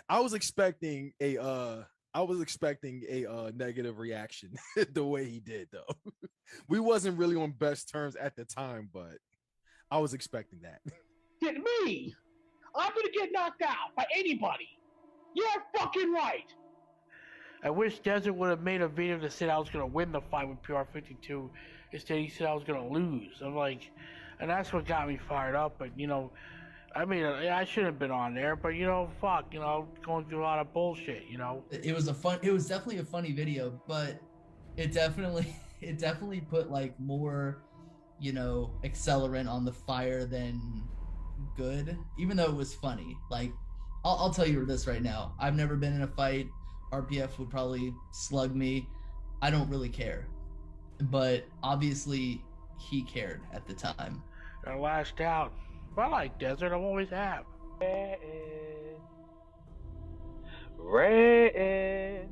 I was expecting a negative reaction the way he did, though. We wasn't really on best terms at the time, but I was expecting that. Get me? I'm gonna get knocked out by anybody. You're fucking right. I wish Desert would have made a video that said I was gonna win the fight with PR52. Instead, he said I was gonna lose. I'm like, and that's what got me fired up. But you know, I mean, I shouldn't have been on there. But you know, fuck, you know, going through a lot of bullshit. You know, it was definitely a funny video, but it definitely put like more, you know, accelerant on the fire than good. Even though it was funny, like I'll tell you this right now. I've never been in a fight. RPF would probably slug me. I don't really care. But obviously he cared at the time. I lashed out. But I like Desert, I always have. Ranting.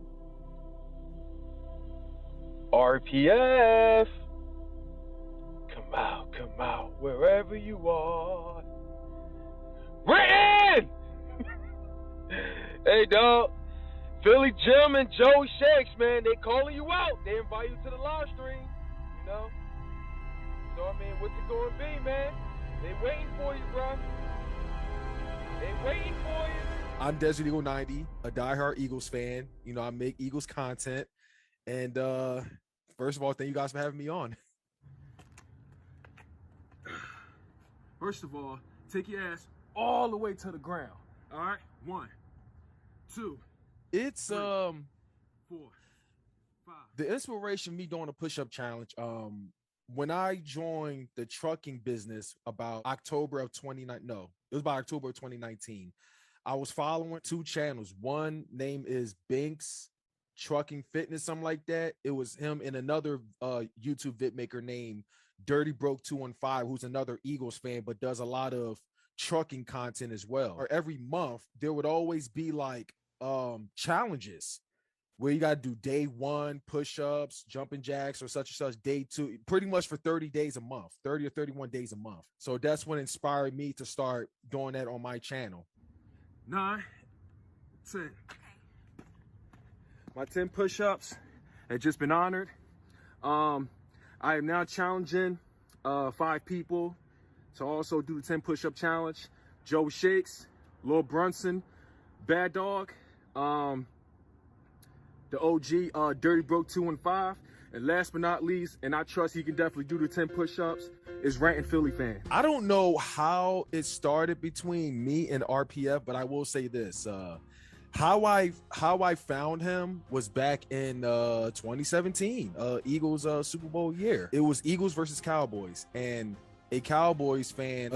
RPF. Come out, wherever you are. Ranting! Hey, dog. Philly Jim and Joey Shakes, man, they calling you out. They invite you to the live stream, you know. So, I mean, what's it going to be, man? They waiting for you, bro. They waiting for you. I'm Desert Eagle 90, a diehard Eagles fan. You know, I make Eagles content. And first of all, thank you guys for having me on. First of all, take your ass all the way to the ground. All right? 1, 2. It's 3, 4, 5. The inspiration me doing a push-up challenge. When I joined the trucking business about October of 2019, no, it was about October of 2019. I was following 2 channels. One name is Binks Trucking Fitness, something like that. It was him and another YouTube vid maker named Dirty Broke 215, who's another Eagles fan, but does a lot of trucking content as well. Or every month, there would always be like challenges where you got to do day 1 push-ups, jumping jacks, or such and such. Day 2, pretty much for 30 days a month, 30 or 31 days a month. So that's what inspired me to start doing that on my channel. 9, 10. My 10 push-ups have just been honored. I am now challenging 5 people to also do the 10 push-up challenge. Joe Shakes, Lil Brunson, Bad Dog, the OG Dirty Broke 215, and last but not least, and I trust he can definitely do the 10 push-ups, is Ranting Philly Fan. I don't know how it started between me and RPF, but I will say this. How I found him was back in 2017, Eagles Super Bowl year. It was Eagles versus Cowboys, and a Cowboys fan,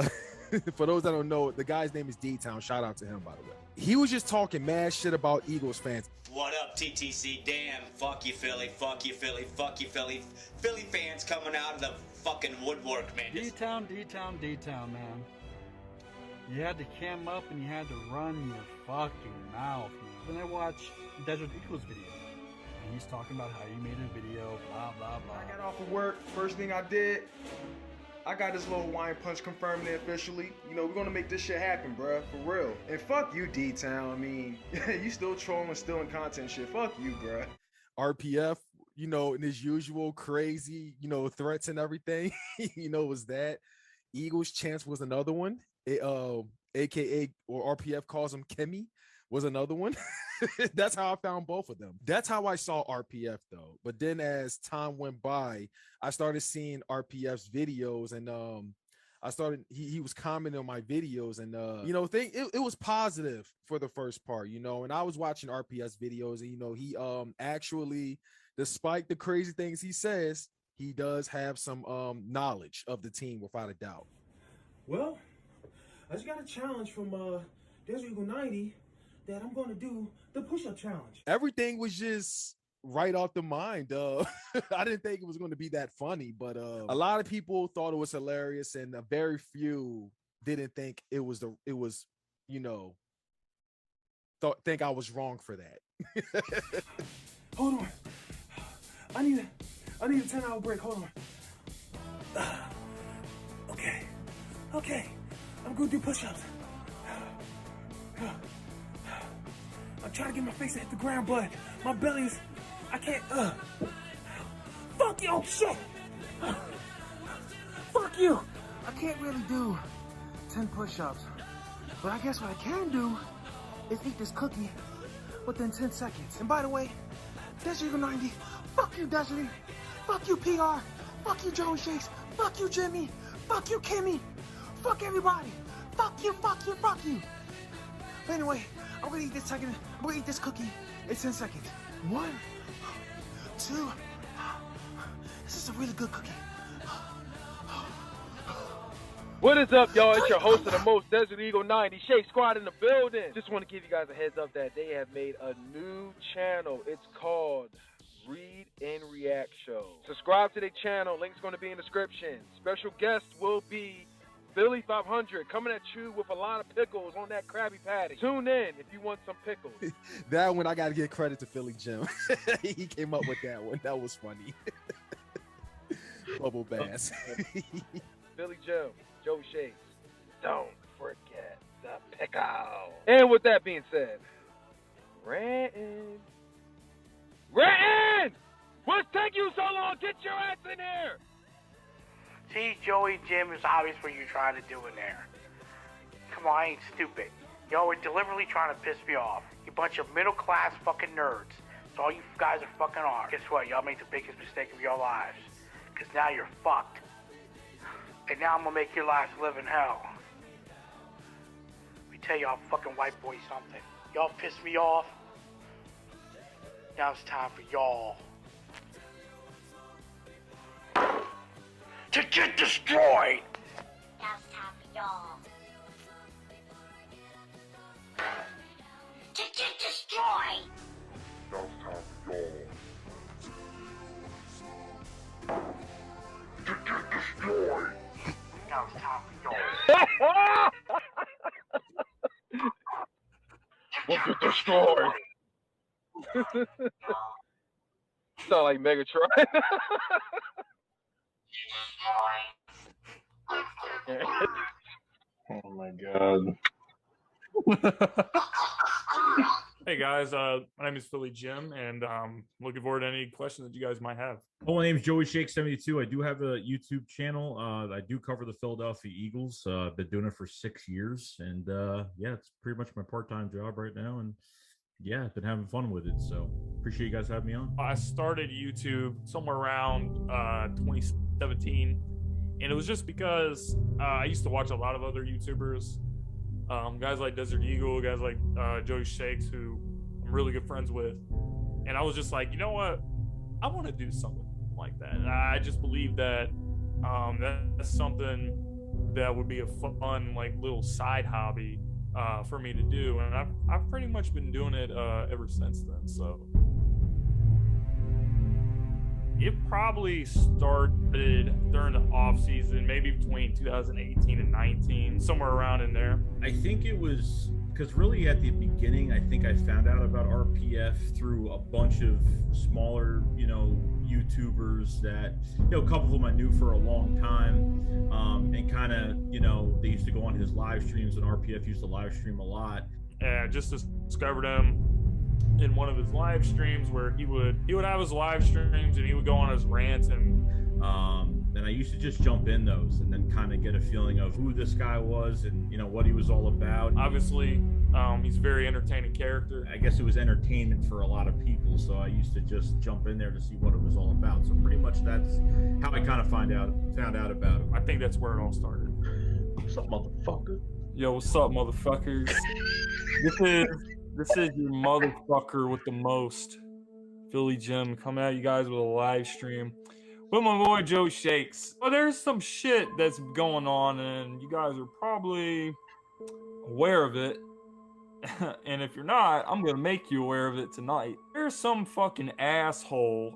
for those that don't know, the guy's name is D-Town. Shout out to him, by the way. He was just talking mad shit about Eagles fans. What up, TTC? Damn, fuck you, Philly. Fuck you, Philly. Fuck you, Philly. Philly fans coming out of the fucking woodwork, man. D-Town, D-Town, D-Town, man. You had to cam up and you had to run your fucking mouth, man. Then I watched Desert Eagles video, and he's talking about how you made a video, blah, blah, blah. I got off of work, first thing I did, I got this little wine punch confirming it officially. You know, we're gonna make this shit happen, bruh, for real. And fuck you, D-Town. I mean, you still trolling, stealing content shit. Fuck you, bruh. RPF, you know, in his usual crazy, you know, threats and everything, you know, was that. Eagles Chance was another one. AKA, or RPF calls him Kimmy, was another one. That's how I found both of them. That's how I saw RPF though. But then as time went by, I started seeing RPF's videos, and I started he was commenting on my videos, and you know, it was positive for the first part, you know, and I was watching RPF's videos, and you know, he actually, despite the crazy things he says, he does have some knowledge of the team without a doubt. Well, I just got a challenge from Desert Eagle 90 that I'm going to do the push-up challenge. Everything was just right off the mind. I didn't think it was going to be that funny, but a lot of people thought it was hilarious, and a very few didn't think it was you know, think I was wrong for that. Hold on. I need a 10-hour break. Hold on. Okay. I'm going to do push-ups. I'm trying to get my face to hit the ground, but my belly is, I can't, fuck you, oh shit! Fuck you! I can't really do 10 push-ups, but I guess what I can do is eat this cookie within 10 seconds. And by the way, Desert Eagle 90, fuck you, Desert, fuck you, PR, fuck you, Joey Shakes, fuck you, Jimmy, fuck you, Kimmy, fuck everybody, fuck you, fuck you, fuck you. But anyway, I'm gonna eat this cookie in 10 seconds. 1, 2, this is a really good cookie. What is up, y'all? It's your host of the most, Desert Eagle 90, Shake Squad in the building. Just want to give you guys a heads up that they have made a new channel. It's called Read and React Show. Subscribe to their channel. Link's going to be in the description. Special guest will be Philly 500 coming at you with a lot of pickles on that Krabby Patty. Tune in if you want some pickles. That one I got to give credit to Philly Jim. He came up with that one. That was funny. Bubble Bass. Philly Jim, Joey Shakes. Don't forget the pickle. And with that being said, Ranting. What's taking you so long? Get your ass in here. See, Joey, Jim, it's obvious what you're trying to do in there. Come on, I ain't stupid. Y'all were deliberately trying to piss me off. You bunch of middle-class fucking nerds. That's all you guys are fucking are. Guess what? Y'all made the biggest mistake of your lives. Because now you're fucked. And now I'm gonna make your lives live in hell. Let me tell y'all fucking white boy something. Y'all pissed me off. Now it's time for y'all to get destroyed! Now it's time for y'all to get destroyed! Now it's time for y'all to get destroyed! Now it's time for y'all We'll get destroyed. Sound like Megatron. Oh my god. Hey guys, my name is Philly Jim, and looking forward to any questions that you guys might have. Oh, my name is Joey Shake 72. I do have a YouTube channel. I do cover the Philadelphia Eagles. I've been doing it for 6 years, and yeah, it's pretty much my part-time job right now, and yeah, I've been having fun with it. So appreciate you guys having me on. I started YouTube somewhere around 2017, and it was just because I used to watch a lot of other YouTubers, guys like Desert Eagle, guys like Joey Shakes, who I'm really good friends with, and I was just like, you know what, I want to do something like that. I just believe that that's something that would be a fun, like, little side hobby for me to do, and I've pretty much been doing it ever since then. So it probably started during the off season, maybe between 2018 and 19, somewhere around in there. I think it was because really at the beginning, I think I found out about RPF through a bunch of smaller, YouTubers that, a couple of them I knew for a long time, and kind of, they used to go on his live streams, and RPF used to live stream a lot. And just discovered him in one of his live streams where he would have his live streams and he would go on his rants, and I used to just jump in those and then kind of get a feeling of who this guy was and what he was all about. Obviously, he's a very entertaining character. I guess it was entertainment for a lot of people, so I used to just jump in there to see what it was all about. So pretty much that's how I kind of found out about him. I think that's where it all started. What's up, motherfucker? Yo, what's up, motherfuckers? This is your motherfucker with the most, Philly Jim, coming at you guys with a live stream with my boy Joe Shakes. Well, there's some shit that's going on, and you guys are probably aware of it. And if you're not, I'm gonna make you aware of it tonight. There's some fucking asshole,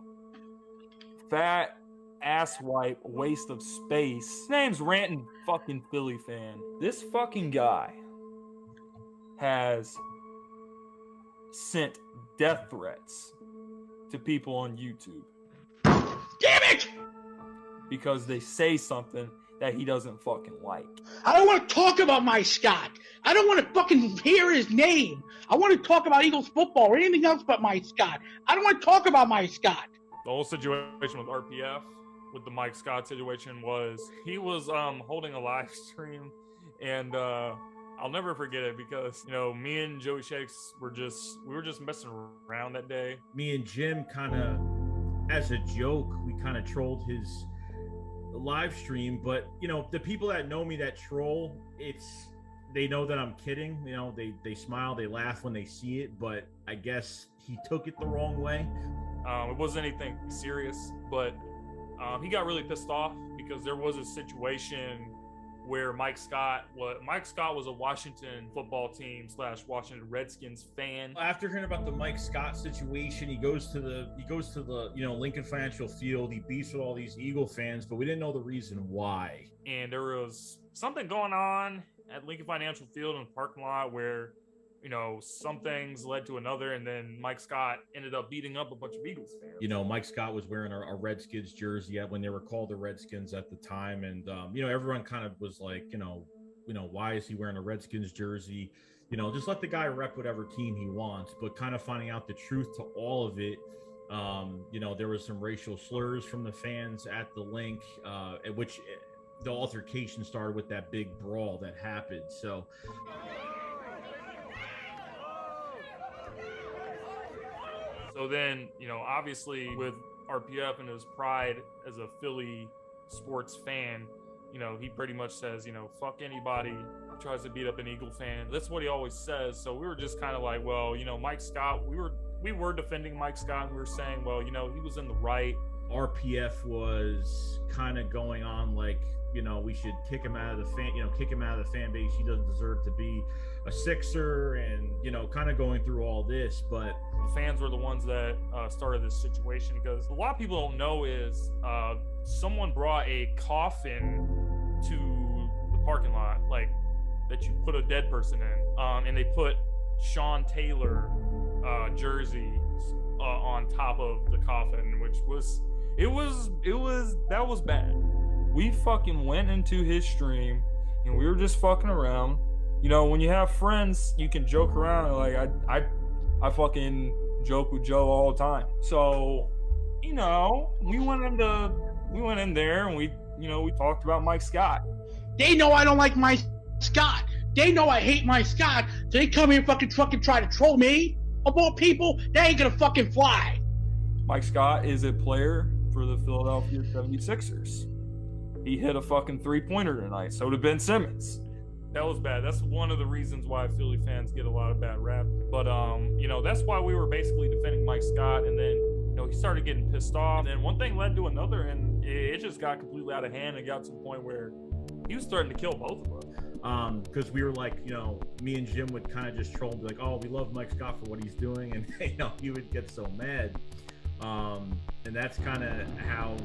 fat asswipe, waste of space. His name's Ranting fucking Philly Fan. This fucking guy has sent death threats to people on YouTube. Damn it! Because they say something that he doesn't fucking like. I don't want to talk about Mike Scott. I don't want to fucking hear his name. I want to talk about Eagles football or anything else but Mike Scott. I don't want to talk about Mike Scott. The whole situation with RPF, with the Mike Scott situation, was he was holding a live stream, and I'll never forget it because, me and Joey Shakes we were just messing around that day. Me and Jim kind of, as a joke, we kind of trolled his live stream, but the people that know me that troll, they know that I'm kidding. They smile, they laugh when they see it, but I guess he took it the wrong way. It wasn't anything serious, but he got really pissed off because there was a situation where Mike Scott was a Washington football team / Washington Redskins fan. After hearing about the Mike Scott situation, he goes to the Lincoln Financial Field. He beefs with all these Eagle fans, but we didn't know the reason why. And there was something going on at Lincoln Financial Field in the parking lot where, some things led to another, and then Mike Scott ended up beating up a bunch of Eagles fans. Mike Scott was wearing a Redskins jersey when they were called the Redskins at the time, and everyone kind of was like, why is he wearing a Redskins jersey? Just let the guy rep whatever team he wants. But kind of finding out the truth to all of it, there was some racial slurs from the fans at the link, at which the altercation started with that big brawl that happened. So then, obviously with RPF and his pride as a Philly sports fan, he pretty much says, fuck anybody who tries to beat up an Eagle fan. That's what he always says. So we were just kind of like, well, Mike Scott, we were defending Mike Scott, and we were saying, well, he was in the right. RPF was kind of going on like, we should kick him out of the fan base. He doesn't deserve to be a Sixer, and kind of going through all this. But the fans were the ones that started this situation, because a lot of people don't know is someone brought a coffin to the parking lot, like that you put a dead person in, and they put Sean Taylor jersey on top of the coffin, which was that was bad. We fucking went into his stream and we were just fucking around. When you have friends, you can joke around. Like I fucking joke with Joe all the time. So, we went in there and we talked about Mike Scott. They know I don't like Mike Scott. They know I hate Mike Scott. So they come here and fucking try to troll me. Of all people, that ain't gonna fucking fly. Mike Scott is a player for the Philadelphia 76ers. He hit a fucking 3-pointer tonight. So did Ben Simmons. That was bad. That's one of the reasons why Philly fans get a lot of bad rap. But, that's why we were basically defending Mike Scott. And then, he started getting pissed off. And then one thing led to another, and it just got completely out of hand and got to the point where he was starting to kill both of us. because we were like, me and Jim would kind of just troll and be like, oh, we love Mike Scott for what he's doing, and he would get so mad. And that's kind of how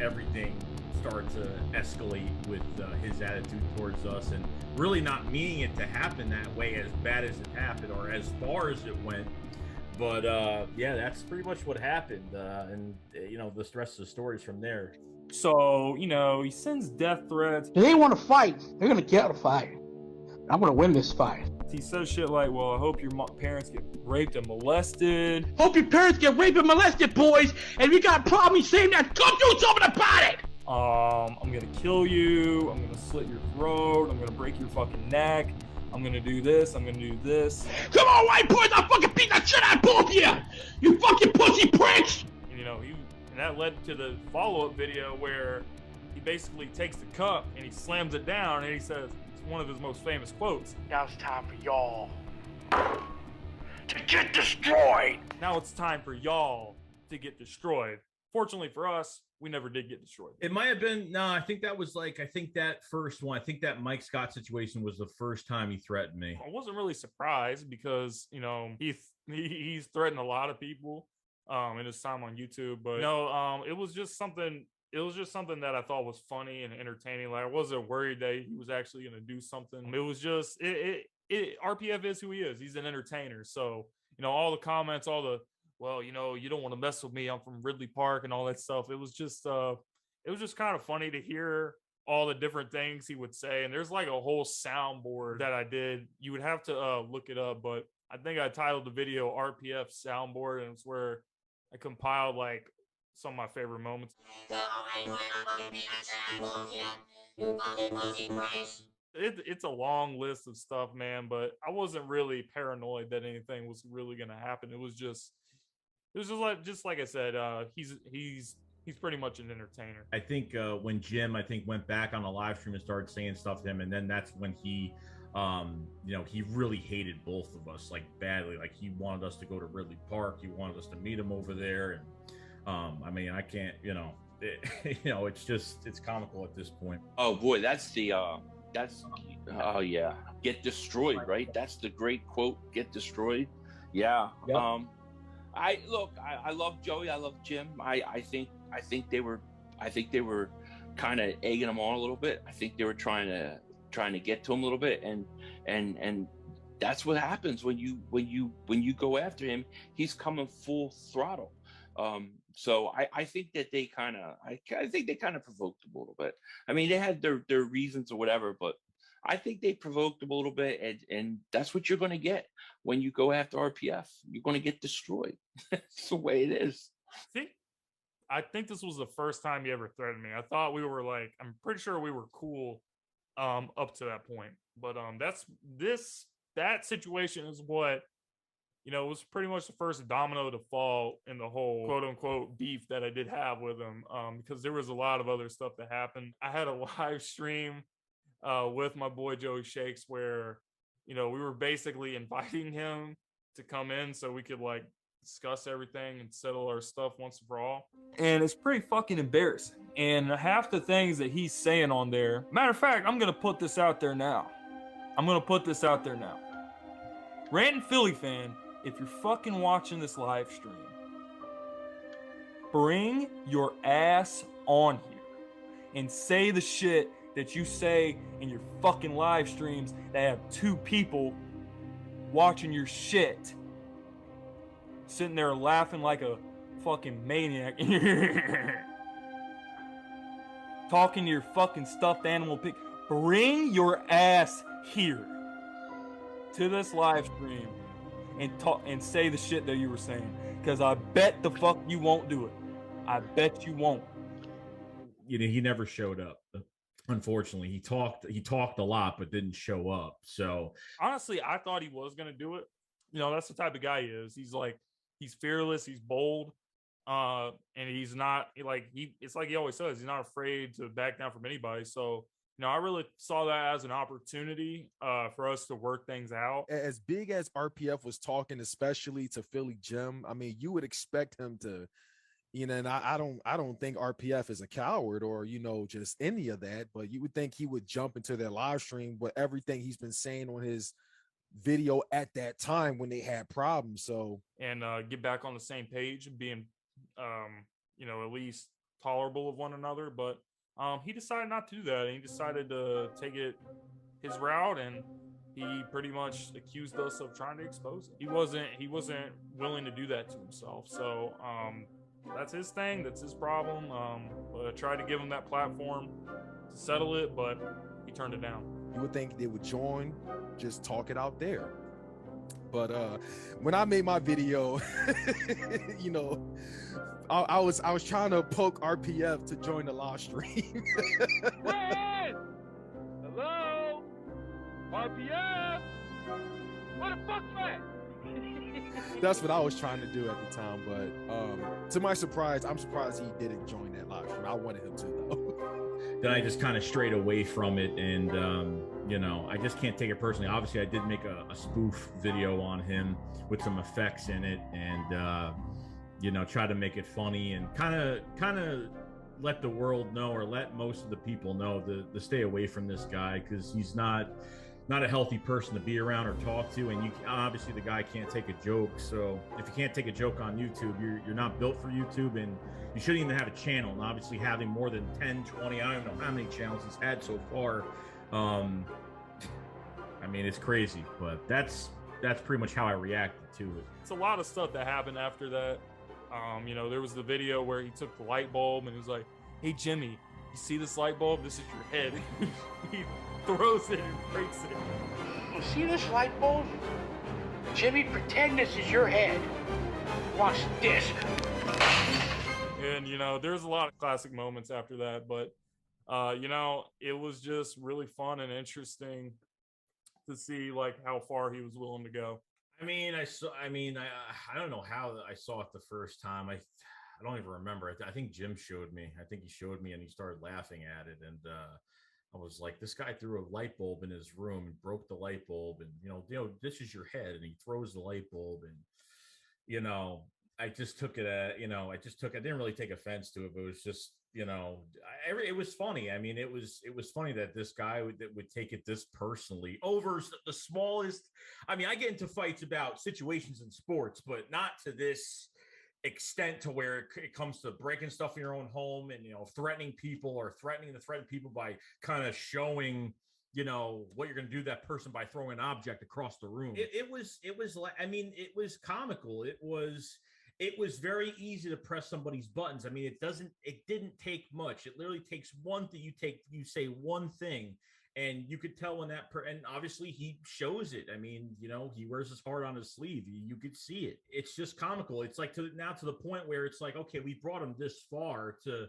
everything started to escalate with his attitude towards us, and really not meaning it to happen that way, as bad as it happened or as far as it went. But yeah, that's pretty much what happened, and the rest of the stories from there. So, he sends death threats. If they want to fight, they're going to get a fight. I'm going to win this fight. He says shit like, well, I hope your parents get raped and molested. Hope your parents get raped and molested, boys. And if you got a problem saying that, come do something about it. I'm going to kill you. I'm going to slit your throat. I'm going to break your fucking neck. I'm going to do this. I'm going to do this. Come on, white boys. I'll fucking beat that shit out of both of you. You fucking pussy pricks. And that led to the follow-up video where he basically takes the cup and he slams it down and he says, it's one of his most famous quotes, now it's time for y'all to get destroyed. Now it's time for y'all to get destroyed. Fortunately for us, we never did get destroyed. It might have been, no, I think that was that first one. I think that Mike Scott situation was the first time he threatened me. I wasn't really surprised because, he's threatened a lot of people in his time on YouTube, but it was just something that I thought was funny and entertaining. Like, I wasn't worried that he was actually going to do something. It was just RPF is who he is. He's an entertainer. So, all the comments, well, you don't want to mess with me. I'm from Ridley Park and all that stuff. It was just kind of funny to hear all the different things he would say. And there's like a whole soundboard that I did. You would have to look it up, but I think I titled the video RPF soundboard, and it's where I compiled like some of my favorite moments. It's a long list of stuff, man, but I wasn't really paranoid that anything was really going to happen. It was just like I said, he's pretty much an entertainer. I think when Jim, went back on a live stream and started saying stuff to him, and then that's when he he really hated both of us, like, badly. Like, he wanted us to go to Ridley Park. He wanted us to meet him over there. And I can't, it's comical at this point. Oh boy, oh yeah, get destroyed, right? That's the great quote, get destroyed. Yeah. Yep. I love Joey. I love Jim. I think they were kind of egging him on a little bit. I think they were trying to get to him a little bit, and that's what happens when you go after him. He's coming full throttle. So I think that they kind of provoked him a little bit. I mean, they had their reasons or whatever, but I think they provoked him a little bit, and that's what you're going to get when you go after RPF. You're going to get destroyed. That's the way it is. I think this was the first time he ever threatened me. I thought we were I'm pretty sure we were cool up to that point, but that situation is what was pretty much the first domino to fall in the whole quote unquote beef that I did have with him, because there was a lot of other stuff that happened. I had a live stream with my boy Joey Shakes where we were basically inviting him to come in so we could discuss everything and settle our stuff once and for all. And it's pretty fucking embarrassing. And half the things that he's saying on there, matter of fact, I'm going to put this out there now. Ranting Philly Fan, if you're fucking watching this live stream, bring your ass on here and say the shit that you say in your fucking live streams that have 2 people watching your shit, sitting there laughing like a fucking maniac, talking to your fucking stuffed animal pig. Bring your ass here to this live stream and talk and say the shit that you were saying, because I bet the fuck you won't do it. I bet you won't. He never showed up. Unfortunately, he talked a lot but didn't show up. So honestly, I thought he was gonna do it. That's the type of guy he is. He's fearless, he's bold, and he's not it's like he always says, he's not afraid to back down from anybody. So I really saw that as an opportunity for us to work things out. As big as RPF was talking, especially to Philly Jim, I mean, you would expect him to You know, and I don't think RPF is a coward or, you know, just any of that, but you would think he would jump into their live stream with everything he's been saying on his video at that time when they had problems. So, and get back on the same page and being, you know, at least tolerable of one another. But he decided not to do that. And he decided to take it his route, and he pretty much accused us of trying to expose it. He wasn't willing to do that to himself. So that's his thing. That's his problem. But I tried to give him that platform to settle it, but he turned it down. You would think they would join, just talk it out there. But when I made my video, you know, I was trying to poke RPF to join the live stream. Red! Hello? RPF? Where the fuck you at? That's what I was trying to do at the time. But to my surprise, I'm surprised he didn't join that live stream. I wanted him to, though. Then I just kind of strayed away from it, and you know, I just can't take it personally. Obviously, I did make a spoof video on him with some effects in it, and you know, try to make it funny and kind of let the world know, or let most of the people know, to stay away from this guy, because he's not a healthy person to be around or talk to. And you obviously, the guy can't take a joke. So if you can't take a joke on YouTube, you're not built for YouTube, and you shouldn't even have a channel. And obviously, having more than 10, 20, I don't know how many channels he's had so far. I mean, it's crazy, but that's pretty much how I reacted to it. It's a lot of stuff that happened after that. You know, there was the video where he took the light bulb and he was like, "Hey Jimmy, you see this light bulb? This is your head." He throws it and breaks it. You see this light bulb? Jimmy, pretend this is your head. Watch this. And, you know, there's a lot of classic moments after that, but, you know, it was just really fun and interesting to see, like, how far he was willing to go. I don't know how I saw it the first time. I don't even remember. I think Jim showed me. I think he showed me, and he started laughing at it. And I was like, this guy threw a light bulb in his room and broke the light bulb. And, you know, this is your head. And he throws the light bulb. And, you know, I just took it, I didn't really take offense to it, but it was just, you know, it was funny. I mean, it was funny that this guy would take it this personally over the smallest. I mean, I get into fights about situations in sports, but not to this extent, to where it comes to breaking stuff in your own home and, you know, threatening people, or threatening to threaten people by kind of showing, you know, what you're going to do to that person by throwing an object across the room. It was like, I mean, it was comical. It was very easy to press somebody's buttons. I mean, it didn't take much. It literally takes one thing. You say one thing, and you could tell when and obviously he shows it. I mean, you know, he wears his heart on his sleeve. You could see it. It's just comical. It's like to the point where it's like, okay, we brought him this far, to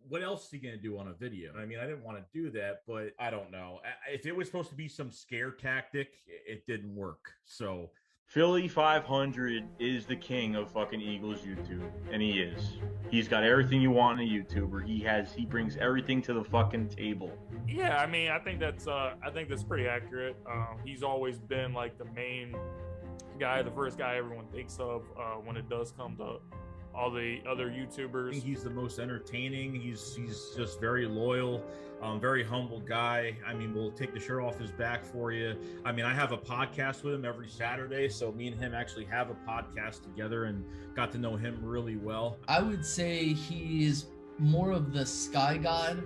what else is he going to do on a video? I mean, I didn't want to do that, but I don't know. If it was supposed to be some scare tactic, it didn't work. So Philly 500 is the king of fucking Eagles YouTube, and he is. He's got everything you want in a YouTuber. He brings everything to the fucking table. Yeah, I mean, I think that's pretty accurate. He's always been like the main guy, the first guy everyone thinks of when it does come to all the other YouTubers. I think he's the most entertaining. He's just very loyal, very humble guy. I mean, we'll take the shirt off his back for you. I mean, I have a podcast with him every Saturday, so me and him actually have a podcast together, and got to know him really well. I would say he is more of the sky god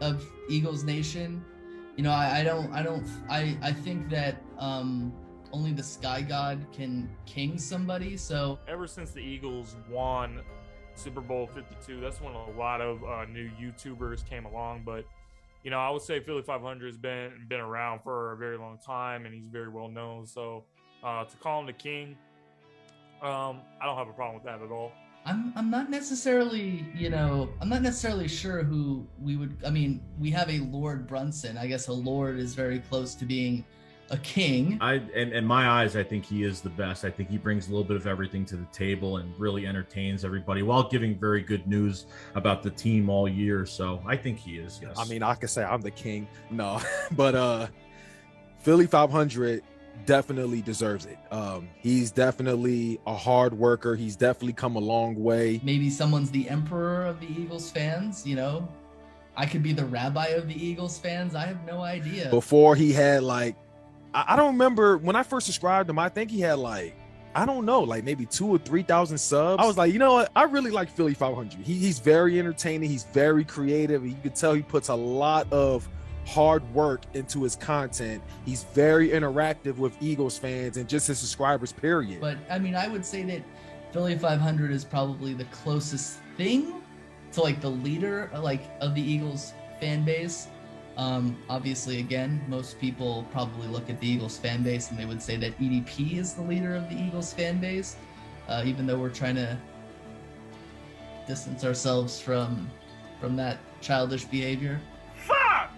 of Eagles Nation. You know, I think that only the sky god can king somebody. So ever since the Eagles won Super Bowl 52, that's when a lot of new YouTubers came along. But, you know, I would say Philly 500 has been around for a very long time, and he's very well known. So to call him the king, I don't have a problem with that at all. I'm not necessarily, you know, I'm not necessarily sure who we would. I mean, we have a Lord Brunson. I guess a lord is very close to being a king. In my eyes, I think he is the best. I think he brings a little bit of everything to the table and really entertains everybody while giving very good news about the team all year. So I think he is. Yes. I mean, I could say I'm the king. No, but Philly 500 definitely deserves it. He's definitely a hard worker. He's definitely come a long way. Maybe someone's the emperor of the Eagles fans, you know? I could be the rabbi of the Eagles fans. I have no idea. Before he had like, I don't remember when I first subscribed him, I think he had like, I don't know, like maybe 2,000 or 3,000 subs. I was like, you know what? I really like Philly 500. He's very entertaining. He's very creative. You can tell he puts a lot of hard work into his content. He's very interactive with Eagles fans and just his subscribers, period. But I mean, I would say that Philly 500 is probably the closest thing to like the leader like of the Eagles fan base. Obviously, again, most people probably look at the Eagles fan base and they would say that EDP is the leader of the Eagles fan base, even though we're trying to distance ourselves from that childish behavior.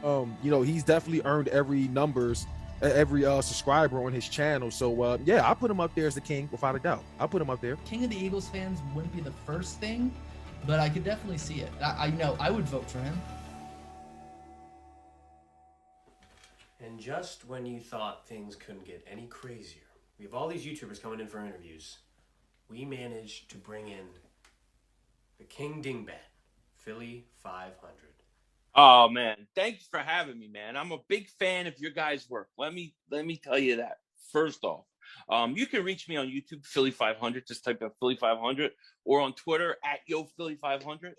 You know, he's definitely earned every subscriber on his channel. So yeah, I put him up there as the king without a doubt. I'll put him up there. King of the Eagles fans wouldn't be the first thing, but I could definitely see it. I know I would vote for him. And just when you thought things couldn't get any crazier, we have all these YouTubers coming in for interviews. We managed to bring in the King Dingbat, Philly 500. Oh man, thanks for having me, man. I'm a big fan of your guys' work. Let me tell you that. First off, you can reach me on YouTube, Philly 500. Just type in Philly 500, or on Twitter at Philly 500.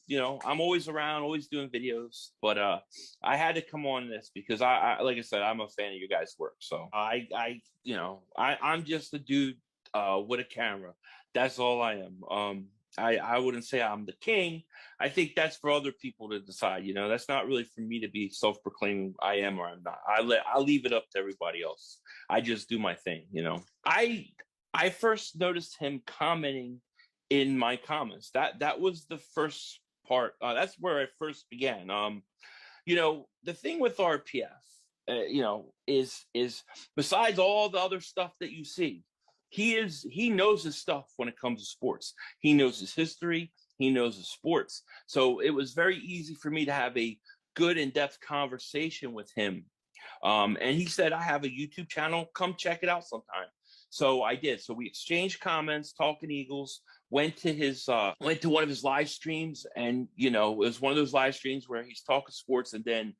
You know, I'm always around, always doing videos. But I had to come on this because I like I said, I'm a fan of your guys' work. So I'm just a dude with a camera. That's all I am. I wouldn't say I'm the king. I think that's for other people to decide. You know, that's not really for me to be self-proclaiming I am or I'm not. I'll leave it up to everybody else. I just do my thing. You know, I first noticed him commenting in my comments. That was the first part. That's where I first began. You know, the thing with RPF, you know, is besides all the other stuff that you see, he knows his stuff when it comes to sports. He knows his history. He knows his sports. So it was very easy for me to have a good in-depth conversation with him. And he said, I have a YouTube channel. Come check it out sometime. So I did. So we exchanged comments, talking Eagles, went to one of his live streams. And, you know, it was one of those live streams where he's talking sports and then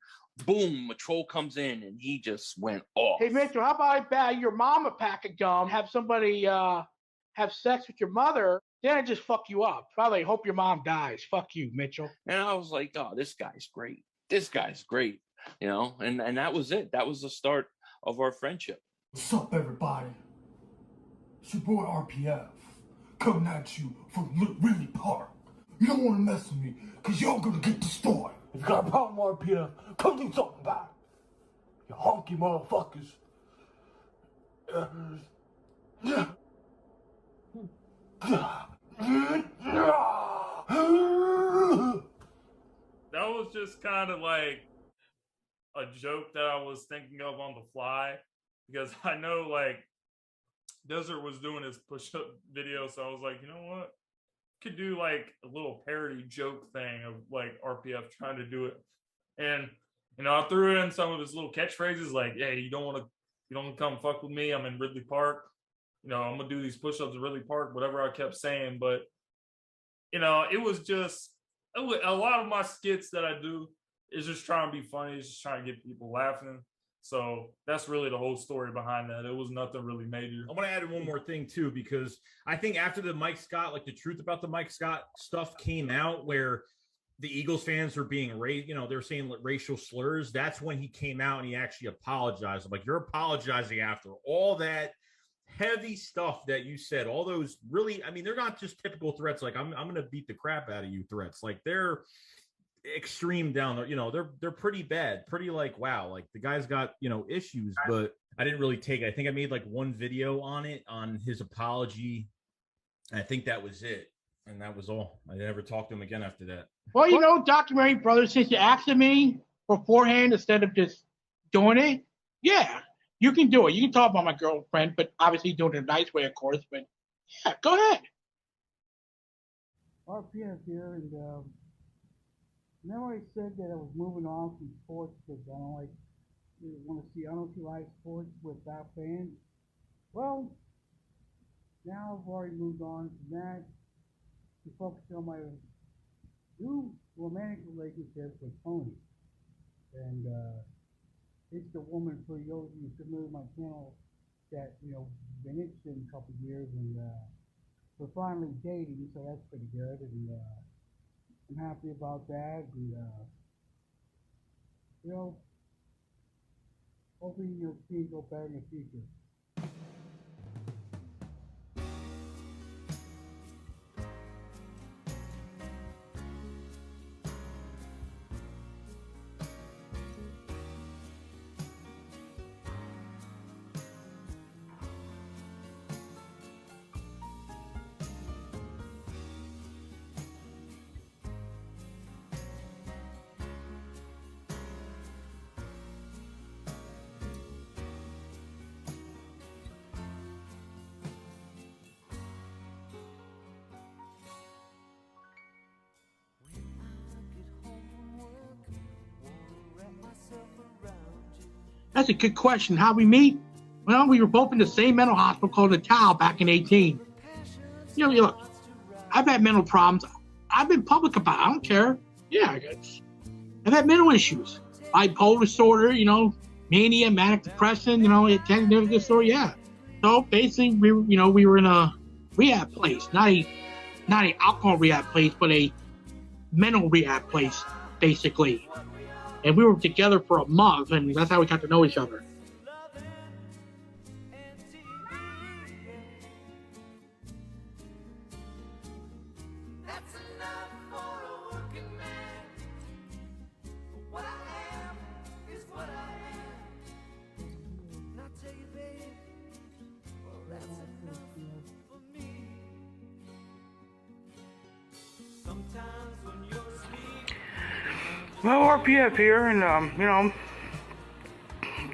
boom, a troll comes in and he just went off. Hey, Mitchell, how about I buy your mom a pack of gum, have somebody have sex with your mother, then I just fuck you up. By the way, hope your mom dies. Fuck you, Mitchell. And I was like, oh, this guy's great. This guy's great. You know, and that was it. That was the start of our friendship. What's up, everybody? It's your boy RPF, coming at you from Ridley Park. You don't want to mess with me, because y'all gonna get destroyed. If you got a problem, RPF, come do something about it. You honky motherfuckers. That was just kind of like a joke that I was thinking of on the fly, because I know like Desert was doing his push-up video, so I was like, you know what? Could do like a little parody joke thing of like RPF trying to do it. And you know, I threw in some of his little catchphrases like, hey, you don't want to come fuck with me. I'm in Ridley Park. You know, I'm gonna do these push-ups in Ridley Park, whatever I kept saying. But you know, it was a lot of my skits that I do is just trying to be funny, it's just trying to get people laughing. So that's really the whole story behind that. It was nothing really major. I want to add one more thing too, because I think after the Mike Scott, like the truth about the Mike Scott stuff came out, where the Eagles fans were being they're saying racial slurs. That's when he came out and he actually apologized. I'm like, you're apologizing after all that heavy stuff that you said, all those really, I mean, they're not just typical threats. Like I'm going to beat the crap out of you threats. Like they're extreme down there, you know, they're pretty bad, pretty like, wow, like the guy's got, you know, issues. But I didn't really take it. I think I made like one video on it, on his apology. And I think that was it, and that was all. I never talked to him again after that. Well, you know, documentary brothers, since you asked me beforehand instead of just doing it, yeah, you can do it. You can talk about my girlfriend, but obviously doing it in a nice way, of course. But yeah, go ahead. RPF here, and remember I said that I was moving on from sports because I don't like You want to see, I don't see live sports without fans. Well, now I've already moved on from that to focus on my new romantic relationship with Tony. And it's the woman, for those of you familiar with my channel, that, been interested in a couple of years, and we're finally dating, so that's pretty good, and I'm happy about that, and hopefully things go better in the future. That's a good question. How we meet? Well, we were both in the same mental hospital called the Tao back in 18. Look, I've had mental problems. I've been public about it. I don't care. Yeah, I've had mental issues. Bipolar disorder, mania, manic depression, attention disorder, yeah. So basically, we were in a rehab place, not a alcohol rehab place, but a mental rehab place, basically. And we were together for a month, and that's how we got to know each other. Well, RPF here, and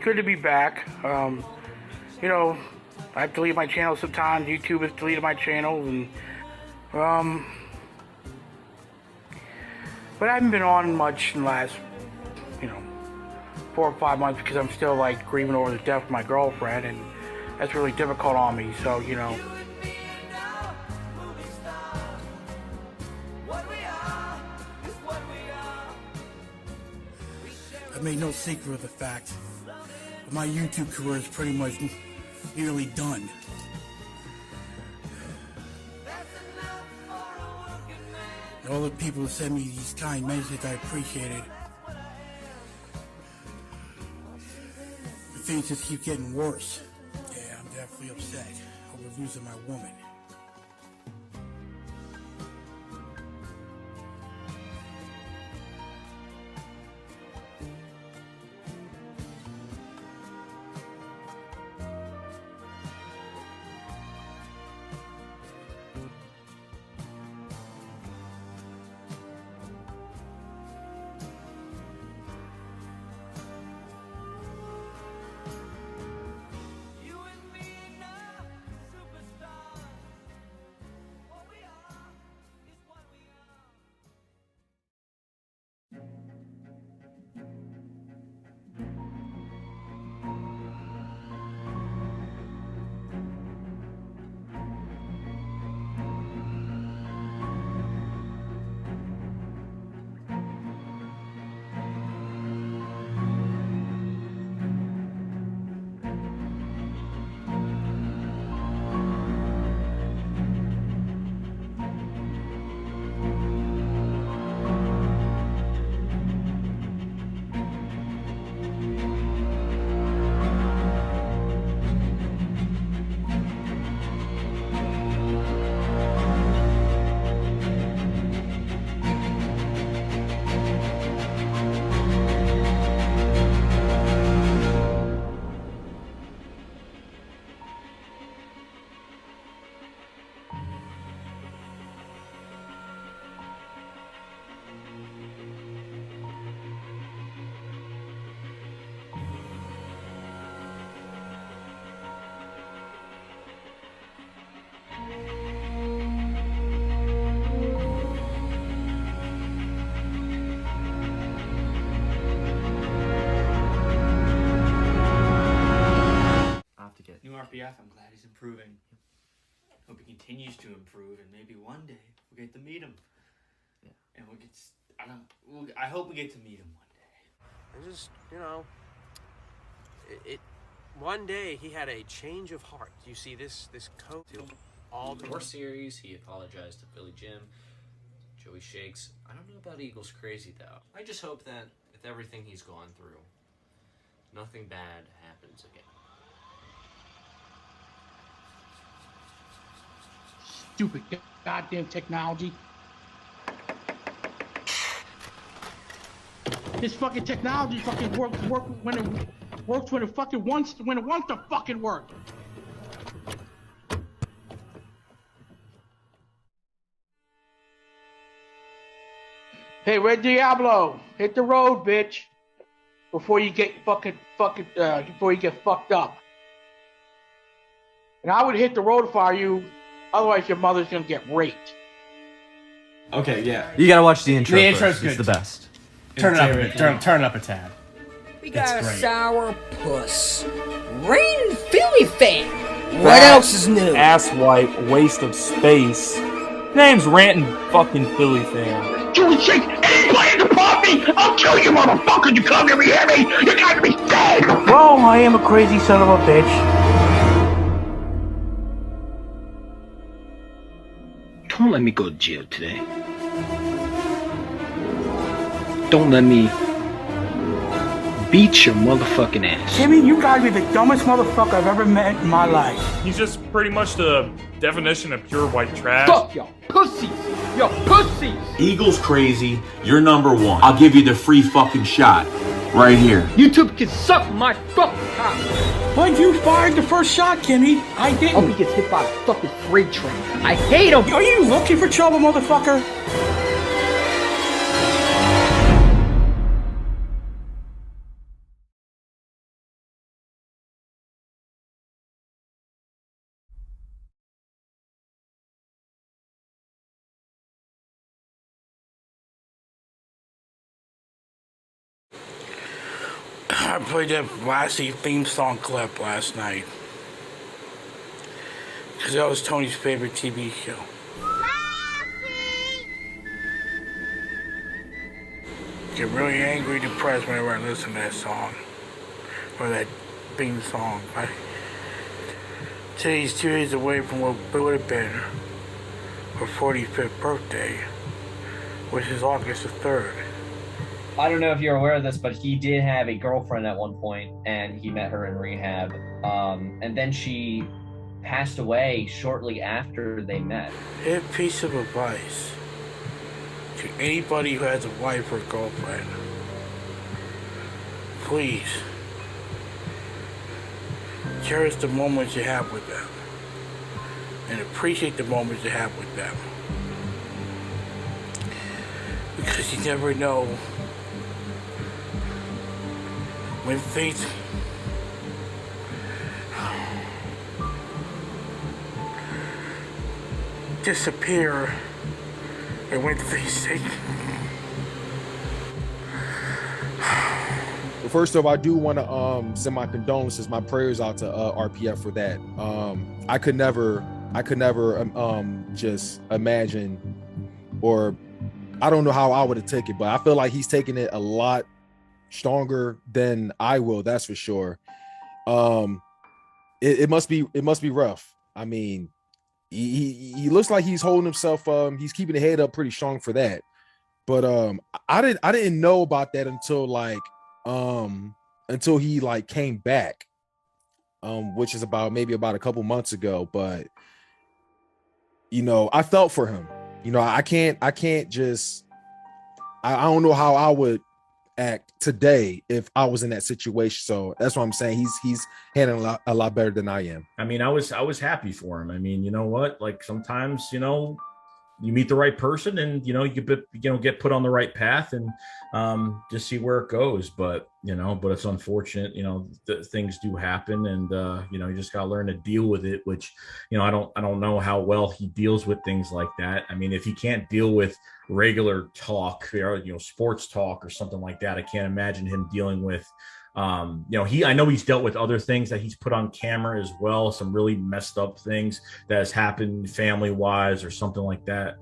good to be back. I have to leave my channel sometimes. YouTube has deleted my channels, and but I haven't been on much in the last 4 or 5 months because I'm still grieving over the death of my girlfriend, and that's really difficult on me. So I made no secret of the fact that my YouTube career is pretty much nearly done. And all the people who sent me these kind messages, I appreciate it. But things just keep getting worse. Yeah, I'm definitely upset over losing my woman. improving. Hope he continues to improve, and maybe one day we'll get to meet him. Yeah. And we'll get. I hope we get to meet him one day. I just, one day he had a change of heart. You see this coat all the More series, he apologized to Philly Jim, Joey Shakes. I don't know about Eagles Crazy though. I just hope that with everything he's gone through, nothing bad happens again. Stupid goddamn technology. This fucking technology fucking works when it fucking wants to fucking work. Hey, Red Diablo, hit the road, bitch, before you get before you get fucked up. And I would hit the road if I were you, otherwise your mother's gonna get raped. Okay, yeah. You gotta watch the intro. The intro's first. good. It's the best. Turn it up a bit. Turn it up a tad. We got It's a great. sour puss. Ranting Philly Fan. What else is new? Asswipe, waste of space. Name's Ranting fucking Philly Fan. Joey Shake, anybody to pop me, I'll kill you, motherfucker. You come here, me, hear me? You gotta be dead. Well, I am a crazy son of a bitch. Don't let me go to jail today. Don't let me beat your motherfucking ass. Jimmy, you gotta be the dumbest motherfucker I've ever met in my life. He's just pretty much the definition of pure white trash. Fuck y'all, pussies. Yo, pussies. Eagles Crazy, you're number one. I'll give you the free fucking shot. Right here. YouTube can suck my fucking cock. But you fired the first shot, Kimmy. I didn't. Hope he gets hit by a fucking freight train. I hate him. Are you looking for trouble, motherfucker? I played that Lassie theme song clip last night. Because that was Tony's favorite TV show. Get really angry, depressed whenever I listen to that song. Or that theme song. Today's 2 days away from what would have been her 45th birthday, which is August the 3rd. I don't know if you're aware of this, but he did have a girlfriend at one point, and he met her in rehab. And then she passed away shortly after they met. A piece of advice to anybody who has a wife or girlfriend. Please, cherish the moments you have with them and appreciate the moments you have with them. Because you never know when things disappear and when things take. First off, I do want to send my condolences, my prayers out to RPF for that. I could never just imagine, or I don't know how I would have taken it, but I feel like he's taking it a lot stronger than I will. That's for sure. It must be rough. I mean, he looks like he's holding himself. He's keeping the head up pretty strong for that. But I didn't know about that until he like came back, which is maybe about a couple months ago. But you know, I felt for him. You know, I can't just. I don't know how I would act today if I was in that situation. So that's what I'm saying. He's handling a lot better than I am. I mean, I was happy for him. I mean, you know what? Like sometimes, you know, you meet the right person and, you know, you get put on the right path and just see where it goes. But it's unfortunate, you know, things do happen and, you know, you just got to learn to deal with it, which, you know, I don't know how well he deals with things like that. I mean, if he can't deal with regular talk, you know, sports talk or something like that, I can't imagine him dealing with I know he's dealt with other things that he's put on camera as well, some really messed up things that has happened family wise or something like that.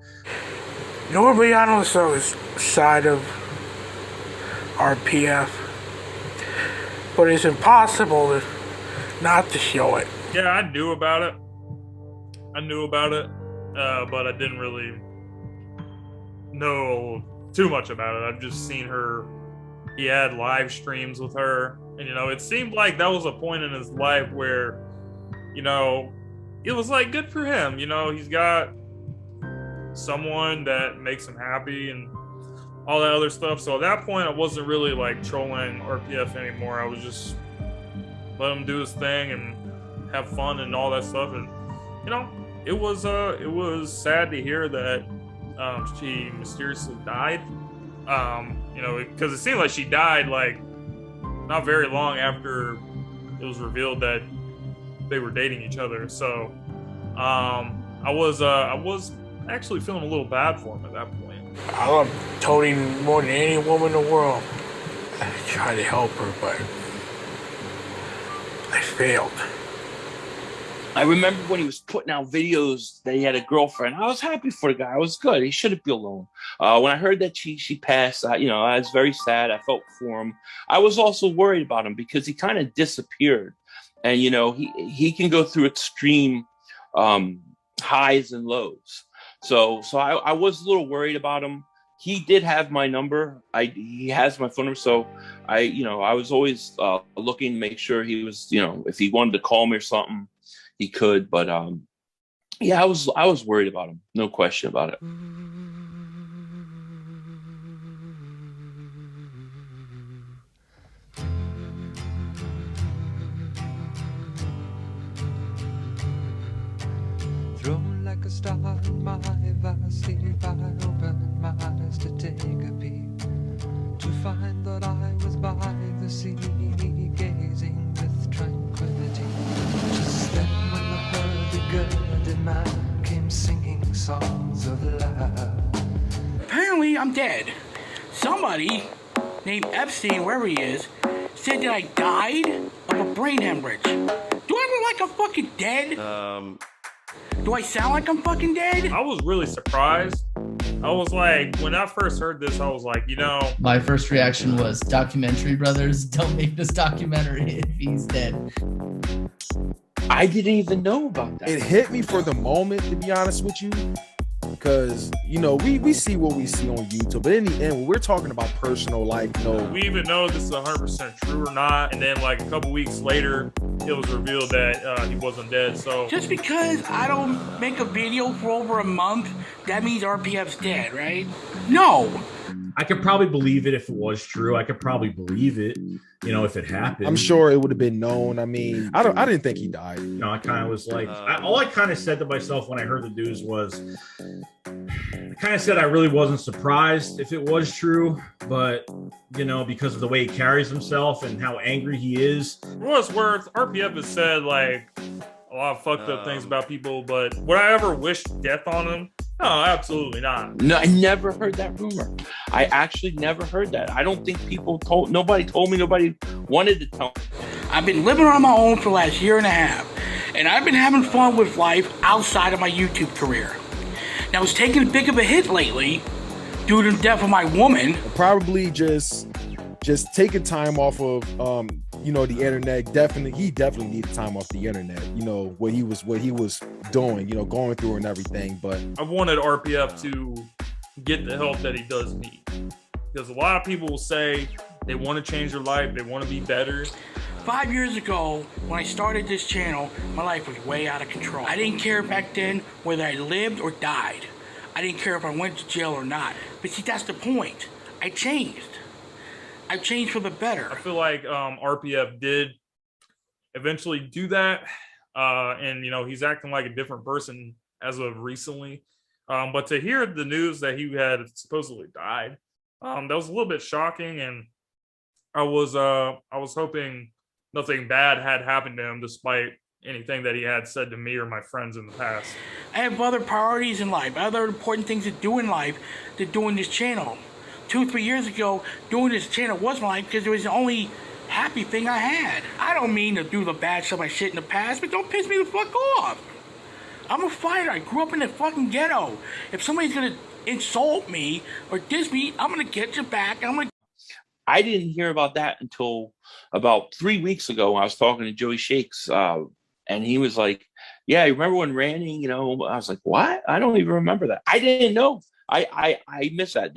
Normally I don't show his side of RPF, but it's impossible not to show it. Yeah, I knew about it. But I didn't really know too much about it. I've just seen her. He had live streams with her, and it seemed like that was a point in his life where, it was like good for him. He's got someone that makes him happy and all that other stuff. So at that point, I wasn't really like trolling RPF anymore. I was just let him do his thing and have fun and all that stuff. And it was sad to hear that she mysteriously died. Because it seemed like she died like not very long after it was revealed that they were dating each other. So I was actually feeling a little bad for him at that point. I love Tony more than any woman in the world. I tried to help her, but I failed. I remember when he was putting out videos that he had a girlfriend. I was happy for the guy. I was good. He shouldn't be alone. When I heard that she passed, I was very sad. I felt for him. I was also worried about him because he kind of disappeared. And, he can go through extreme highs and lows. So I was a little worried about him. He did have my number. He has my phone number. So I was always looking to make sure he was, if he wanted to call me or something, he could. But I was worried about him. No question about it. Thrown like a star in my vast sleep, I opened my eyes to take a peep, to find that I was by the sea, gazing with tranquility. Just then when the hurdy-gurdy man came singing songs of love. Apparently, I'm dead. Somebody named Epstein, wherever he is, said that I died of a brain hemorrhage. Do I look like I'm fucking dead? Do I sound like I'm fucking dead? I was really surprised. I was like, when I first heard this, I was like, My first reaction was, documentary brothers, don't make this documentary if he's dead. I didn't even know about that. It hit me for the moment, to be honest with you, because we see what we see on YouTube, but in the end, when we're talking about personal life, we even know this is 100% true or not. And then like a couple weeks later, it was revealed that he wasn't dead. So just because I don't make a video for over a month, that means RPF's dead, right? No. I could probably believe it if it was true. I could probably believe it, if it happened. I'm sure it would have been known. I mean, I didn't think he died. I kind of was like, all I kind of said to myself when I heard the news was, I kind of said I really wasn't surprised if it was true, but because of the way he carries himself and how angry he is. For what it's worth, RPF has said like a lot of fucked up things about people, but would I ever wish death on him? No, absolutely not. No, I never heard that rumor. I actually never heard that. I don't think nobody told me, nobody wanted to tell me. I've been living on my own for the last year and a half, and I've been having fun with life outside of my YouTube career. Now, it's taken a big of a hit lately due to the death of my woman. Probably just taking time off of the internet. He definitely needed time off the internet. What he was doing, going through and everything. But I wanted RPF to get the help that he does need, because a lot of people will say they want to change their life, they want to be better. 5 years ago, when I started this channel, my life was way out of control. I didn't care back then whether I lived or died. I didn't care if I went to jail or not. But see, that's the point. I changed. I changed for the better. I feel like RPF did eventually do that. And, he's acting like a different person as of recently. But to hear the news that he had supposedly died, that was a little bit shocking. And I was hoping nothing bad had happened to him, despite anything that he had said to me or my friends in the past. I have other priorities in life, other important things to do in life than doing this channel. 2-3 years ago, doing this channel was my life because there was only happy thing I had. I don't mean to do the bad stuff I shit in the past, but don't piss me the fuck off. I'm a fighter. I grew up in the fucking ghetto. If somebody's gonna insult me or diss me, I'm gonna get you back. I didn't hear about that until about 3 weeks ago when I was talking to Joey Shakes. And he was like, yeah, you remember when Ranting, you know, I was like, what? I don't even remember that. I didn't know. I missed that.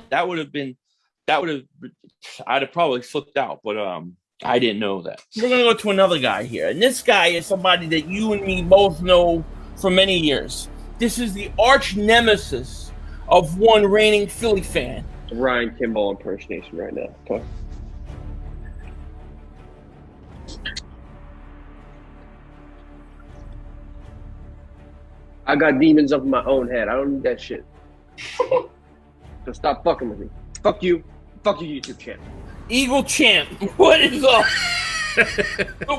I'd have probably flipped out, but I didn't know that. We're going to go to another guy here. And this guy is somebody that you and me both know for many years. This is the arch nemesis of one Ranting Philly fan. Ryan Kimball impersonation right now. Okay. I got demons of my own head. I don't need that shit. So stop fucking with me. Fuck you. Fuck you, YouTube champ. Eagle champ. What is up?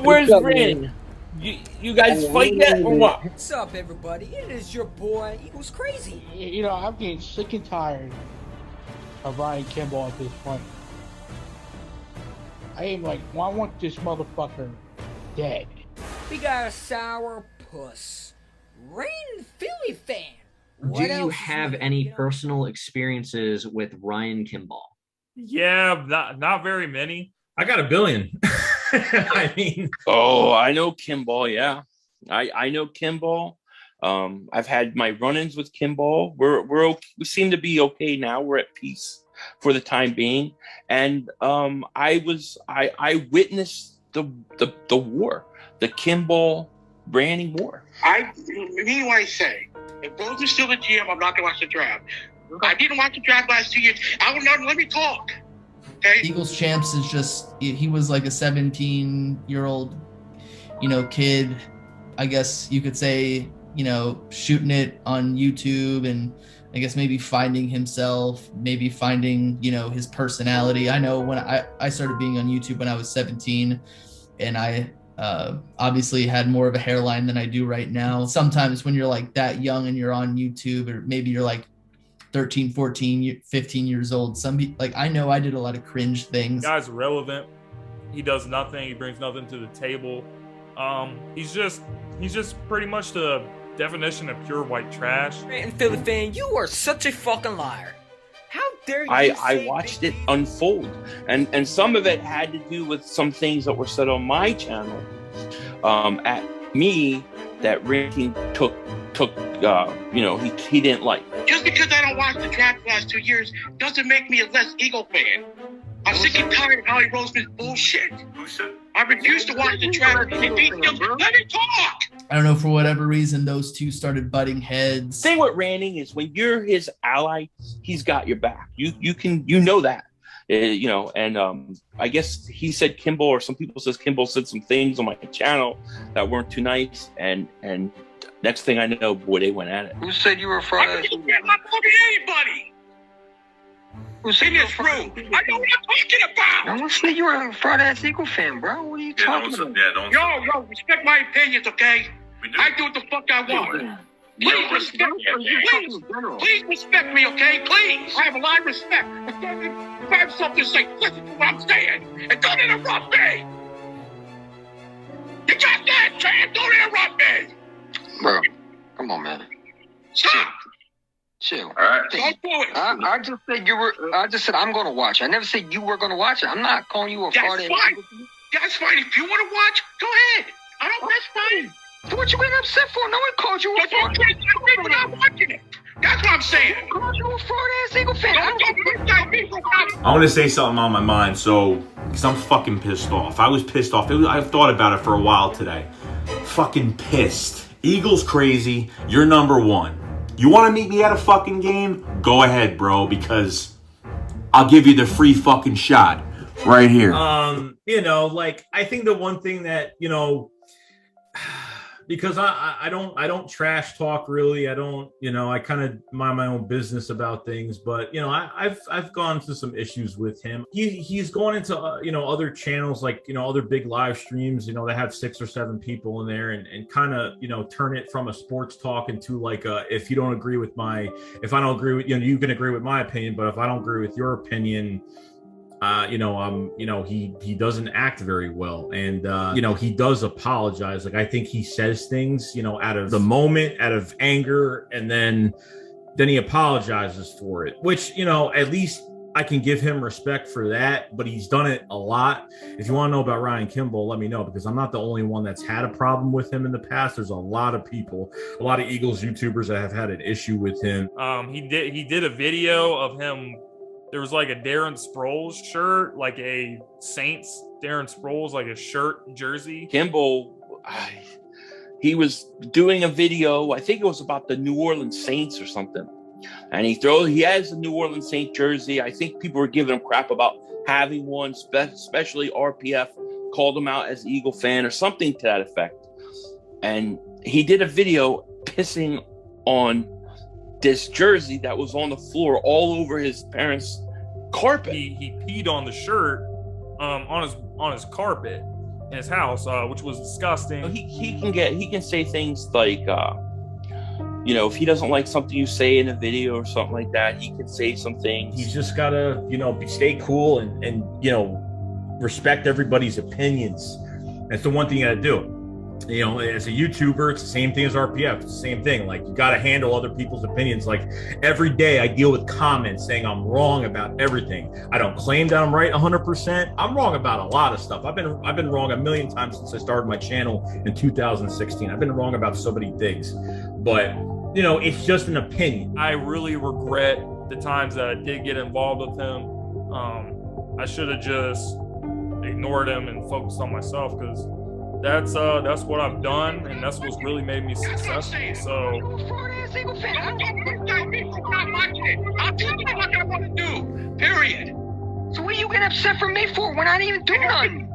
Where's Rin? You guys fight yet or what? What's up, everybody? It is your boy, Eagles Crazy. You know, I'm getting sick and tired of Ryan Kimball at this point. I am like, well, I want this motherfucker dead. We got a sour puss. Ranting Philly Fan. Do you have any personal experiences with Ryan Kimball? Yeah, not very many. I got a billion. I mean, I know Kimball. Yeah, I know Kimball. I've had my run-ins with Kimball. We're okay. We seem to be okay now. We're at peace for the time being. And I witnessed the war, the Kimball Ranting war. Me, what I say, if Rose is still the GM, I'm not gonna watch the draft. I didn't watch the draft last 2 years. I will not. Let me talk. Okay. Eagles Champs is just, he was like a 17-year-old, you know, kid, I guess you could say, you know, shooting it on YouTube and I guess maybe finding himself, maybe finding, you know, his personality. I know when I started being on YouTube when I was 17 and I obviously had more of a hairline than I do right now. Sometimes when you're like that young and you're on YouTube, or maybe you're like 13, 14, 15 years old, some people, like, I know I did a lot of cringe things. Guy's relevant. He does nothing. He brings nothing to the table. He's just pretty much the definition of pure white trash. Ranting Philly Fan, you are such a fucking liar. How dare you? I watched it unfold, and some of it had to do with some things that were said on my channel at me that Ranting took you know, he didn't like. Just because I don't watch the draft the last 2 years doesn't make me a less Eagle fan. I'm sick and tired of Howie Roseman's bullshit. I refuse to watch the draft and beat them. Let me talk! I don't know, for whatever reason, those two started butting heads. The thing with Ranting is when you're his ally, he's got your back. You know that. You know, and I guess he said Kimball, or some people says Kimball said some things on my channel that weren't too nice, and next thing I know, boy, they went at it. Who said you were a fraud ass? I'm not talking to anybody. Who said In this room, I know what I'm talking about. I don't say you were a fraud ass Eagle fan, bro. What are you talking about? Yo, respect my opinions, okay? I do what the fuck I want. Please respect me. Please respect me, okay? Please. I have a lot of respect. If I have something to say, listen to what I'm saying. And don't interrupt me. You got that, Chad? Don't interrupt me. Bro, come on, man. Stop. Chill. All right. Don't do it. I just said you were. I just said I'm going to watch. I never said you were going to watch it. I'm not calling you a fraud. That's fine. That's fine. If you want to watch, go ahead. That's fine. So what you getting upset for? No one called you a fraud. We're not watching it. That's what I'm saying. Called you a fraud ass Eagle fan. I want to say something on my mind, because I'm fucking pissed off. I was pissed off. I've thought about it for a while today. Fucking pissed. Eagles Crazy, you're number one. You want to meet me at a fucking game? Go ahead, bro, because I'll give you the free fucking shot right here. You know, like, I think the one thing that, you know, because I don't trash talk really. I don't, you know, I kind of mind my own business about things, but you know, I've gone through some issues with him. He's gone into you know, other channels, like, you know, other big live streams, you know, that have 6 or 7 people in there, and kind of, you know, turn it from a sports talk into like if I don't agree with, you know, you can agree with my opinion, but if I don't agree with your opinion, He doesn't act very well, and he does apologize. Like, I think he says things, out of the moment, out of anger, and then he apologizes for it, which, at least I can give him respect for that, but he's done it a lot. If you want to know about Ryan Kimball, let me know, because I'm not the only one that's had a problem with him in the past. There's a lot of people, a lot of Eagles YouTubers that have had an issue with him. He did a video of him. There was like a Darren Sproles shirt, like a Saints Darren Sproles, like a shirt jersey. Kimball, he was doing a video, I think it was about the New Orleans Saints or something. And he has a New Orleans Saint jersey. I think people were giving him crap about having one, especially RPF called him out as an Eagle fan or something to that effect. And he did a video pissing on this jersey that was on the floor all over his parents' carpet. He peed on the shirt on his carpet in his house, which was disgusting. He can say things like if he doesn't like something you say in a video or something like that, he can say some things. He's just gotta, stay cool and respect everybody's opinions. That's the one thing you gotta do. As a YouTuber, it's the same thing as RPF. It's the same thing. Like, you gotta handle other people's opinions. Like, every day I deal with comments saying I'm wrong about everything. I don't claim that I'm right 100%. I'm wrong about a lot of stuff. I've been wrong a million times since I started my channel in 2016. I've been wrong about so many things. But it's just an opinion. I really regret the times that I did get involved with him. I should have just ignored him and focused on myself, because that's what I've done, and that's what's really made me successful. So I'll tell you what I want to do. Period. So what are you getting upset for me for when I didn't even do nothing?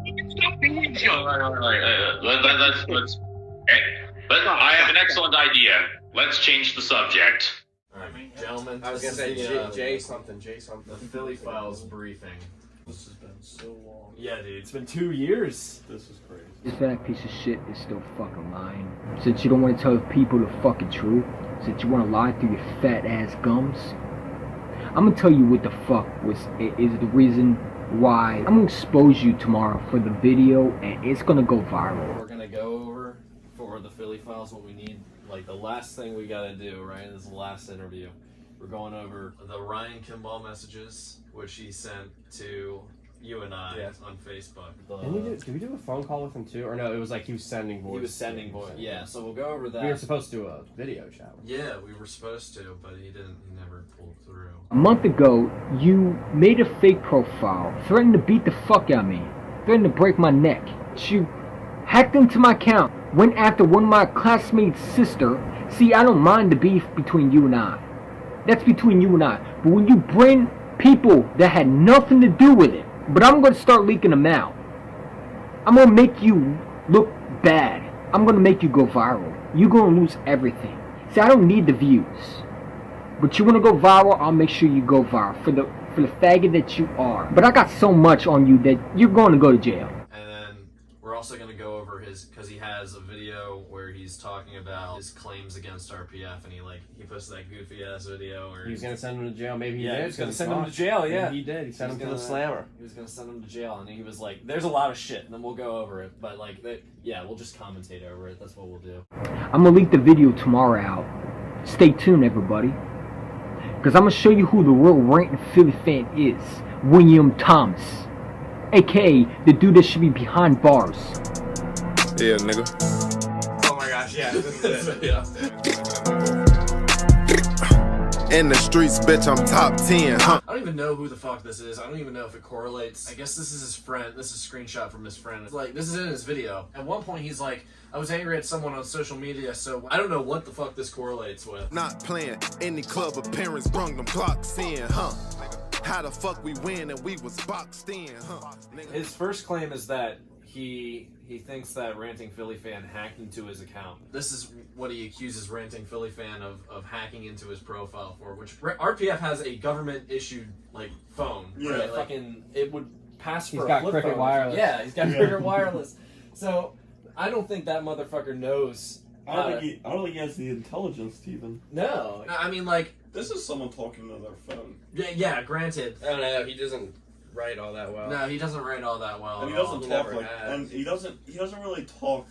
I have an excellent idea. Let's change the subject. All right, gentlemen. I was gonna say Jay something. The Philly Files briefing. This has been so long. Yeah, dude. It's been 2 years. This is crazy. This fat piece of shit is still fucking lying. Since you don't want to tell people the fucking truth, since you want to lie through your fat ass gums, I'm gonna tell you what the fuck is the reason why. I'm gonna expose you tomorrow for the video, and it's gonna go viral. We're gonna go over for the Philly Files what we need. Like, the last thing we gotta do, right? This is the last interview. We're going over the Ryan Kimball messages, which he sent to you and I on Facebook. Did we do a phone call with him too? Or no, it was like he was sending voice. He was sending voice. Yeah, so we'll go over that. We were supposed to do a video chat. Yeah, we were supposed to, but he never pulled through. A month ago, you made a fake profile, threatened to beat the fuck out of me, threatened to break my neck. You hacked into my account, went after one of my classmates' sister. See, I don't mind the beef between you and I. That's between you and I. But when you bring people that had nothing to do with it, but I'm going to start leaking them out. I'm going to make you look bad. I'm going to make you go viral. You're going to lose everything. See, I don't need the views. But you want to go viral, I'll make sure you go viral for the faggot that you are. But I got so much on you that you're going to go to jail. And then we're also going to go over because he has a video where he's talking about his claims against RPF, and he posted that goofy ass video where He was gonna send him to jail. Maybe he Yeah, did. he was gonna send him to jail. Yeah, he did. He sent him to the gonna- slammer. He was gonna send him to jail, and he was like, "There's a lot of shit," and then we'll go over it. But we'll just commentate over it. That's what we'll do. I'm going to leak the video tomorrow out. Stay tuned, everybody. Because I'm going to show you who the real Ranting Philly Fan is. William Thomas. A.K.A. the dude that should be behind bars. Yeah, nigga. Oh my gosh, yeah. This is it. In the streets, bitch, I'm top 10, huh? I don't even know who the fuck this is. I don't even know if it correlates. I guess this is his friend. This is a screenshot from his friend. It's like, this is in his video. At one point, he's like, I was angry at someone on social media, so I don't know what the fuck this correlates with. Not playing any club appearance, brung them clocks in, huh? How the fuck we win and we was boxed in, huh? His first claim is that he thinks that Ranting Philly Fan hacked into his account. This is what he accuses Ranting Philly Fan of hacking into his profile for, which RPF has a government-issued, phone. Yeah. Right? It would pass for He's a got flip Cricket phone. Wireless. Yeah, he's got Cricket Wireless. So, I don't think that motherfucker knows. I don't think he has the intelligence to even. No. I mean, This is someone talking to their phone. Yeah, granted. I don't know. He doesn't. write all that well. No, he doesn't write all that well. And he at all. doesn't He talk never like, has. and he doesn't really talk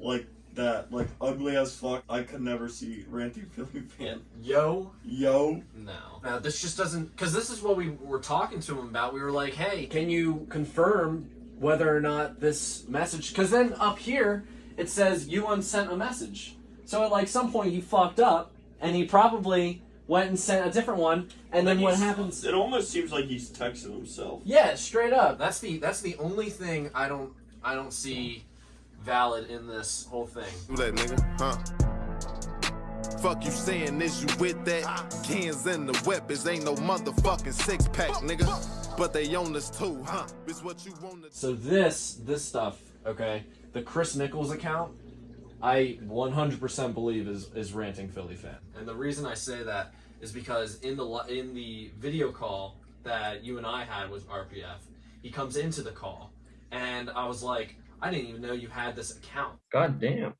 like that, like ugly as fuck. I could never see Ranting Philly Fan. Yo. No, this just doesn't, because this is what we were talking to him about. We were like, hey, can you confirm whether or not this message, because then up here it says you unsent a message. So at like some point he fucked up and he probably went and sent a different one, and then what happens? It almost seems like he's texting himself. Yeah, straight up. That's the only thing I don't see valid in this whole thing. Do that, nigga, huh? Fuck you saying, is you with that? Cans and the weapons, ain't no motherfucking six-pack, nigga. But they own us too, huh? It's what you want to. So this stuff, okay, the Chris Nichols account, I 100% believe is Ranting Philly Fan. And the reason I say that is because in the video call that you and I had with RPF, he comes into the call, and I was like, I didn't even know you had this account. God damn.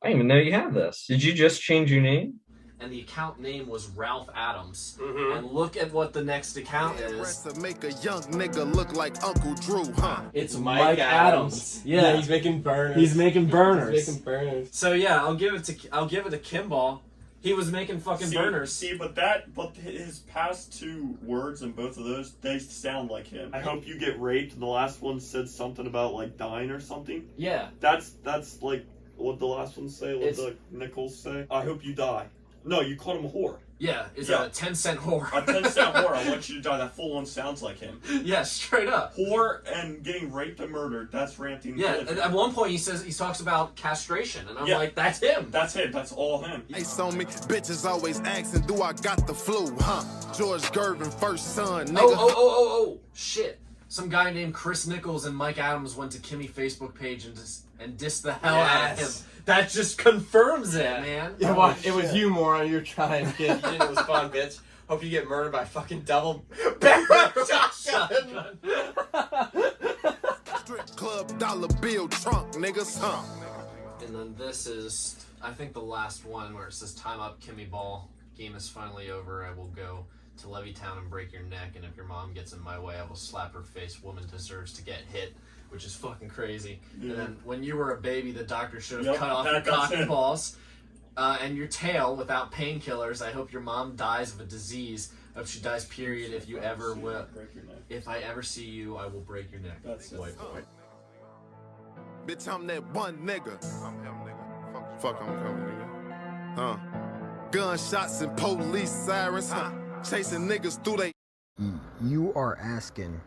I didn't even know you have this. Did you just change your name? And the account name was Ralph Adams. And look at what the next account is. To make a young nigga look like Uncle Drew, huh? It's Mike Adams. Yeah, he's making burners. He's making burners. He's making burners. So yeah, I'll give it to Kimball. He was making fucking burners. See, but his past two words in both of those, they sound like him. I hope you get raped. The last one said something about like dying or something. Yeah. That's like what the last one say. What the Nichols say? I hope you die. No, you called him a whore. Yeah, it's a 10-cent whore. A 10-cent whore. I want you to die. That full one sounds like him. Yeah, straight up. Whore and getting raped and murdered. That's Ranting. Yeah, at one point he talks about castration, and I'm like, that's him. That's him. That's all him. Ace on me, bitches always asking, do I got the flu, huh? George Gervin, first son, nigga. Oh, shit. Some guy named Chris Nichols and Mike Adams went to Kimmy Facebook page and dissed the hell out of him. That just confirms it, man. It was you, moron. You're trying, kid. You didn't respond, bitch. Hope you get murdered by fucking double barrel shotgun. Strip club dollar bill trunk, niggas, huh? And then this is, I think, the last one where it says, time up, Kimmy Ball. Game is finally over. I will go to Levittown and break your neck, and if your mom gets in my way, I will slap her face. Woman deserves to get hit. Which is fucking crazy. Yeah. And then when you were a baby, the doctor should have cut off your cock and balls and your tail without painkillers. I hope your mom dies of a disease. I hope she dies, period. If you ever will. If I ever see you, I will break your neck. That's white boy. Bitch, I'm that one nigga. I'm him, nigga. Fuck, I'm coming, nigga. Huh? Gunshots and police sirens, huh? Chasing niggas through they. You are asking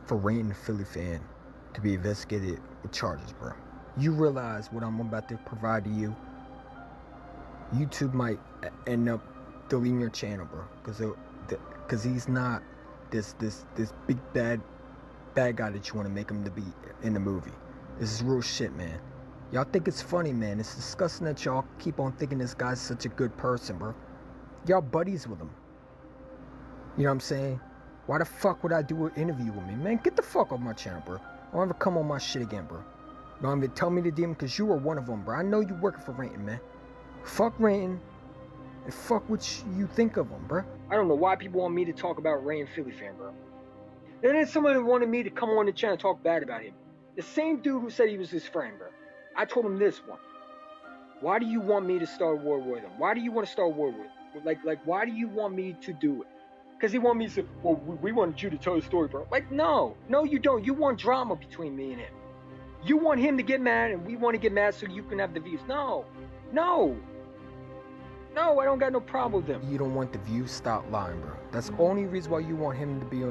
for Ranting Philly Fan to be investigated with charges, bro. You realize what I'm about to provide to you? YouTube might end up deleting your channel, bro, because he's not this big bad guy that you want to make him to be in the movie. This is real shit, man. Y'all think it's funny, man. It's disgusting that y'all keep on thinking this guy's such a good person, bro. Y'all buddies with him. You know what I'm saying? Why the fuck would I do an interview with me? Man, get the fuck off my channel, bro. Don't ever come on my shit again, bro. Don't even tell me to DM because you are one of them, bro. I know you working for Ranting, man. Fuck Ranting and fuck what you think of him, bro. I don't know why people want me to talk about Ranting Philly Fan, bro. And then somebody wanted me to come on the channel and talk bad about him. The same dude who said he was his friend, bro. I told him this one. Why do you want me to start a war with him? Why do you want to start a war with him? Like, why do you want me to do it? Because he wanted me to say, well, we wanted you to tell the story, bro. Like, no, you don't. You want drama between me and him. You want him to get mad, and we want to get mad so you can have the views. No, I don't got no problem with him. You don't want the views? Stop lying, bro. That's the only reason why you want him to be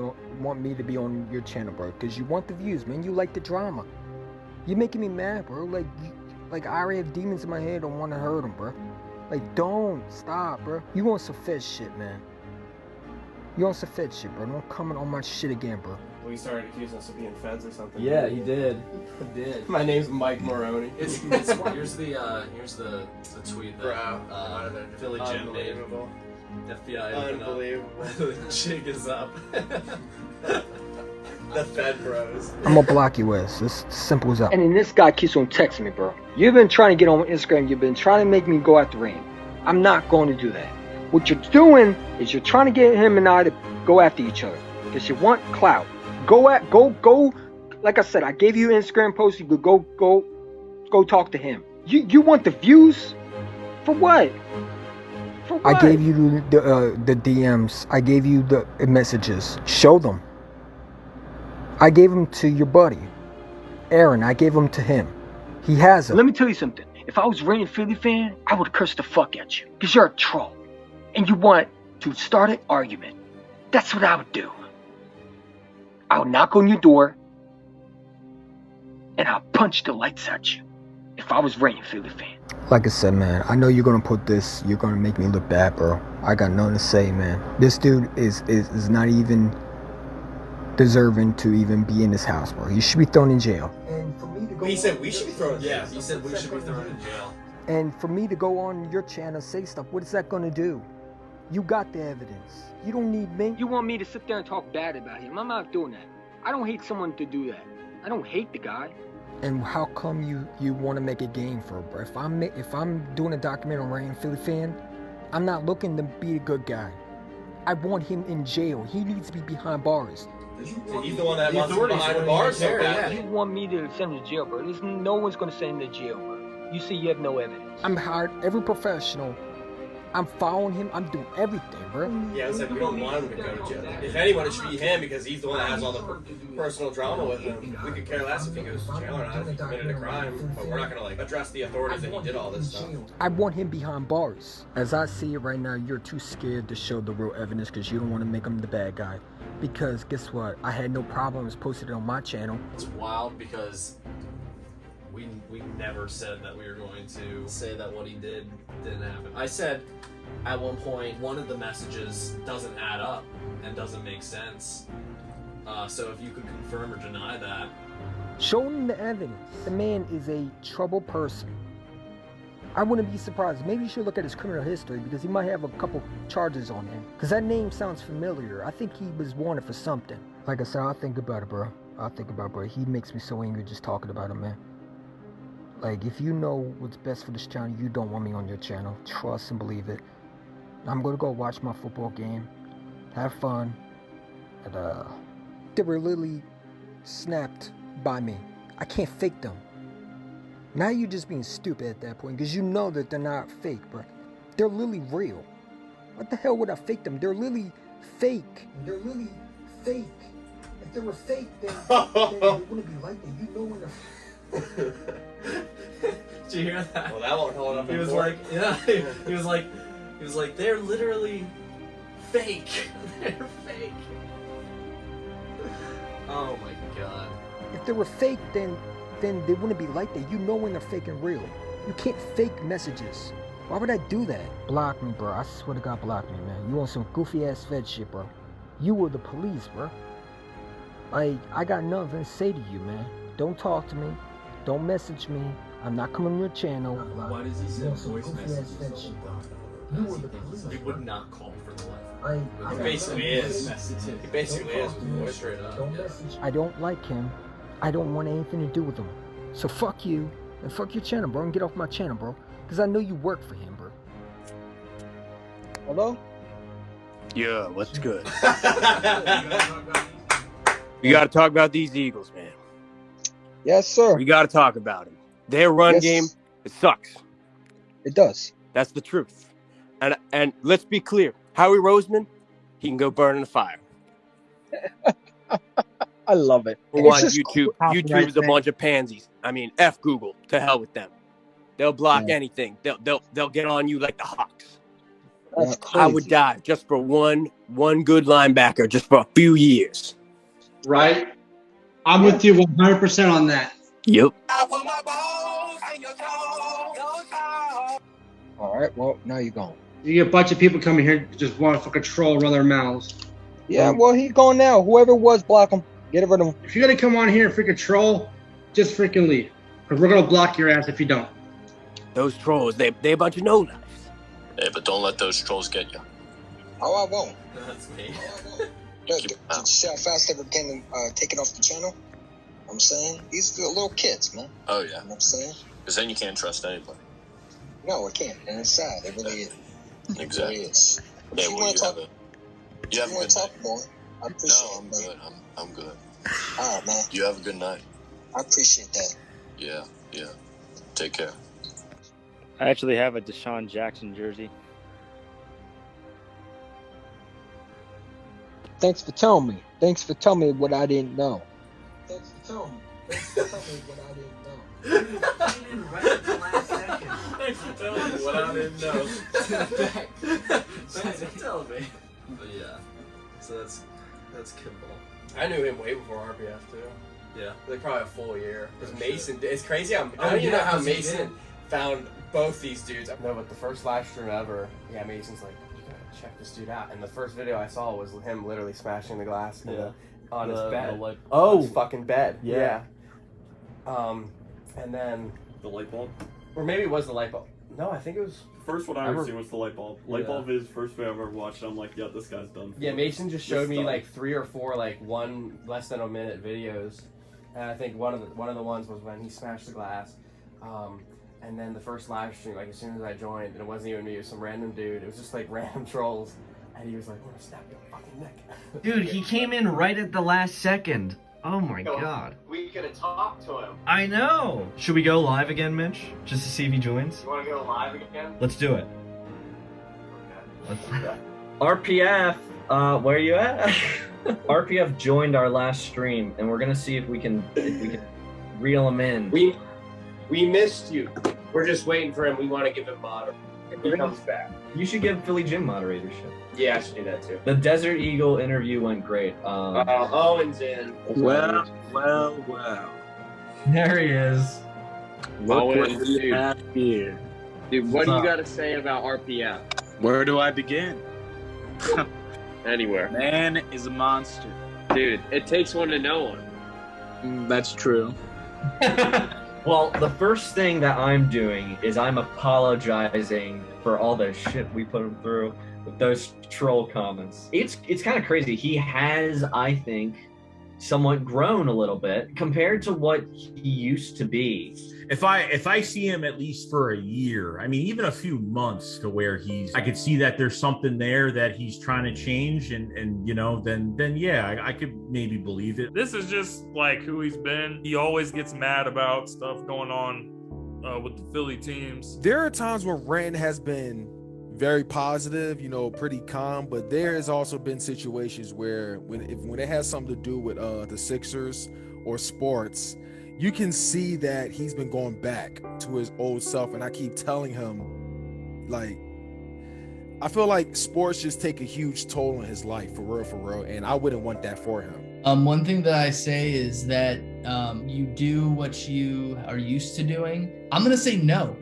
want me to be on your channel, bro. Because you want the views, man. You like the drama. You're making me mad, bro. Like I already have demons in my head. Don't want to hurt him, bro. Like, don't stop, bro. You want some fed shit, man. You on some fed shit, bro. Don't come on my shit again, bro. Well, he started accusing us of being feds or something. Yeah, he did. He did. My name's Mike Moroney. Here's the tweet that Philly Jim made. FBI Unbelievable. The jig is up. The Fed bros. I'm gonna block you, Wes. It's simple as that. And then this guy keeps on texting me, bro. You've been trying to get on Instagram. You've been trying to make me go after Rain. I'm not going to do that. What you're doing is you're trying to get him and I to go after each other because you want clout. Go. Like I said, I gave you an Instagram post. You could go talk to him. You want the views? For what? For what? I gave you the DMs. I gave you the messages. Show them. I gave them to your buddy, Aaron. I gave them to him. He has them. Let me tell you something. If I was Ranting Philly Fan, I would curse the fuck at you. Because you're a troll. And you want to start an argument. That's what I would do. I would knock on your door. And I'll punch the lights at you. If I was Ranting Philly Fan. Like I said, man, I know you're going to put this. You're going to make me look bad, bro. I got nothing to say, man. This dude is not even deserving to even be in this house, bro. He should be thrown in jail. And for me to go, He said we should be thrown in jail. Yeah, he said we should be thrown in jail. And for me to go on your channel, say stuff, what is that gonna do? You got the evidence. You don't need me. You want me to sit there and talk bad about him? I'm not doing that. I don't hate someone to do that. I don't hate the guy. And how come you want to make a game for it, bro? If I'm doing a documentary on Ranting Philly Fan, I'm not looking to be a good guy. I want him in jail. He needs to be behind bars. He's the one that wants him behind the bars there. Yeah. You want me to send him to jail, bro? No one's gonna send him to jail, bro. You see, you have no evidence. I'm hired every professional. I'm following him. I'm doing everything, bro. Yeah, it's like we don't want him to go to jail. If anyone, it should be him because he's the one that has all the personal drama with him. We could care less if he goes to jail or not, if he committed a crime, but we're not gonna like address the authorities that he did all this stuff. I want him behind bars. As I see it right now, you're too scared to show the real evidence because you don't want to make him the bad guy. Because guess what? I had no problems posting it on my channel. It's wild because we never said that we were going to say that what he did didn't happen. I said at one point one of the messages doesn't add up and doesn't make sense. So if you could confirm or deny that. Show him the evidence. The man is a troubled person. I wouldn't be surprised. Maybe you should look at his criminal history because he might have a couple charges on him. Because that name sounds familiar. I think he was wanted for something. Like I said, I'll think about it, bro. I'll think about it, bro. He makes me so angry just talking about him, man. Like, if you know what's best for this channel, you don't want me on your channel. Trust and believe it. I'm going to go watch my football game. Have fun. And, they were literally snapped by me. I can't fake them. Now you're just being stupid at that point because you know that they're not fake, bro. They're literally real. What the hell would I fake them? They're literally fake. They're literally fake. If they were fake, then it wouldn't be like that. You know when they're... Did you hear that? Well, that won't hold up. He was like, yeah. He was like, they're literally fake. They're fake. Oh my god. If they were fake, then they wouldn't be like that. You know when they're fake and real. You can't fake messages. Why would I do that? Block me, bro. I swear to God, block me, man. You on some goofy ass Fed shit, bro. You were the police, bro. Like, I got nothing to say to you, man. Don't talk to me. Don't message me. I'm not coming on your channel. Why does he send voice messages? He would not call for the life. He basically is. He basically is. Voice straight up. I don't like him. I don't want anything to do with him. So fuck you, and fuck your channel, bro, and get off my channel, bro. Because I know you work for him, bro. Hello? Yeah, what's good? We gotta talk about these Eagles, man. Yes, sir. We gotta talk about them. Their run game, it sucks. It does. That's the truth. And let's be clear, Howie Roseman, he can go burn in the fire. I love it. For one, YouTube is a bunch of pansies. I mean, F Google, to hell with them. They'll block anything. They'll get on you like the Hawks. That's crazy. I would die just for one good linebacker, just for a few years. Right? I'm with you 100% on that. Yep. All right, well, now you're gone. You get a bunch of people coming here just want to fucking troll, run their mouths. Yeah, well, he's gone now. Whoever it was, block him. Get rid of him. If you're going to come on here and freaking troll, just freaking leave. Because we're going to block your ass if you don't. Those trolls, they a bunch of no-lives. Yeah, but don't let those trolls get you. Oh, I won't. That's me. Did you see how fast they were getting taken off the channel? I'm saying these are little kids, man. Oh, yeah. You know what I'm saying? Because then you can't trust anybody. No, I can't. And it's sad. It really is. Exactly. It really is. Yeah, You well, want to talk? you have a good talk more? I appreciate I'm good. I'm good. All right, man. You have a good night. I appreciate that. Yeah. Take care. I actually have a Deshaun Jackson jersey. Thanks for telling me. Thanks for telling me what I didn't know. Thanks for telling me. Thanks for telling me what I didn't know. Right at the last second. Thanks for telling me what I didn't know. Thanks for telling me. But yeah, so that's Kimball. I knew him way before RPF too. Yeah, like probably a full year. Because Mason, it's crazy. I don't even know how Mason found both these dudes. No, but the first live stream ever, yeah, Mason's like, you gotta check this dude out. And the first video I saw was him literally smashing the glass on his bed. On his fucking bed. Yeah. And then the light bulb, or maybe it was the light bulb. No, I think it was. First one I ever seen was the light bulb. Light bulb is the first video I've ever watched. I'm like, yeah, this guy's done. Yeah, Mason just showed me like 3 or 4 like one less than a minute videos, and I think one of the ones was when he smashed the glass, and then the first live stream, like as soon as I joined, and it wasn't even me, it was some random dude. It was just like random trolls, and he was like, "I'm gonna snap your fucking neck." Dude, he came in right at the last second. Oh my god. We could have talked to him. I know. Should we go live again, Mitch? Just to see if he joins? You want to go live again? Let's do it. Okay. RPF, where you at? RPF joined our last stream, and we're gonna see if we can reel him in. We missed you. We're just waiting for him. We want to give him moderator. He comes back. You should give Philly Jim moderatorship. Yeah, I should do that too. The Desert Eagle interview went great. Owen's in. Well. There he is. Look what we have here. Dude, what do you got to say about RPF? Where do I begin? Anywhere. Man is a monster. Dude, it takes one to know one. That's true. Well, the first thing that I'm doing is I'm apologizing for all the shit we put him through with those troll comments. It's kind of crazy. He has, I think, somewhat grown a little bit compared to what he used to be. If I see him at least for a year, I mean, even a few months to where I could see that there's something there that he's trying to change, and you know, then yeah, I could maybe believe it. This is just like who he's been. He always gets mad about stuff going on with the Philly teams. There are times where Ranting has been very positive, you know, pretty calm, but there has also been situations where when it has something to do with the Sixers or sports, you can see that he's been going back to his old self. And I keep telling him, like, I feel like sports just take a huge toll on his life, for real, and I wouldn't want that for him. One thing that I say is that you do what you are used to doing. I'm gonna say no,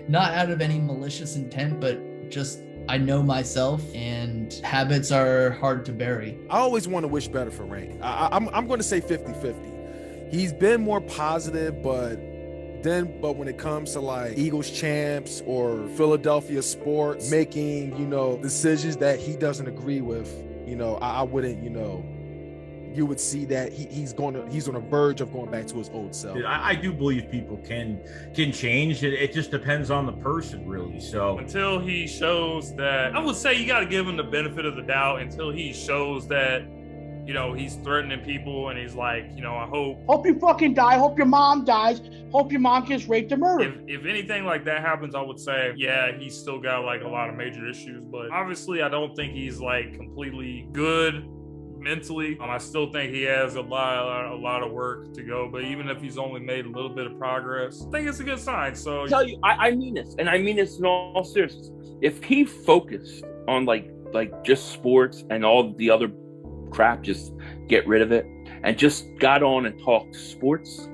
not out of any malicious intent, but just I know myself, and habits are hard to bury. I always want to wish better for Ranting. I'm going to say 50-50. He's been more positive, but when it comes to like Eagles champs or Philadelphia sports making, you know, decisions that he doesn't agree with, you know, I wouldn't, you know, you would see that he's on the verge of going back to his old self. I do believe people can change. It just depends on the person, really. So until he shows that, I would say you got to give him the benefit of the doubt until he shows that, you know, he's threatening people and he's like, you know, I hope you fucking die, hope your mom dies, hope your mom gets raped or murdered. If anything like that happens, I would say, yeah, he's still got like a lot of major issues, but obviously I don't think he's like completely good mentally. I still think he has a lot of work to go, but even if he's only made a little bit of progress, I think it's a good sign. So I tell you, I mean this, and I mean this in all seriousness. If he focused on like just sports and all the other crap, just get rid of it and just got on and talked sports,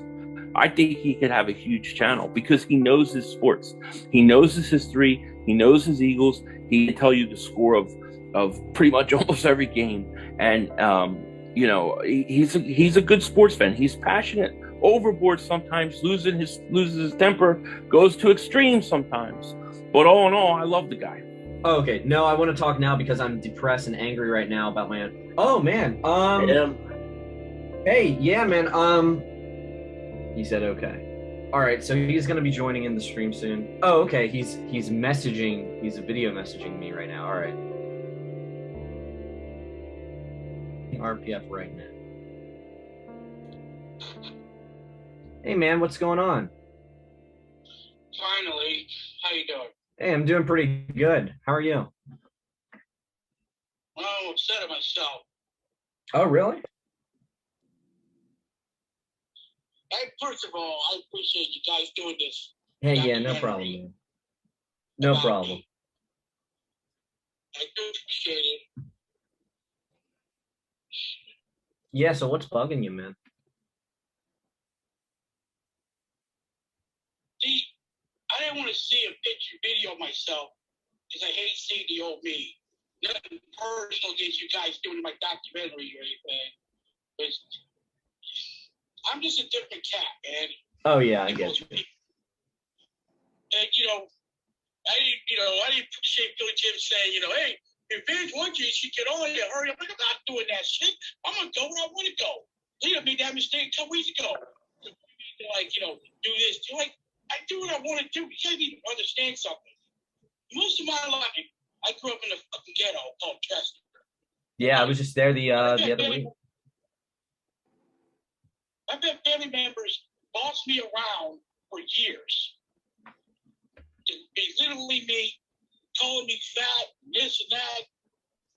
I think he could have a huge channel because he knows his sports, he knows his history, he knows his Eagles. He can tell you the score of pretty much almost every game, and you know, he's a good sports fan. He's passionate, overboard sometimes, loses his temper, goes to extremes sometimes, but all in all, I love the guy. Okay, no, I want to talk now because I'm depressed and angry right now about my. Oh man, Hey, yeah, man. He said okay. All right, so he's gonna be joining in the stream soon. Oh, okay. He's messaging. He's video messaging me right now. All right. RPF right now. Hey, man, what's going on? Finally, how you doing? Hey, I'm doing pretty good. How are you? Well, I'm upset at myself. Oh, really? First of all, I appreciate you guys doing this. Hey, yeah, no problem, man. No problem. I do appreciate it. Yeah, so what's bugging you, man? See, I didn't want to see a picture video of myself because I hate seeing the old me. Nothing personal against you guys doing my documentary or anything. But I'm just a different cat, man. Oh, yeah, I get you. And, I didn't appreciate Billy Jim saying, hey, if fans want you, you should get on here. Hurry up. I'm not doing that shit. I'm going to go where I want to go. He made that mistake a couple weeks ago. Like, do this. I do what I want to do. You can't even understand something. Most of my life, I grew up in a fucking ghetto called Chester. Yeah, I was just there the other week. I've had family members boss me around for years. Belittling me, calling me fat, this and that,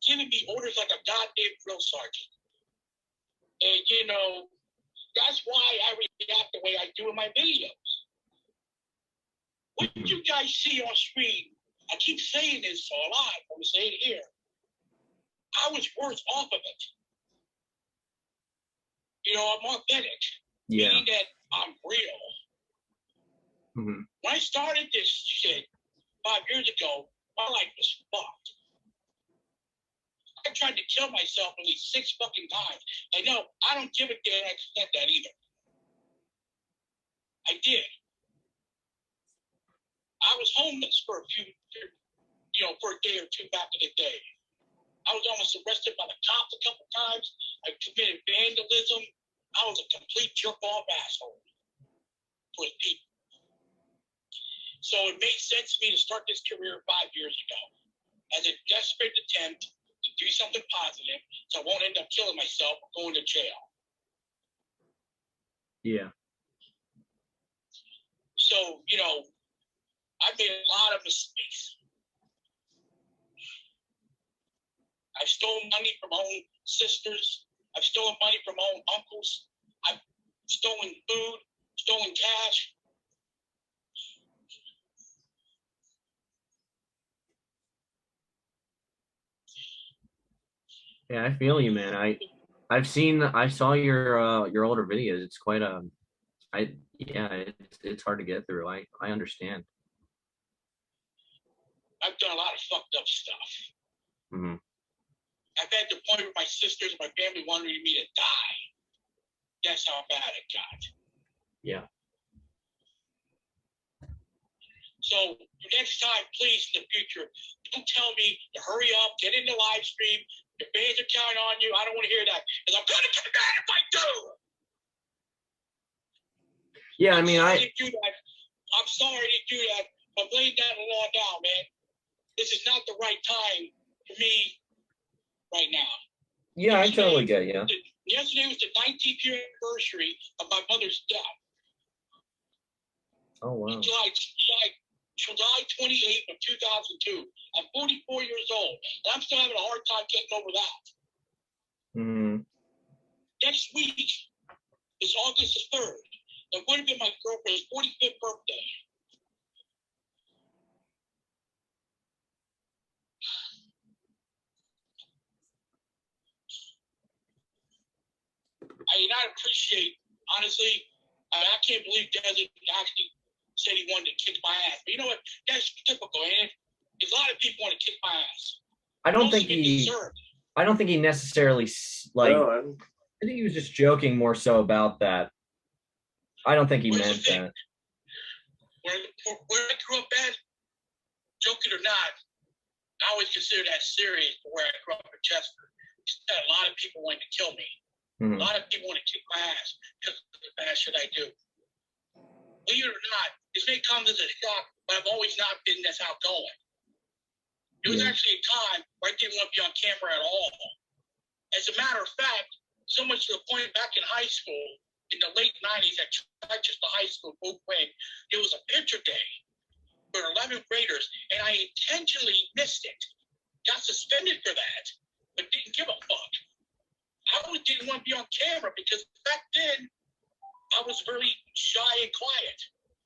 giving me orders like a goddamn drill sergeant. And, that's why I react the way I do in my videos. What you guys see on screen, I keep saying this a lot, I'm going to say it here. I was worse off of it. I'm authentic. Yeah. Meaning that I'm real. Mm-hmm. When I started this shit 5 years ago, my life was fucked. I tried to kill myself at least 6 fucking times. And no, I don't give a damn extent that either. I did. I was homeless for a day or two back in the day. I was almost arrested by the cops a couple times. I committed vandalism. I was a complete jerk-off asshole with people. So it made sense to me to start this career 5 years ago as a desperate attempt to do something positive so I won't end up killing myself or going to jail. Yeah. So, I've made a lot of mistakes. I've stolen money from my own sisters. I've stolen money from my own uncles. I've stolen food, stolen cash. Yeah, I feel you, man. I saw your older videos. It's quite it's hard to get through. I understand. I've done a lot of fucked up stuff. Mm-hmm. I've had the point where my sisters and my family wanted me to die. That's how bad it got. Yeah. So next time, please, in the future, don't tell me to hurry up, get in the live stream. The fans are counting on you. I don't want to hear that. Because I'm going to get mad if I do. Yeah, I mean, I'm sorry to do that, but I'm laying down the law now, man. This is not the right time for me right now. Yeah, I totally get you. Yesterday was the 19th year anniversary of my mother's death. Oh, wow. July 28th of 2002. I'm 44 years old, and I'm still having a hard time getting over that. Mm-hmm. Next week is August the 3rd. It would have been my girlfriend's 45th birthday. I appreciate, honestly, I can't believe Desert actually said he wanted to kick my ass. But you know what? That's typical, ain't it? Because a lot of people want to kick my ass. I don't think he necessarily I think he was just joking more so about that. I don't think he meant that. Where I grew up at, joking or not, I always consider that serious for where I grew up in Chester. A lot of people wanted to kill me. Mm-hmm. A lot of people want to kick my ass because of the bad shit I do. Believe it or not, this may come as a shock, but I've always not been this outgoing. There was actually a time where I didn't want to be on camera at all. As a matter of fact, so much to the point back in high school, in the late 90s at Chichester High School, Oak Wing, there was a picture day for 11th graders, and I intentionally missed it. Got suspended for that, but didn't give a fuck. I didn't want to be on camera because back then I was very shy and quiet.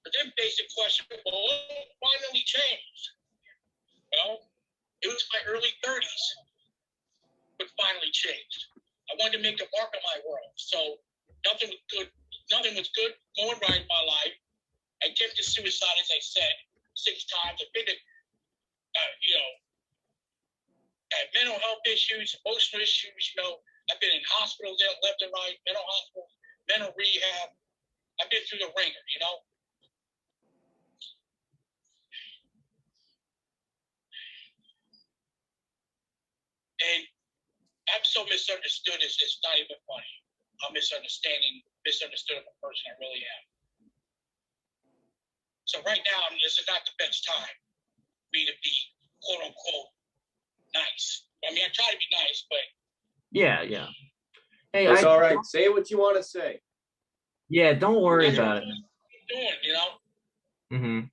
But then basic question, well, what finally changed? Well, it was my early 30s, but finally changed. I wanted to make a mark on my world, so nothing was good. Nothing was good going right in my life. I attempted suicide, as I said, 6 times. I've been to, had mental health issues, emotional issues. I've been in hospitals left and right, mental hospitals, mental rehab. I've been through the ringer, And I'm so misunderstood, it's not even funny. I'm misunderstood of a person I really am. So right now, this is not the best time for me to be, quote unquote, nice. I mean, I try to be nice, but Yeah. Hey, it's all right. Say what you want to say. Yeah, don't worry about it. Doing,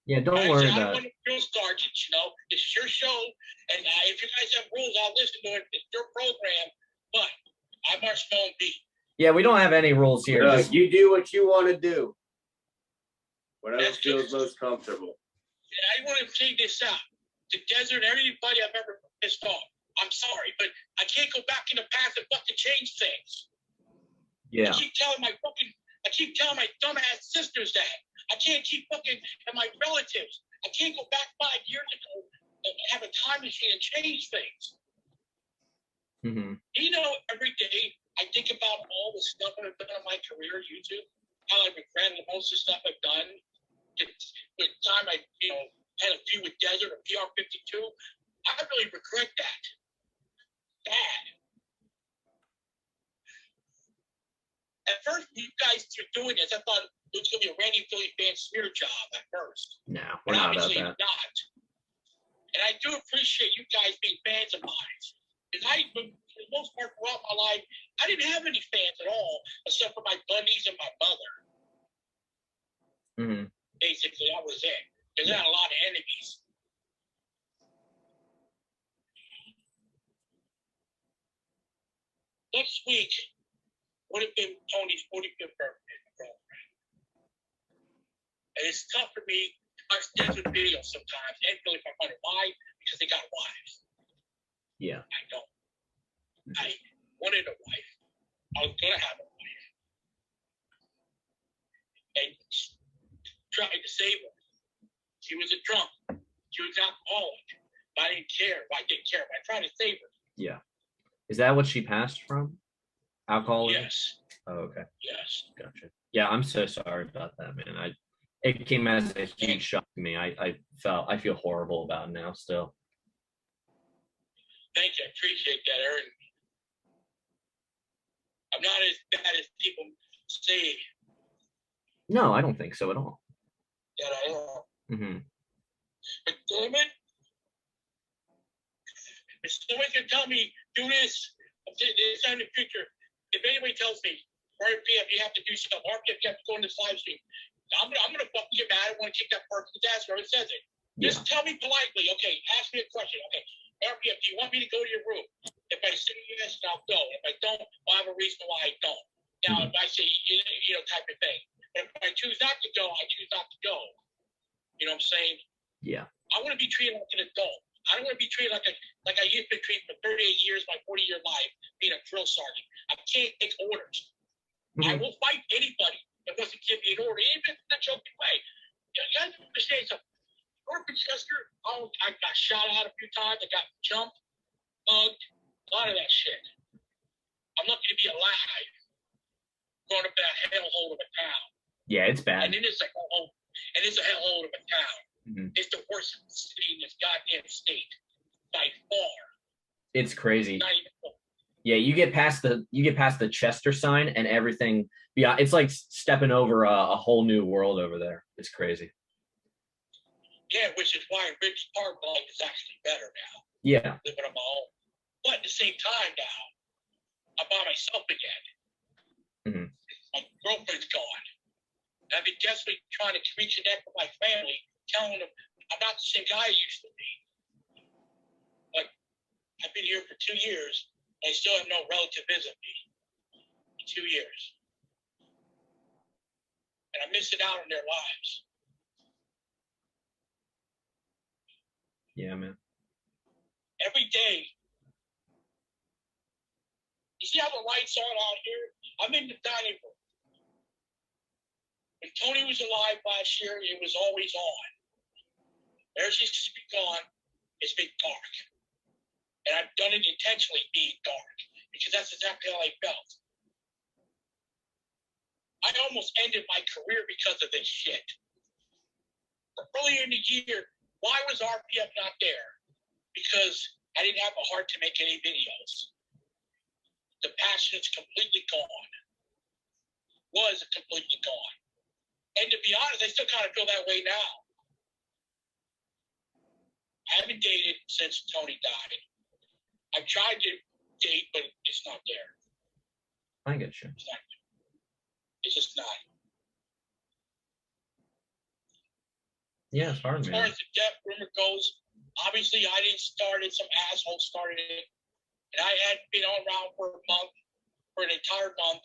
Yeah, don't worry I about don't it. want to drill sergeants, This is your show, and if you guys have rules, I'll listen to it. It's your program, but I must know be. Yeah, we don't have any rules here. No, Just- you do what you want to do. Whatever feels most comfortable. And I want to say this out. The desert, everybody I've ever pissed off. I'm sorry, but I can't go back in the past and fucking change things. Yeah. I keep telling my dumbass sisters that. I can't keep fucking, and my relatives. I can't go back 5 years ago and have a time machine and change things. Every day I think about all the stuff I've done in my career, YouTube, how I regret most of the stuff I've done. The time I, had a few with Desert or PR-52, I really regret that. Bad. At first, you guys were doing this, I thought it was going to be a Ranting Philly Fan smear job at first. No, we're not about obviously that. not. And I do appreciate you guys being fans of mine. Because for the most part, throughout my life, I didn't have any fans at all, except for my buddies and my mother. Basically, that was it. There's not a lot of enemies. Next week would have been Tony's 45th birthday program. And it's tough for me to watch desert videos sometimes and feel like I wonder why, because they got wives. Yeah. I don't. I wanted a wife. I was going to have a wife. And tried to save her. She was a drunk. She was alcoholic. But I didn't care. I didn't care. But I tried to save her. Yeah. Is that what she passed from? Alcoholism? Yes. Oh, okay. Yes. Gotcha. Yeah, I'm so sorry about that, man. It came as a huge shock to me. I feel horrible about it now still. Thank you. I appreciate that, Aaron. I'm not as bad as people say No, I don't think so at all. that I am. But damn it, if someone can tell me, do this in the future, if anybody tells me, RPF, you have to do stuff, RPF, you have to go in this live stream, I'm gonna fucking get mad. I want to kick that person in the ass, whoever says it. Just tell me politely, okay, ask me a question. Okay, RPF, do you want me to go to your room? If I say yes, I'll go. If I don't, I'll have a reason why I don't. Now, if I say, type of thing. But if I choose not to go, I choose not to go. You know what I'm saying? Yeah. I want to be treated like an adult. I don't want to be treated like I used to be treated for 38 years, my 40-year life, being a drill sergeant. I can't take orders. I will fight anybody that wants to give me an order, even if it's a joking way. You guys understand something. North Chester, I got shot at a few times. I got jumped, mugged, a lot of that shit. I'm lucky to be alive, growing up in that hellhole of a town. Yeah, it's bad. And it's a hellhole of a town. It's the worst city in this goddamn state by far. It's crazy. Not even close. Yeah, you get past the Chester sign and everything. Yeah, it's like stepping over a whole new world over there. It's crazy. Yeah, which is why Ridley Park life is actually better now. Yeah. Living on my own. But at the same time now, I'm by myself again. girlfriend's gone. And I've been desperately trying to reconnect with my family, telling them I'm not the same guy I used to be. But I've been here for 2 years, and I still have no relative visit me. 2 years. And I'm missing out on their lives. Yeah, man. Every day. You see how the lights are out here? I'm in the dining room. When Tony was alive last year, it was always on. Ever since he's been gone, it's been dark. And I've done it intentionally being dark, because that's exactly how I felt. I almost ended my career because of this shit. Earlier in the year, why was RPF not there? Because I didn't have a heart to make any videos. The passion is completely gone. Was completely gone. And to be honest, I still kind of feel that way now. I haven't dated since Tony died. I've tried to date, but it's not there. I get you. It's not there. It's just not. Yeah, it's hard, As man. far as the death rumor goes, obviously I didn't start it. Some asshole started it. And I had been around for a month, for an entire month.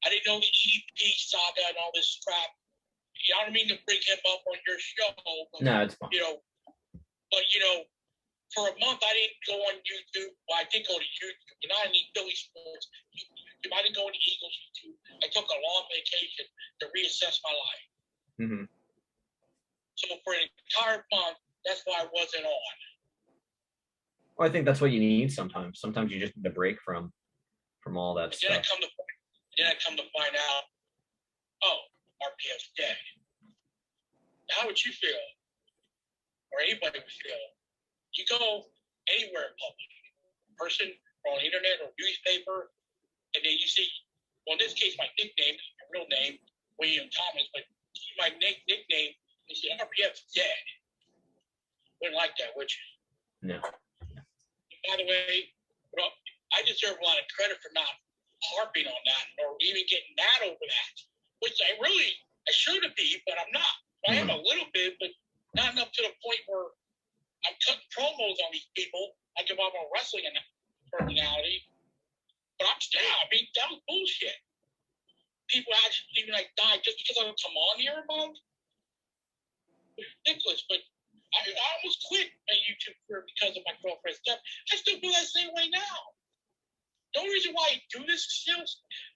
I didn't know the EDP saga and all this crap. I don't mean to bring him up on your show. But, No, it's fine. For a month I didn't go on YouTube. Well, I did go to YouTube, but not any Philly sports. I didn't go into Eagles YouTube. I took a long vacation to reassess my life. Mm-hmm. So for an entire month, that's why I wasn't on. Well, I think that's what you need sometimes. Sometimes you just need a break from all that Then stuff. I come to find out, oh, RPF's dead. How would you feel? Or anybody would feel? You go anywhere in public, person, or on the internet, or newspaper, and then you see, well, in this case, my nickname, my real name, William Thomas, but my nickname, you see, RPF's dead. Wouldn't like that, would you? No. By the way, I deserve a lot of credit for not harping on that or even getting mad over that, which I should have been, but I'm not. I am a little bit, but not enough to the point where I'm cutting promos on these people like if I'm a wrestling personality. But I'm still, that was bullshit. People actually even died just because I would come on here about. It's ridiculous, but I almost quit a YouTube career because of my girlfriend's death. I still feel that same way now. The only reason why I do this still,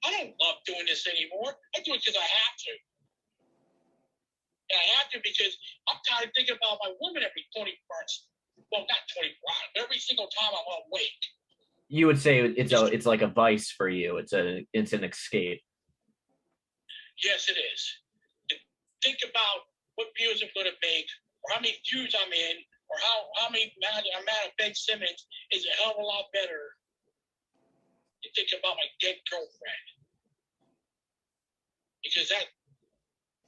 I don't love doing this anymore. I do it because I have to. And I have to because I'm tired of thinking about my woman every 24 hours. Well, not 24 hours, but every single time I'm awake. You would say it's like a vice for you. It's an escape. Yes, it is. Think about what views I'm going to make, or how many views I'm in, or how many I'm at Ben Simmons is a hell of a lot better than think about my dead girlfriend. Because that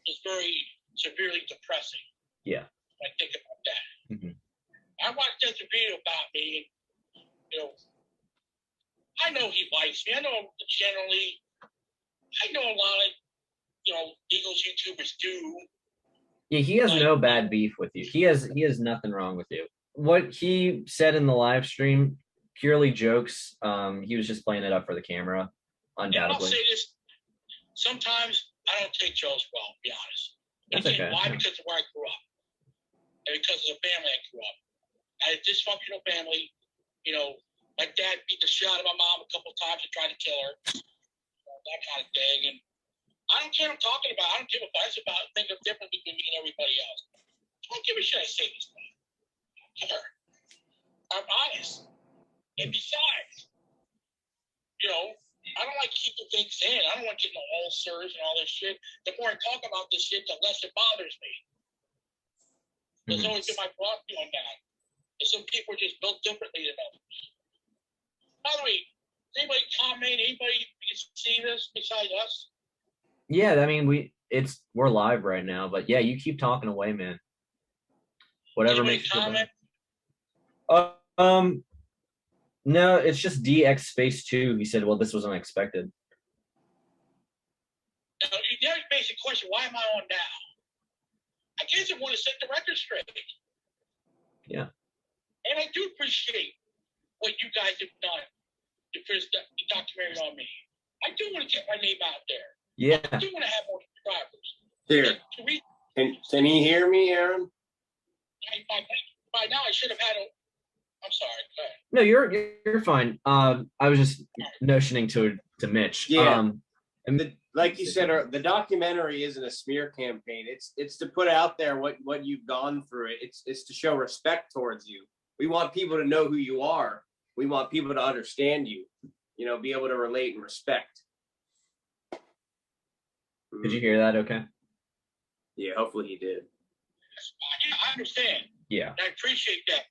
is very severely depressing. Yeah. When I think about that. Mm-hmm. I watched just a video about me, and, I know he likes me. I know generally, I know a lot of, Eagles YouTubers do. Yeah, he has no bad beef with you. He has nothing wrong with you. What he said in the live stream, purely jokes. He was just playing it up for the camera, undoubtedly. And I'll say this: sometimes I don't take jokes well, to be honest. That's okay. Why? Because of where I grew up, and because of the family I grew up. I had a dysfunctional family. My dad beat the shit out of my mom a couple times and tried to kill her. That kind of thing. And I don't care what I'm talking about. I don't give a fuss about things are different between me and everybody else. I don't give a shit I say this thing. I don't care. I'm honest. And besides, I don't like keeping things in. I don't want getting ulcers and all this shit. The more I talk about this shit, the less it bothers me. There's always been my philosophy on that. And some people are just built differently than others. By the way, does anybody comment? Anybody can see this besides us? Yeah, I mean we're live right now, but yeah, you keep talking away, man. Whatever Anybody makes you feel comment? better. No, it's just DX Space 2. He said, well, this was unexpected. ask the question, why am I on now? I guess I want to set the record straight. Yeah. And I do appreciate what you guys have done to finish the documentary on me. I do want to get my name out there. Yeah. I do want to have more subscribers. Here. Can you hear me, Aaron? By now, I should have had a. I'm sorry. Go ahead. No, you're fine. I was just notioning to Mitch. Yeah. And like you said, the documentary isn't a smear campaign. It's to put out there what you've gone through. It's to show respect towards you. We want people to know who you are. We want people to understand you. You know, be able to relate and respect. Did you hear that? Okay. Yeah, hopefully he did. Yeah, I understand. Yeah. I appreciate that.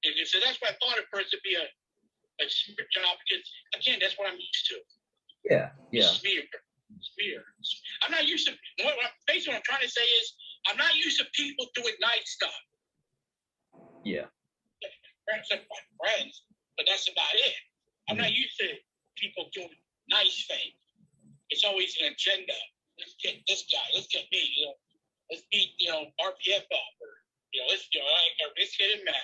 And so that's why I thought it first to be a smear job because again, that's what I'm used to. Yeah. Yeah. Smear. I'm not used to. Basically, what I'm trying to say is, I'm not used to people doing nice stuff. Yeah. Friends are my friends, but that's about it. I'm not used to people doing nice things. It's always an agenda. Let's get this guy. Let's get me. You know, let's beat RPF up, or let's get him mad.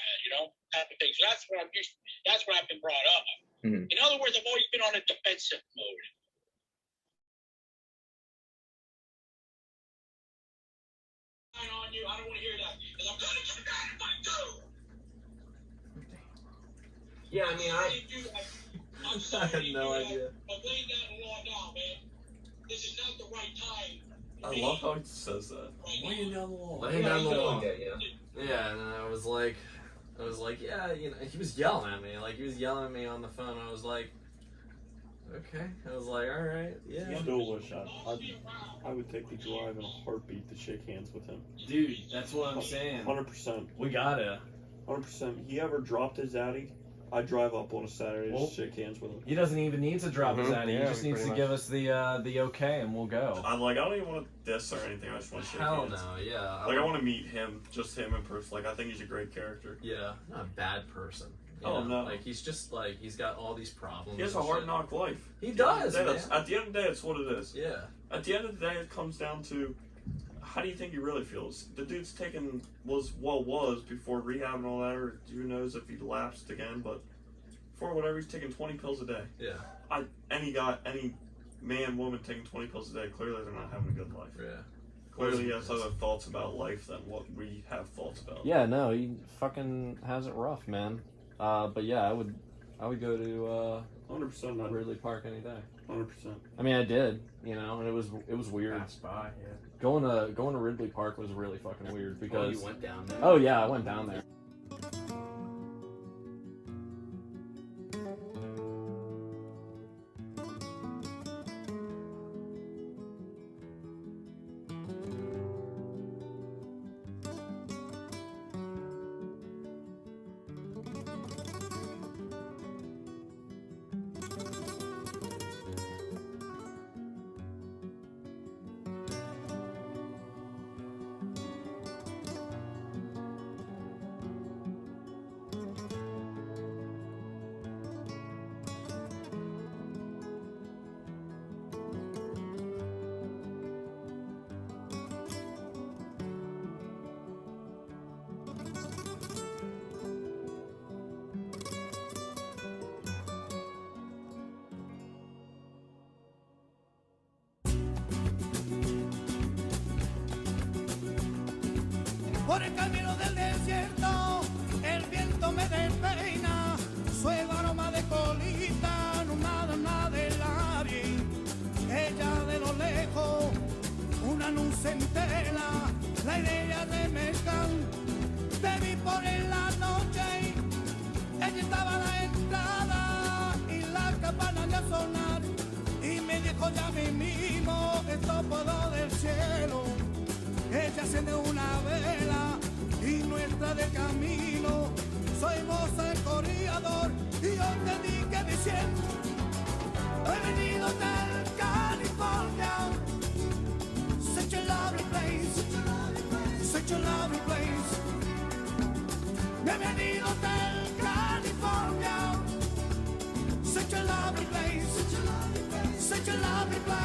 Type of thing. So that's what I'm used to. That's what I've been brought up. Mm-hmm. In other words, I've always been on a defensive mode. On you, I don't want to hear that because I'm gonna get mad if I do. Yeah, I mean, I'm sorry. I have no idea. I'm laying down the law now, man. This is not the right time. I love how he says that. Laying down the law. Laying down the law. Yeah, and I was like, yeah, he was yelling at me. Like, he was yelling at me on the phone. I was like, okay. I was like, all right, yeah. I still wish I would take the drive in a heartbeat to shake hands with him. Dude, that's what I'm saying. 100%. We gotta. 100%. He ever dropped his Addy, I'd drive up on a Saturday to shake hands with him. He doesn't even need to drop his Addy. Yeah, he just needs to give us the okay, and we'll go. I don't even want to diss or anything. I just want to shake Hell hands. no, yeah. I want to meet him, just him in person. Like, I think he's a great character. Yeah, not a bad person. Oh, no. Like, he's just, like, he's got all these problems. He has a hard knock life. He does, man. At the end of the day, that's what it is. Yeah. At the end of the day, it comes down to, how do you think he really feels? The dude's was before rehab and all that, or who knows if he lapsed again, but for whatever, he's taking 20 pills a day. Yeah. Any man, woman taking 20 pills a day, clearly they're not having a good life. Yeah. Clearly he has other thoughts about life than what we have thoughts about. Yeah, no, he fucking has it rough, man. But yeah, I would go to 100% Ridley Park any day. 100%. I mean, I did, and it was weird. Pass by, yeah. Going to Ridley Park was really fucking weird because. you went down there? Oh yeah, I went down there. Por el camino del desierto, el viento me despeina, suave aroma de colita, no nada de labios. Ella de lo lejos, una luz entera, la idea de mezclar. Te vi por en la noche, ella estaba a la entrada y la campana de sonar. Y me dijo ya mismo, esto puedo del cielo. Ella enciende una vela y nuestra de camino. Soy vos el corredor y yo te dije diciendo, he venido del California. Such a lovely place, such a lovely place. He venido del California. Such a lovely place, such a lovely place.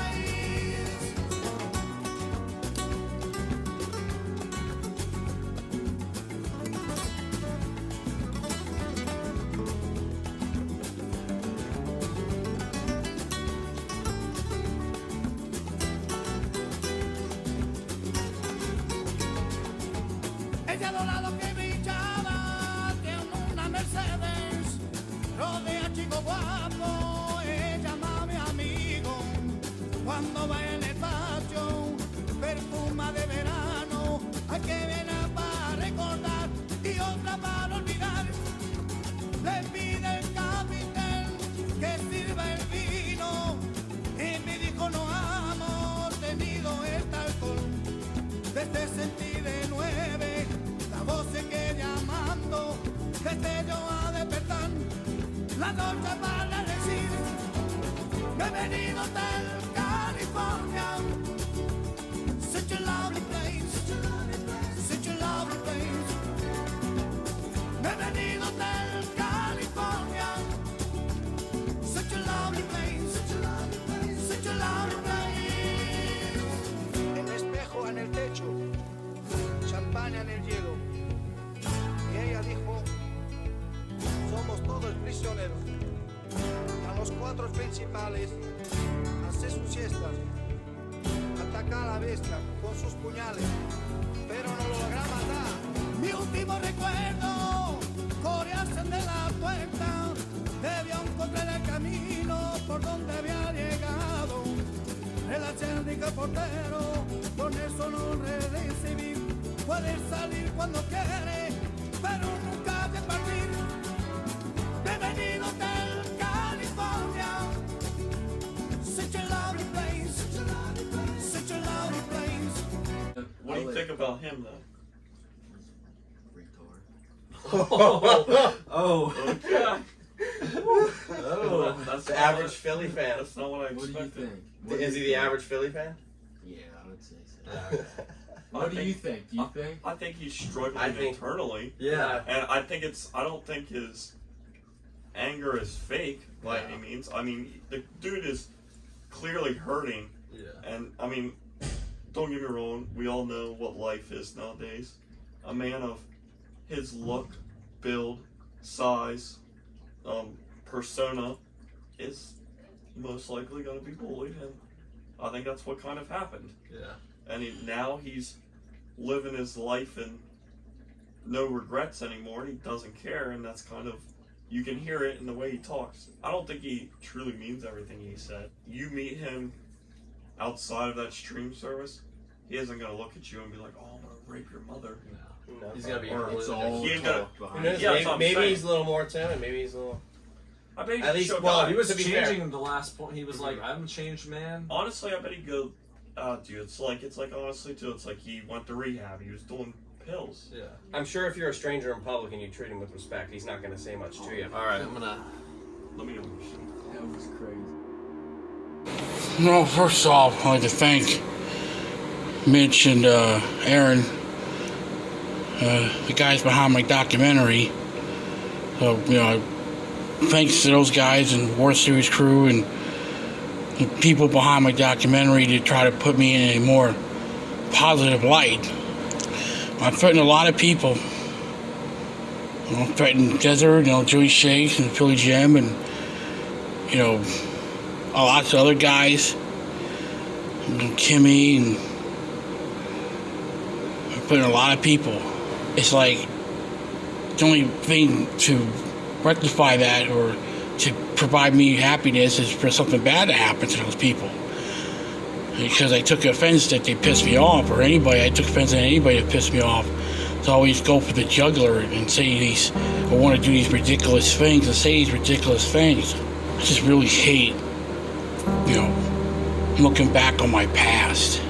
noche para decir, bienvenido Hotel California. Such a lovely place, such a lovely place. Bienvenido Hotel California. Such a lovely place, such a lovely place. El espejo en el techo, champaña en el hielo. Y ella dijo, somos todos prisioneros. A los cuatro principales, hace su siesta. Ataca a la bestia con sus puñales, pero no lo logra matar. Mi último recuerdo, corearse de la puerta, debió encontrar el camino por donde había llegado. El acérdico portero, con eso no recibí. Puede salir cuando quiere, pero nunca de partir. Bienvenido Hotel California. Such a lovely place, such a lovely place. What do you think about him, though? Oh. Okay. Oh. That's The not average what- Philly fan. That's not what I expected. What do you think? Is he the average Philly fan? Yeah, I would say so. What do you think? Do you think? I think he's struggling I think- internally. Yeah. And I don't think his anger is fake by any means. I mean, the dude is clearly hurting. Yeah. And I mean, don't get me wrong, we all know what life is nowadays. A man of his look, build, size, persona is most likely going to be bullied, and I think that's what kind of happened. Yeah. And now he's living his life and no regrets anymore, and he doesn't care, and that's kind of, you can hear it in the way he talks. I don't think he truly means everything he said. You meet him outside of that stream service, he isn't going to look at you and be like, oh, I'm going to rape your mother. No. He's gonna be. It's all he ain't gonna. Maybe he's a little more timid. Maybe he's a little. I bet At least, showed well, God. he was changing him the last point. He was like, "I'm a changed man." Honestly, I bet he'd go. Dude, it's like honestly too. It's like he went to rehab. He was doing pills. Yeah. I'm sure if you're a stranger in public and you treat him with respect, he's not gonna say much to you. All right, I'm gonna. Let me know. That was crazy. No, first of all, I'd like to thank Mitch and Aaron, the guys behind my documentary. So, thanks to those guys and War Series crew and the people behind my documentary to try to put me in a more positive light. I threatened a lot of people. I threatened Desert, Joey Shakes and Philly Jim and, lots of other guys. Kimmy and I put in a lot of people. It's like the only thing to rectify that or to provide me happiness is for something bad to happen to those people. Because I took offense that they pissed me off, or I took offense at anybody that pissed me off. To always go for the jugular and say or want to do these ridiculous things and say these ridiculous things. I just really hate, looking back on my past.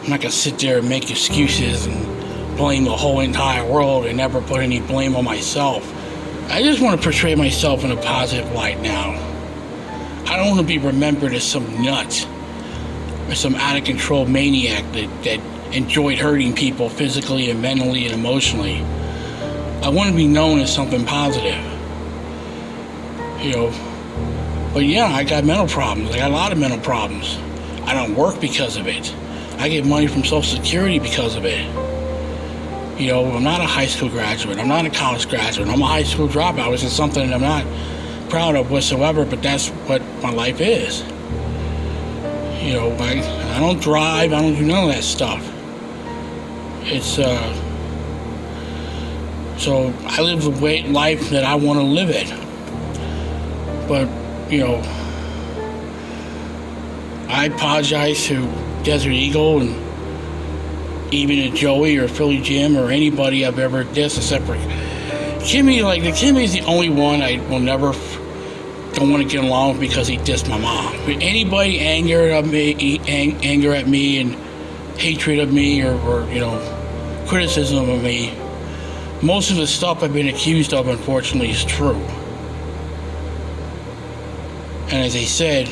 I'm not gonna sit there and make excuses and blame the whole entire world and never put any blame on myself. I just want to portray myself in a positive light now. I don't want to be remembered as some nut or some out-of-control maniac that enjoyed hurting people physically and mentally and emotionally. I want to be known as something positive. But yeah, I got mental problems. I got a lot of mental problems. I don't work because of it. I get money from Social Security because of it. I'm not a high school graduate. I'm not a college graduate. I'm a high school dropout, which is something I'm not proud of whatsoever, but that's what my life is. I don't drive. I don't do none of that stuff. It's, so I live the life that I want to live it. But, I apologize to Desert Eagle and even to Joey or Philly Jim or anybody I've ever dissed except for Kimmy. Kimmy's the only one I will never don't want to get along with because he dissed my mom. But anybody anger at me and hatred of me or criticism of me, most of the stuff I've been accused of, unfortunately, is true. And as I said,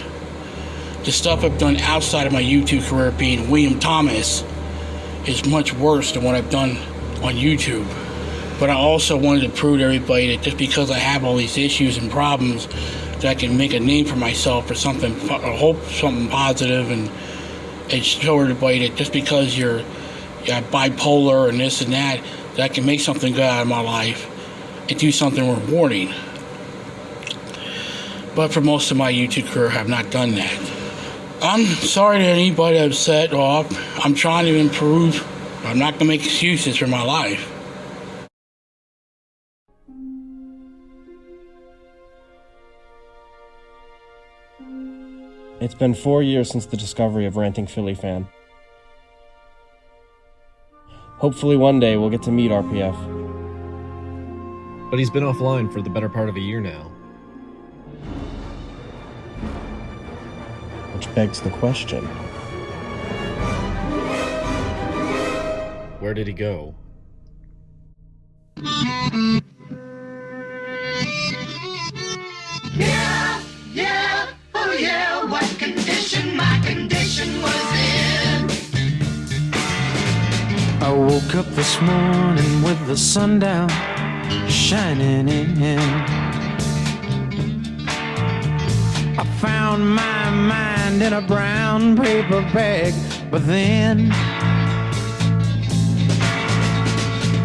the stuff I've done outside of my YouTube career, being William Thomas, is much worse than what I've done on YouTube. But I also wanted to prove to everybody that just because I have all these issues and problems, that I can make a name for myself for something, I hope something positive, and show everybody that just because you're bipolar and this and that I can make something good out of my life and do something rewarding. But for most of my YouTube career, I have not done that. I'm sorry to anybody upset off. I'm trying to improve. I'm not going to make excuses for my life. It's been 4 years since the discovery of Ranting Philly Fan. Hopefully one day we'll get to meet RPF. But he's been offline for the better part of a year now. Which begs the question. Where did he go? Yeah, yeah, oh yeah, what condition my condition was in. I woke up this morning with the sun down, shining in. I found my mind in a brown paper bag, but then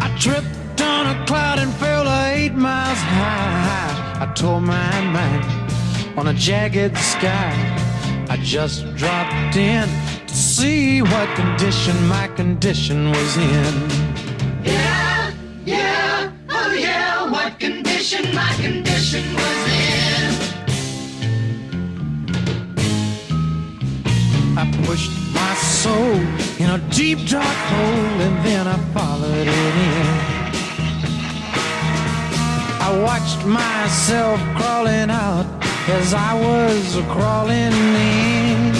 I tripped on a cloud and fell 8 miles high. I tore my mind on a jagged sky. I just dropped in to see what condition my condition was in. Yeah, yeah, oh yeah, what condition my condition was in. I pushed my soul in a deep dark hole and then I followed it in. I watched myself crawling out as I was crawling in.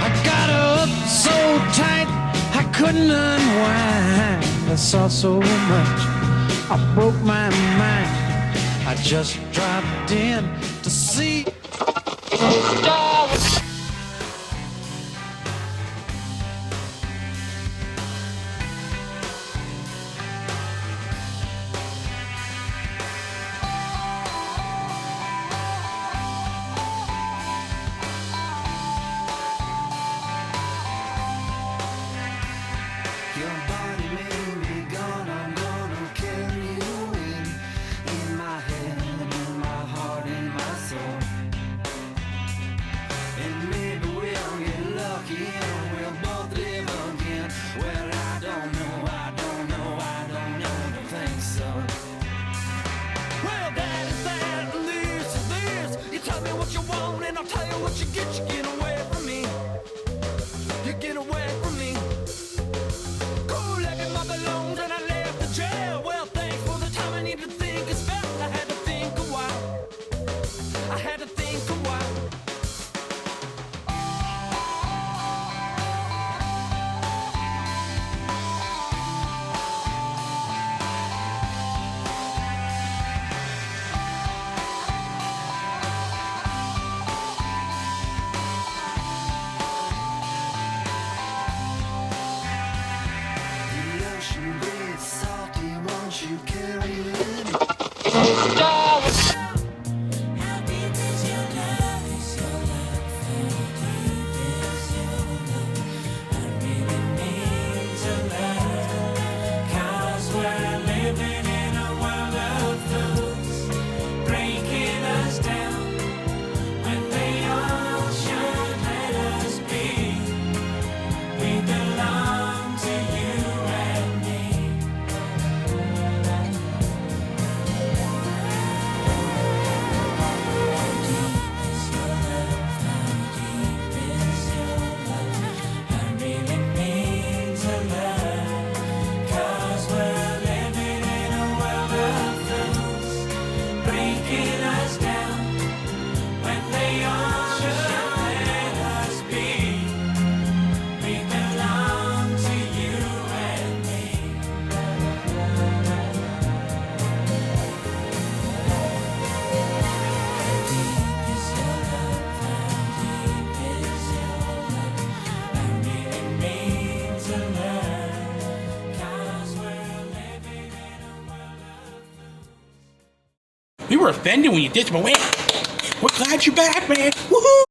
I got up so tight I couldn't unwind. I saw so much, I broke my mind. I just dropped in to see. We were offended when you did, but we're glad you're back, man. Woohoo!